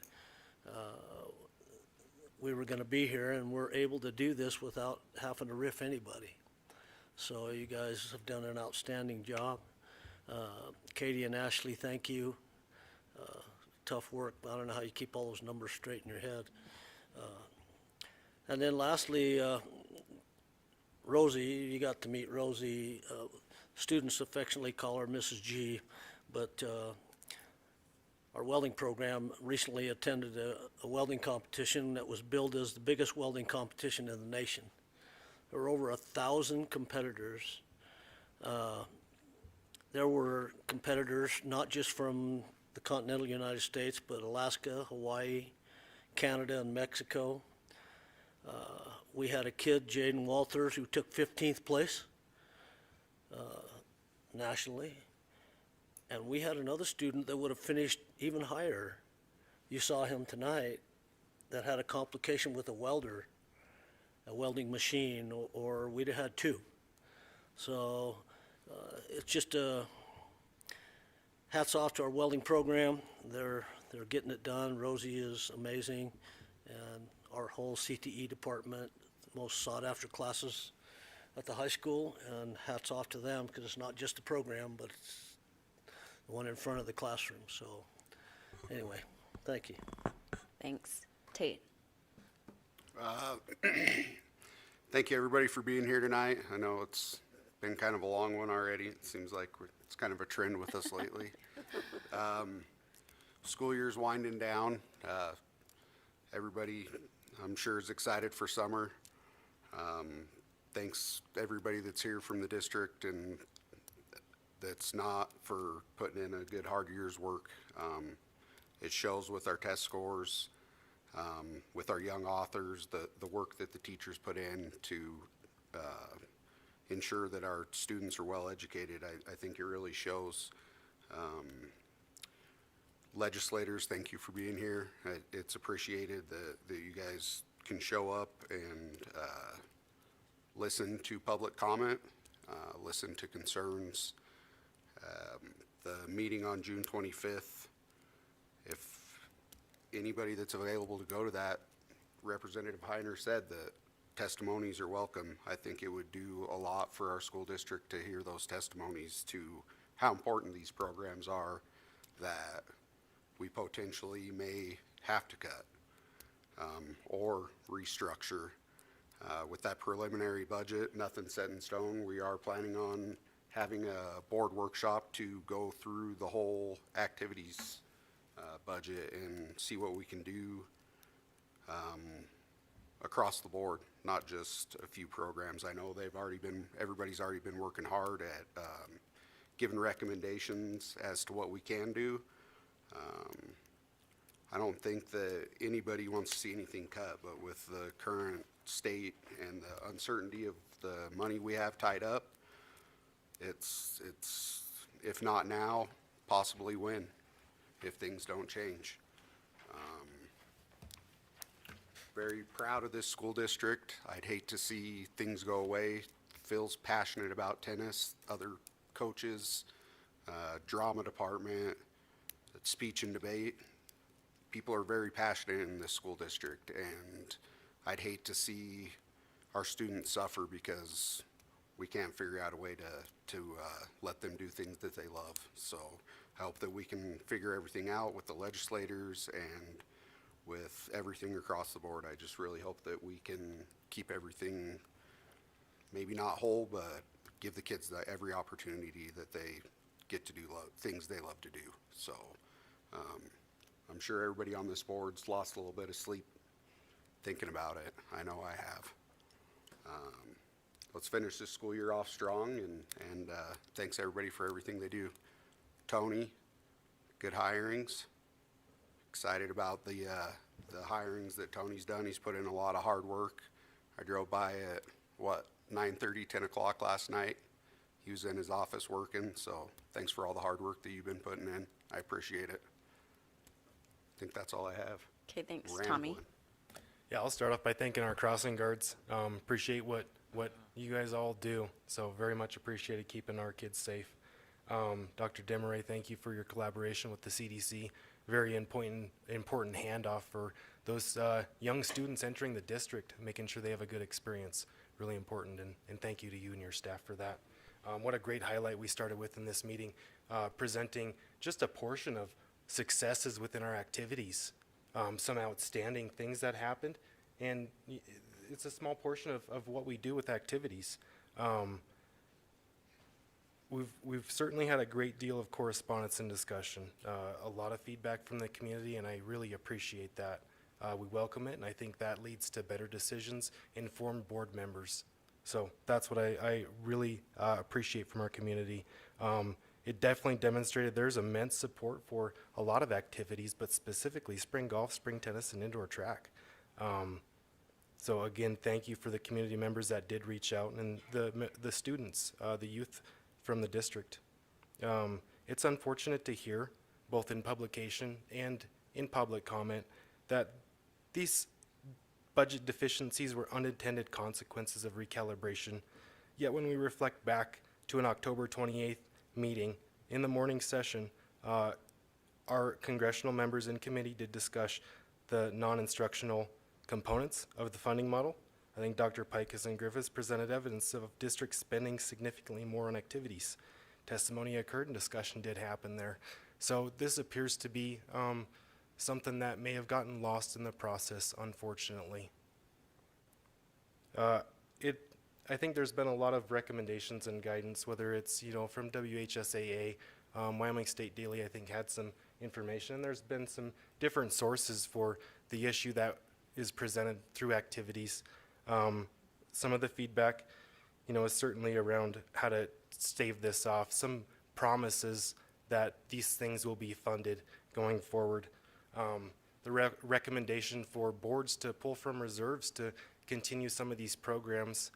we were going to be here, and we're able to do this without having to riff anybody. So you guys have done an outstanding job. Katie and Ashley, thank you. Tough work. I don't know how you keep all those numbers straight in your head. And then lastly, Rosie, you got to meet Rosie. Students affectionately call her Mrs. G, but our welding program recently attended a welding competition that was billed as the biggest welding competition in the nation. There were over 1,000 competitors. There were competitors not just from the continental United States, but Alaska, Hawaii, Canada, and Mexico. We had a kid, Jaden Walters, who took 15th place nationally. And we had another student that would have finished even higher. You saw him tonight that had a complication with a welder, a welding machine, or we'd have had two. So it's just hats off to our welding program. They're getting it done. Rosie is amazing, and our whole CTE department, most sought after classes at the high school, and hats off to them because it's not just the program, but it's the one in front of the classroom. So anyway, thank you. Thanks. Tate. Thank you, everybody, for being here tonight. I know it's been kind of a long one already. It seems like it's kind of a trend with us lately. School year's winding down. Everybody, I'm sure, is excited for summer. Thanks to everybody that's here from the district and that's not, for putting in a good hard year's work. It shows with our test scores, with our young authors, the work that the teachers put in to ensure that our students are well educated. I think it really shows. Legislators, thank you for being here. It's appreciated that you guys can show up and listen to public comment, listen to concerns. The meeting on June 25th, if anybody that's available to go to that, Representative Heiner said that testimonies are welcome. I think it would do a lot for our school district to hear those testimonies to how important these programs are that we potentially may have to cut or restructure. With that preliminary budget, nothing set in stone. We are planning on having a board workshop to go through the whole activities budget and see what we can do across the board, not just a few programs. I know everybody's already been working hard at giving recommendations as to what we can do. I don't think that anybody wants to see anything cut, but with the current state and the uncertainty of the money we have tied up, it's if not now, possibly when, if things don't change. Very proud of this school district. I'd hate to see things go away. Phil's passionate about tennis, other coaches, drama department, speech and debate. People are very passionate in this school district, and I'd hate to see our students suffer because we can't figure out a way to let them do things that they love. So I hope that we can figure everything out with the legislators and with everything across the board. I just really hope that we can keep everything, maybe not whole, but give the kids every opportunity that they get to do things they love to do. So I'm sure everybody on this board's lost a little bit of sleep thinking about it. I know I have. Let's finish this school year off strong, and thanks everybody for everything they do. Tony, good hirings. Excited about the hirings that Tony's done. He's put in a lot of hard work. I drove by at 9:30, 10 o'clock last night. He was in his office working, so thanks for all the hard work that you've been putting in. I appreciate it. I think that's all I have. Okay, thanks, Rambling. Tommy. Yeah, I'll start off by thanking our crossing guards. Appreciate what you guys all do. So very much appreciated keeping our kids safe. Dr. Demeray, thank you for your collaboration with the CDC. Very important handoff for those young students entering the district, making sure they have a good experience. Really important, and thank you to you and your staff for that. What a great highlight we started with in this meeting, presenting just a portion of successes within our activities, some outstanding things that happened, and it's a small portion of what we do with activities. We've certainly had a great deal of correspondence and discussion, a lot of feedback from the community, and I really appreciate that. We welcome it, and I think that leads to better decisions, informed board members. So that's what I really appreciate from our community. It definitely demonstrated there's immense support for a lot of activities, but specifically spring golf, spring tennis, and indoor track. So again, thank you for the community members that did reach out, and the students, the youth from the district. It's unfortunate to hear, both in publication and in public comment, that these budget deficiencies were unintended consequences of recalibration. Yet when we reflect back to an October 28th meeting, in the morning session, our congressional members in committee did discuss the non-instructional components of the funding model. I think Dr. Pikus and Griffiths presented evidence of districts spending significantly more on activities. Testimony occurred and discussion did happen there. So this appears to be something that may have gotten lost in the process, unfortunately. I think there's been a lot of recommendations and guidance, whether it's from WHSAA, Wyoming State Daily, I think had some information, and there's been some different sources for the issue that is presented through activities. Some of the feedback, is certainly around how to stave this off. Some promises that these things will be funded going forward. The recommendation for boards to pull from reserves to continue some of these programs,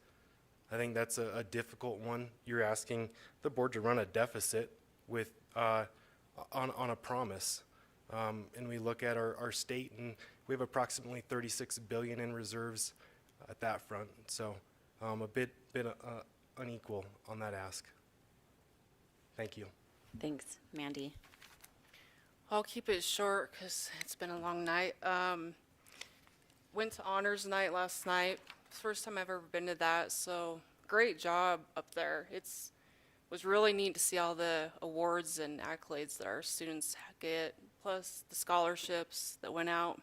I think that's a difficult one. You're asking the board to run a deficit with on a promise. And we look at our state, and we have approximately $36 billion in reserves at that front. So a bit unequal on that ask. Thank you. Thanks, Mandy. I'll keep it short because it's been a long night. Went to honors night last night. First time I've ever been to that, so great job up there. Was really neat to see all the awards and accolades that our students get, plus the scholarships that went out.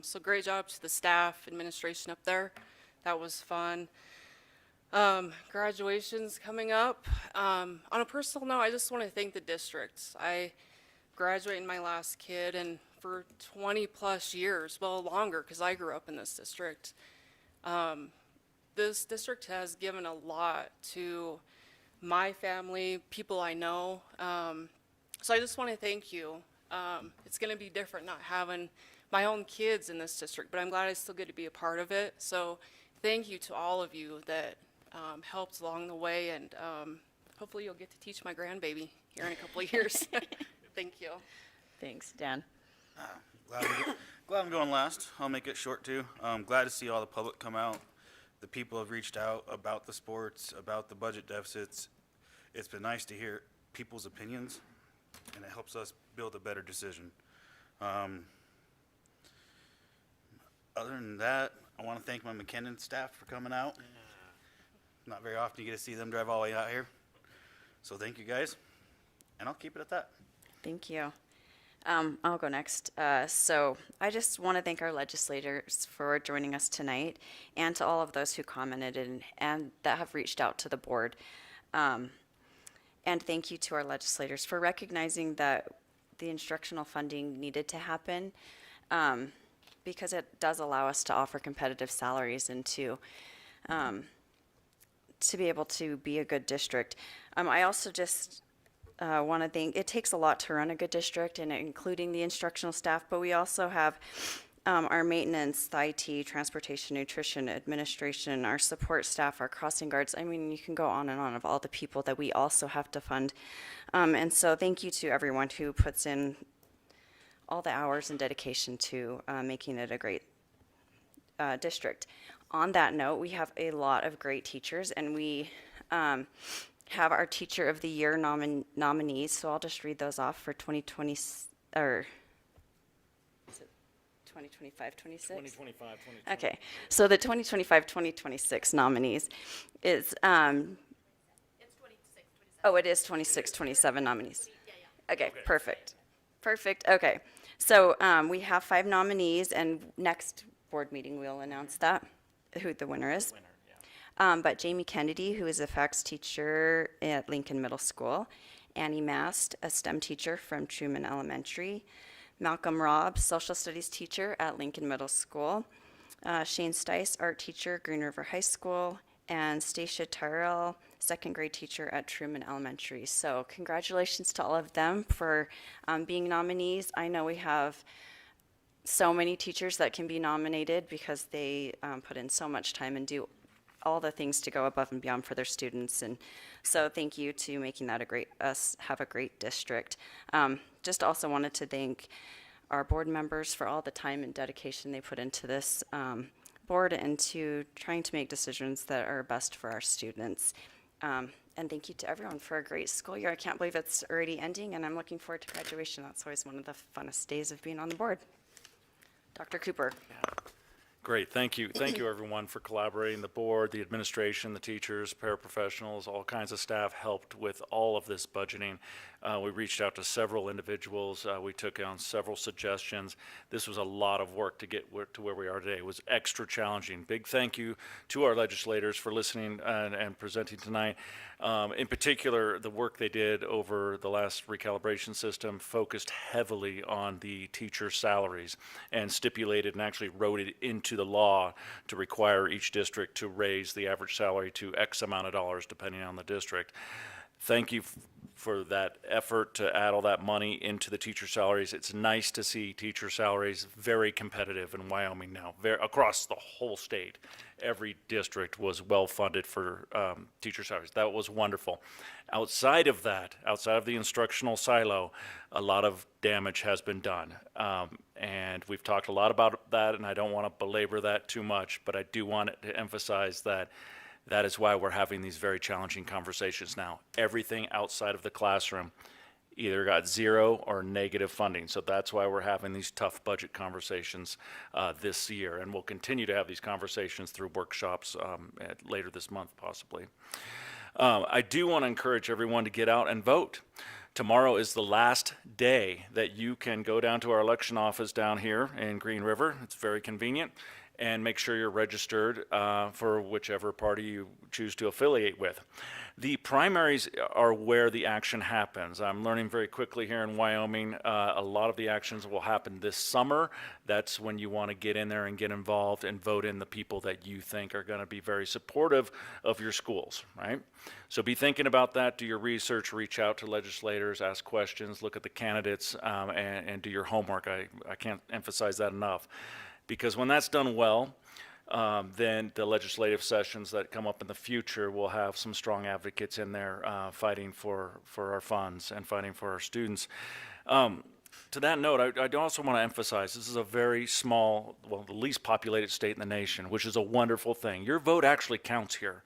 So great job to the staff, administration up there. That was fun. Graduation's coming up. On a personal note, I just want to thank the districts. I graduated my last kid, and for 20 plus years, well longer, because I grew up in this district. This district has given a lot to my family, people I know. So I just want to thank you. It's going to be different not having my own kids in this district, but I'm glad I still get to be a part of it. So thank you to all of you that helped along the way, and hopefully you'll get to teach my grandbaby here in a couple of years. Thank you. Thanks, Dan. Glad I'm going last. I'll make it short too. Glad to see all the public come out. The people have reached out about the sports, about the budget deficits. It's been nice to hear people's opinions, and it helps us build a better decision. Other than that, I want to thank my McKinnon staff for coming out. Not very often you get to see them drive all the way out here. So thank you guys, and I'll keep it at that. Thank you. I'll go next. So I just want to thank our legislators for joining us tonight, and to all of those who commented and that have reached out to the board. And thank you to our legislators for recognizing that the instructional funding needed to happen, because it does allow us to offer competitive salaries and to be able to be a good district. I also just want to thank, it takes a lot to run a good district, and including the instructional staff, but we also have our maintenance, the IT, transportation, nutrition, administration, our support staff, our crossing guards. I mean, you can go on and on of all the people that we also have to fund. And so thank you to everyone who puts in all the hours and dedication to making it a great district. On that note, we have a lot of great teachers, and we have our Teacher of the Year nominees. So I'll just read those off for 2020 or is it 2025, 26? 2025, Okay, so the 2025-2026 nominees is oh, it is 26, 27 nominees. Okay, perfect. Perfect. Okay. So we have 5 nominees, and next board meeting we'll announce that, who the winner is. But Jamie Kennedy, who is a FACS teacher at Lincoln Middle School, Annie Mast, a STEM teacher from Truman Elementary, Malcolm Robb, social studies teacher at Lincoln Middle School, Shane Stice, art teacher, Green River High School, and Stacia Tyrell, second grade teacher at Truman Elementary. So congratulations to all of them for being nominees. I know we have so many teachers that can be nominated because they put in so much time and do all the things to go above and beyond for their students. And so thank you to making that us have a great district. Just also wanted to thank our board members for all the time and dedication they put into this board and to trying to make decisions that are best for our students. And thank you to everyone for a great school year. I can't believe it's already ending, and I'm looking forward to graduation. That's always one of the funnest days of being on the board. Dr. Cooper. Great, thank you. Thank you, everyone, for collaborating. The board, the administration, the teachers, paraprofessionals, all kinds of staff helped with all of this budgeting. We reached out to several individuals. We took on several suggestions. This was a lot of work to get to where we are today. It was extra challenging. Big thank you to our legislators for listening and presenting tonight. In particular, the work they did over the last recalibration system focused heavily on the teacher salaries and stipulated and actually wrote it into the law to require each district to raise the average salary to X amount of dollars depending on the district. Thank you for that effort to add all that money into the teacher salaries. It's nice to see teacher salaries very competitive in Wyoming now, across the whole state. Every district was well funded for teacher salaries. That was wonderful. Outside of that, outside of the instructional silo, a lot of damage has been done. And we've talked a lot about that, and I don't want to belabor that too much, but I do want to emphasize that that is why we're having these very challenging conversations now. Everything outside of the classroom either got zero or negative funding. So that's why we're having these tough budget conversations this year. And we'll continue to have these conversations through workshops later this month, possibly. I do want to encourage everyone to get out and vote. Tomorrow is the last day that you can go down to our election office down here in Green River. It's very convenient. And make sure you're registered for whichever party you choose to affiliate with. The primaries are where the action happens. I'm learning very quickly here in Wyoming, a lot of the actions will happen this summer. That's when you want to get in there and get involved and vote in the people that you think are going to be very supportive of your schools, right? So be thinking about that, do your research, reach out to legislators, ask questions, look at the candidates, and do your homework. I can't emphasize that enough. Because when that's done well, then the legislative sessions that come up in the future will have some strong advocates in there fighting for our funds and fighting for our students. To that note, I also want to emphasize this is a very small, well, the least populated state in the nation, which is a wonderful thing. Your vote actually counts here.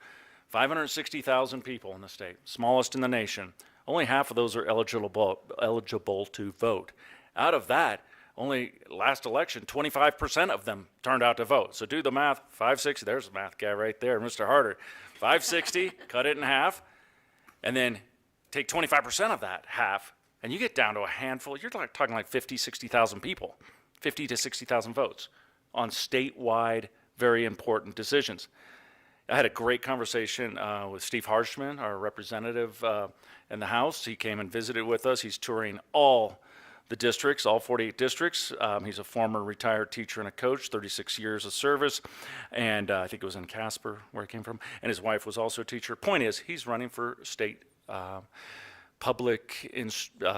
560,000 people in the state, smallest in the nation. Only half of those are eligible to vote. Out of that, only last election, 25% of them turned out to vote. So do the math, 560, there's the math guy right there, Mr. Harder. 560, cut it in half, and then take 25% of that half, and you get down to a handful, you're talking like 50, 60,000 people, 50 to 60,000 votes on statewide, very important decisions. I had a great conversation with Steve Harshman, our representative in the House. He came and visited with us. He's touring all the districts, all 48 districts. He's a former retired teacher and a coach, 36 years of service, and I think it was in Casper where he came from, and his wife was also a teacher. Point is, he's running for state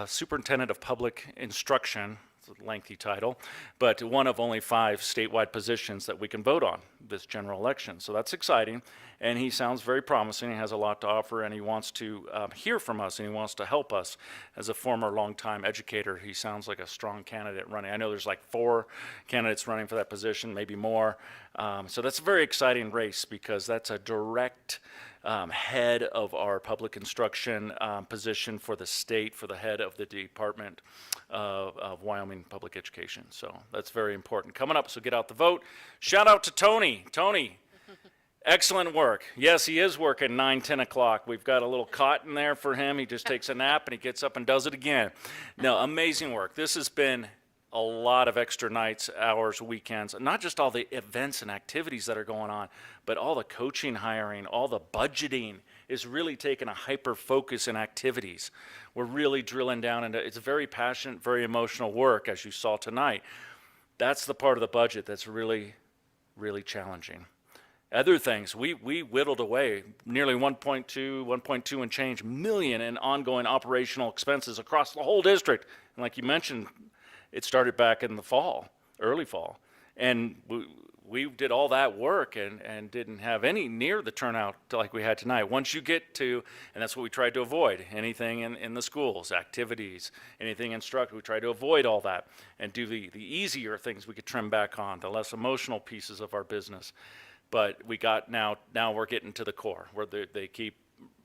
superintendent of public instruction, a lengthy title, but one of only 5 statewide positions that we can vote on this general election. So that's exciting, and he sounds very promising. He has a lot to offer, and he wants to hear from us, and he wants to help us. As a former longtime educator, he sounds like a strong candidate running. I know there's like 4 candidates running for that position, maybe more. So that's a very exciting race because that's a direct head of our public instruction position for the state, for the head of the Department of Wyoming Public Education. So that's very important. Coming up, so get out the vote. Shout out to Tony. Tony, excellent work. Yes, he is working 9, 10 o'clock. We've got a little cot in there for him. He just takes a nap and he gets up and does it again. No, amazing work. This has been a lot of extra nights, hours, weekends, not just all the events and activities that are going on, but all the coaching hiring, all the budgeting is really taking a hyper focus in activities. We're really drilling down into, it's very passionate, very emotional work, as you saw tonight. That's the part of the budget that's really, really challenging. Other things, we whittled away nearly 1.2 and change million in ongoing operational expenses across the whole district. And like you mentioned, it started back in the fall, early fall. And we did all that work and didn't have any near the turnout like we had tonight. Once you get to, and that's what we tried to avoid, anything in the schools, activities, anything instructed, we tried to avoid all that and do the easier things we could trim back on, the less emotional pieces of our business. But we got now we're getting to the core where they keep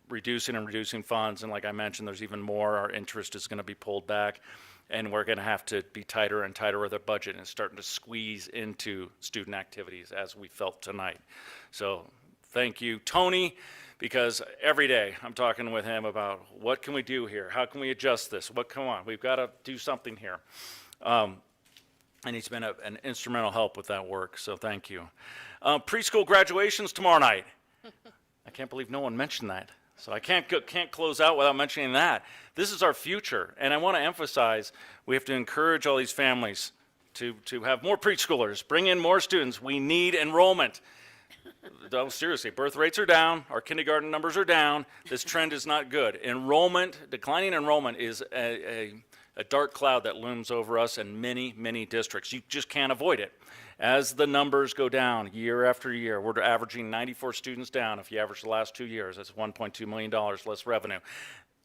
reducing and reducing funds. And like I mentioned, there's even more. Our interest is going to be pulled back. And we're going to have to be tighter and tighter with our budget and starting to squeeze into student activities as we felt tonight. So thank you, Tony, because every day I'm talking with him about what can we do here? How can we adjust this? Come on, we've got to do something here. And he's been an instrumental help with that work, so thank you. Preschool graduations tomorrow night. I can't believe no one mentioned that. So I can't close out without mentioning that. This is our future, and I want to emphasize we have to encourage all these families to have more preschoolers, bring in more students. We need enrollment. No, seriously, birth rates are down, our kindergarten numbers are down. This trend is not good. Declining enrollment is a dark cloud that looms over us in many, many districts. You just can't avoid it. As the numbers go down year after year, we're averaging 94 students down. If you average the last 2 years, that's $1.2 million less revenue.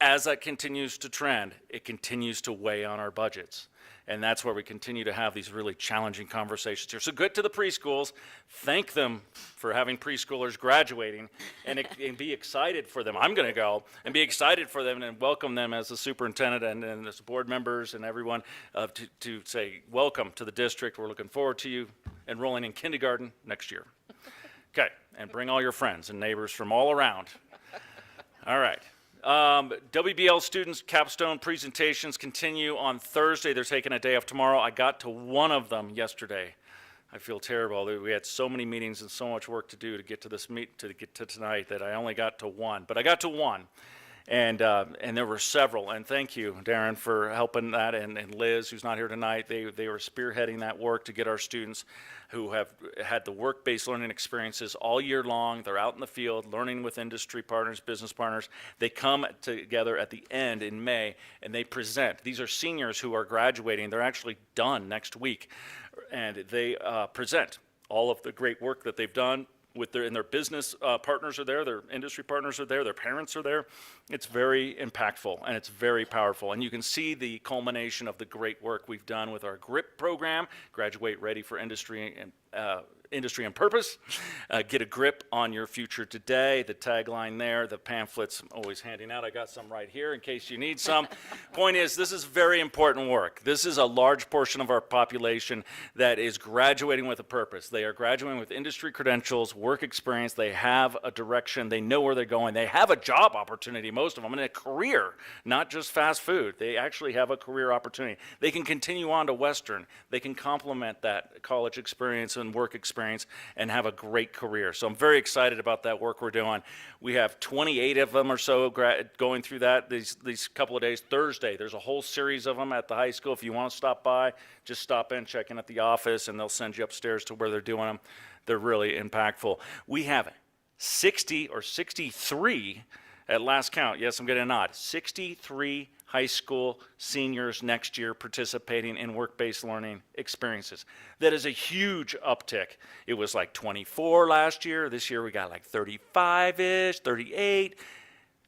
As that continues to trend, it continues to weigh on our budgets. And that's where we continue to have these really challenging conversations here. So good to the preschools. Thank them for having preschoolers graduating and be excited for them. I'm going to go and be excited for them and welcome them as the superintendent and as board members and everyone to say welcome to the district. We're looking forward to you enrolling in kindergarten next year. Okay, and bring all your friends and neighbors from all around. All right. WBL students' capstone presentations continue on Thursday. They're taking a day off tomorrow. I got to one of them yesterday. I feel terrible. We had so many meetings and so much work to do to get to this to get to tonight that I only got to one. But I got to one, and there were several. And thank you, Darren, for helping that, and Liz, who's not here tonight. They were spearheading that work to get our students who have had the work-based learning experiences all year long. They're out in the field learning with industry partners, business partners. They come together at the end in May and they present. These are seniors who are graduating. They're actually done next week. And they present all of the great work that they've done with their business partners are there, their industry partners are there, their parents are there. It's very impactful and it's very powerful. And you can see the culmination of the great work we've done with our GRIP program, Graduate Ready for Industry and Purpose. Get a grip on your future today. The tagline there, the pamphlets I'm always handing out. I got some right here in case you need some. Point is, this is very important work. This is a large portion of our population that is graduating with a purpose. They are graduating with industry credentials, work experience. They have a direction. They know where they're going. They have a job opportunity, most of them, and a career, not just fast food. They actually have a career opportunity. They can continue on to Western. They can complement that college experience and work experience and have a great career. So I'm very excited about that work we're doing. We have 28 of them or so going through that these couple of days. Thursday, there's a whole series of them at the high school. If you want to stop by, just stop in, check in at the office, and they'll send you upstairs to where they're doing them. They're really impactful. We have 60 or 63 At last count, yes, I'm getting a nod, 63 high school seniors next year participating in work-based learning experiences. That is a huge uptick. It was like 24 last year. This year we got like 35-ish, 38,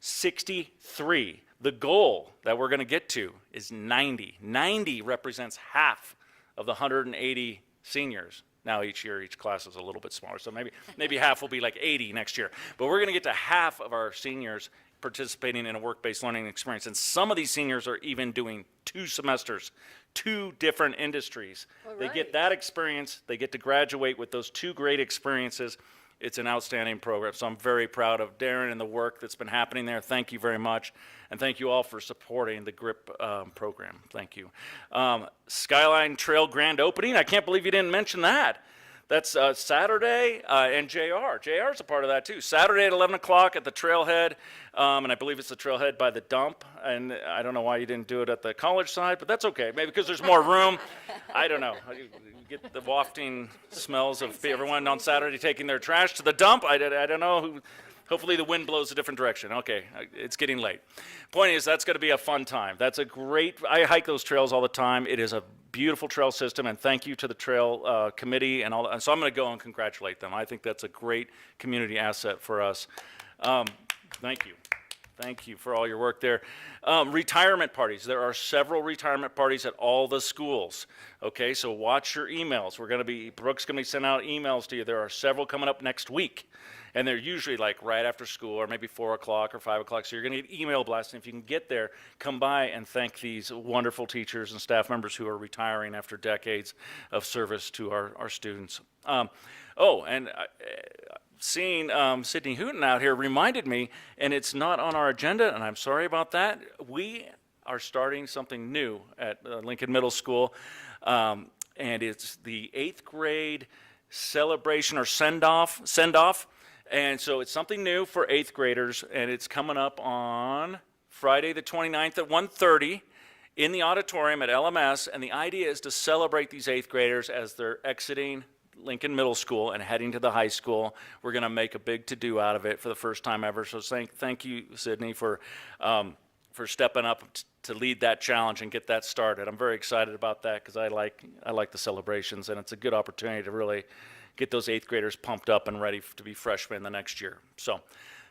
63. The goal that we're going to get to is 90. 90 represents half of the 180 seniors. Now each year, each class is a little bit smaller, so maybe half will be like 80 next year. But we're going to get to half of our seniors participating in a work-based learning experience. And some of these seniors are even doing 2 semesters, 2 different industries. They get that experience. They get to graduate with those 2 great experiences. It's an outstanding program. So I'm very proud of Darren and the work that's been happening there. Thank you very much. And thank you all for supporting the GRIP program. Thank you. Skyline Trail Grand Opening. I can't believe you didn't mention that. That's Saturday, and JR's a part of that too. Saturday at 11 o'clock at the trailhead, and I believe it's the trailhead by the dump. And I don't know why you didn't do it at the college side, but that's okay. Maybe because there's more room. I don't know. You get the wafting smells of everyone on Saturday taking their trash to the dump. I don't know who. Hopefully the wind blows a different direction. Okay, it's getting late. Point is, that's going to be a fun time. That's a great, I hike those trails all the time. It is a beautiful trail system, and thank you to the trail committee and all that. And so I'm going to go and congratulate them. I think that's a great community asset for us. Thank you. Thank you for all your work there. Retirement parties. There are several retirement parties at all the schools. Okay, so watch your emails. Brooke's going to be sending out emails to you. There are several coming up next week. And they're usually like right after school or maybe 4 o'clock or 5 o'clock. So you're going to get email blasts. And if you can get there, come by and thank these wonderful teachers and staff members who are retiring after decades of service to our students. Seeing Sydney Hooten out here reminded me, and it's not on our agenda, and I'm sorry about that. We are starting something new at Lincoln Middle School, and it's the 8th grade celebration or send-off. And so it's something new for 8th graders, and it's coming up on Friday the 29th at 1:30 in the auditorium at LMS, and the idea is to celebrate these 8th graders as they're exiting Lincoln Middle School and heading to the high school. We're going to make a big to-do out of it for the first time ever, so thank you, Sydney, for stepping up to lead that challenge and get that started. I'm very excited about that because I like the celebrations, and it's a good opportunity to really get those 8th graders pumped up and ready to be freshmen the next year. So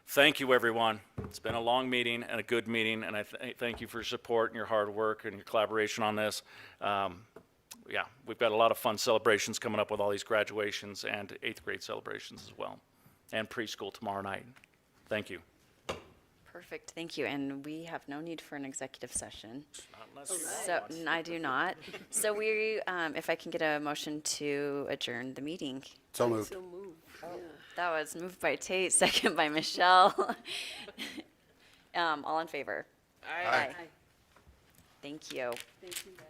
thank you, everyone. It's been a long meeting and a good meeting, and I thank you for your support and your hard work and your collaboration on this. Yeah, we've got a lot of fun celebrations coming up with all these graduations and 8th grade celebrations as well, and preschool tomorrow night. Thank you. Perfect, thank you. And we have no need for an executive session. So, I do not. So if I can get a motion to adjourn the meeting. So moved. That was moved by Tate, second by Michelle. All in favor? Aye. Thank you. Thank you, guys.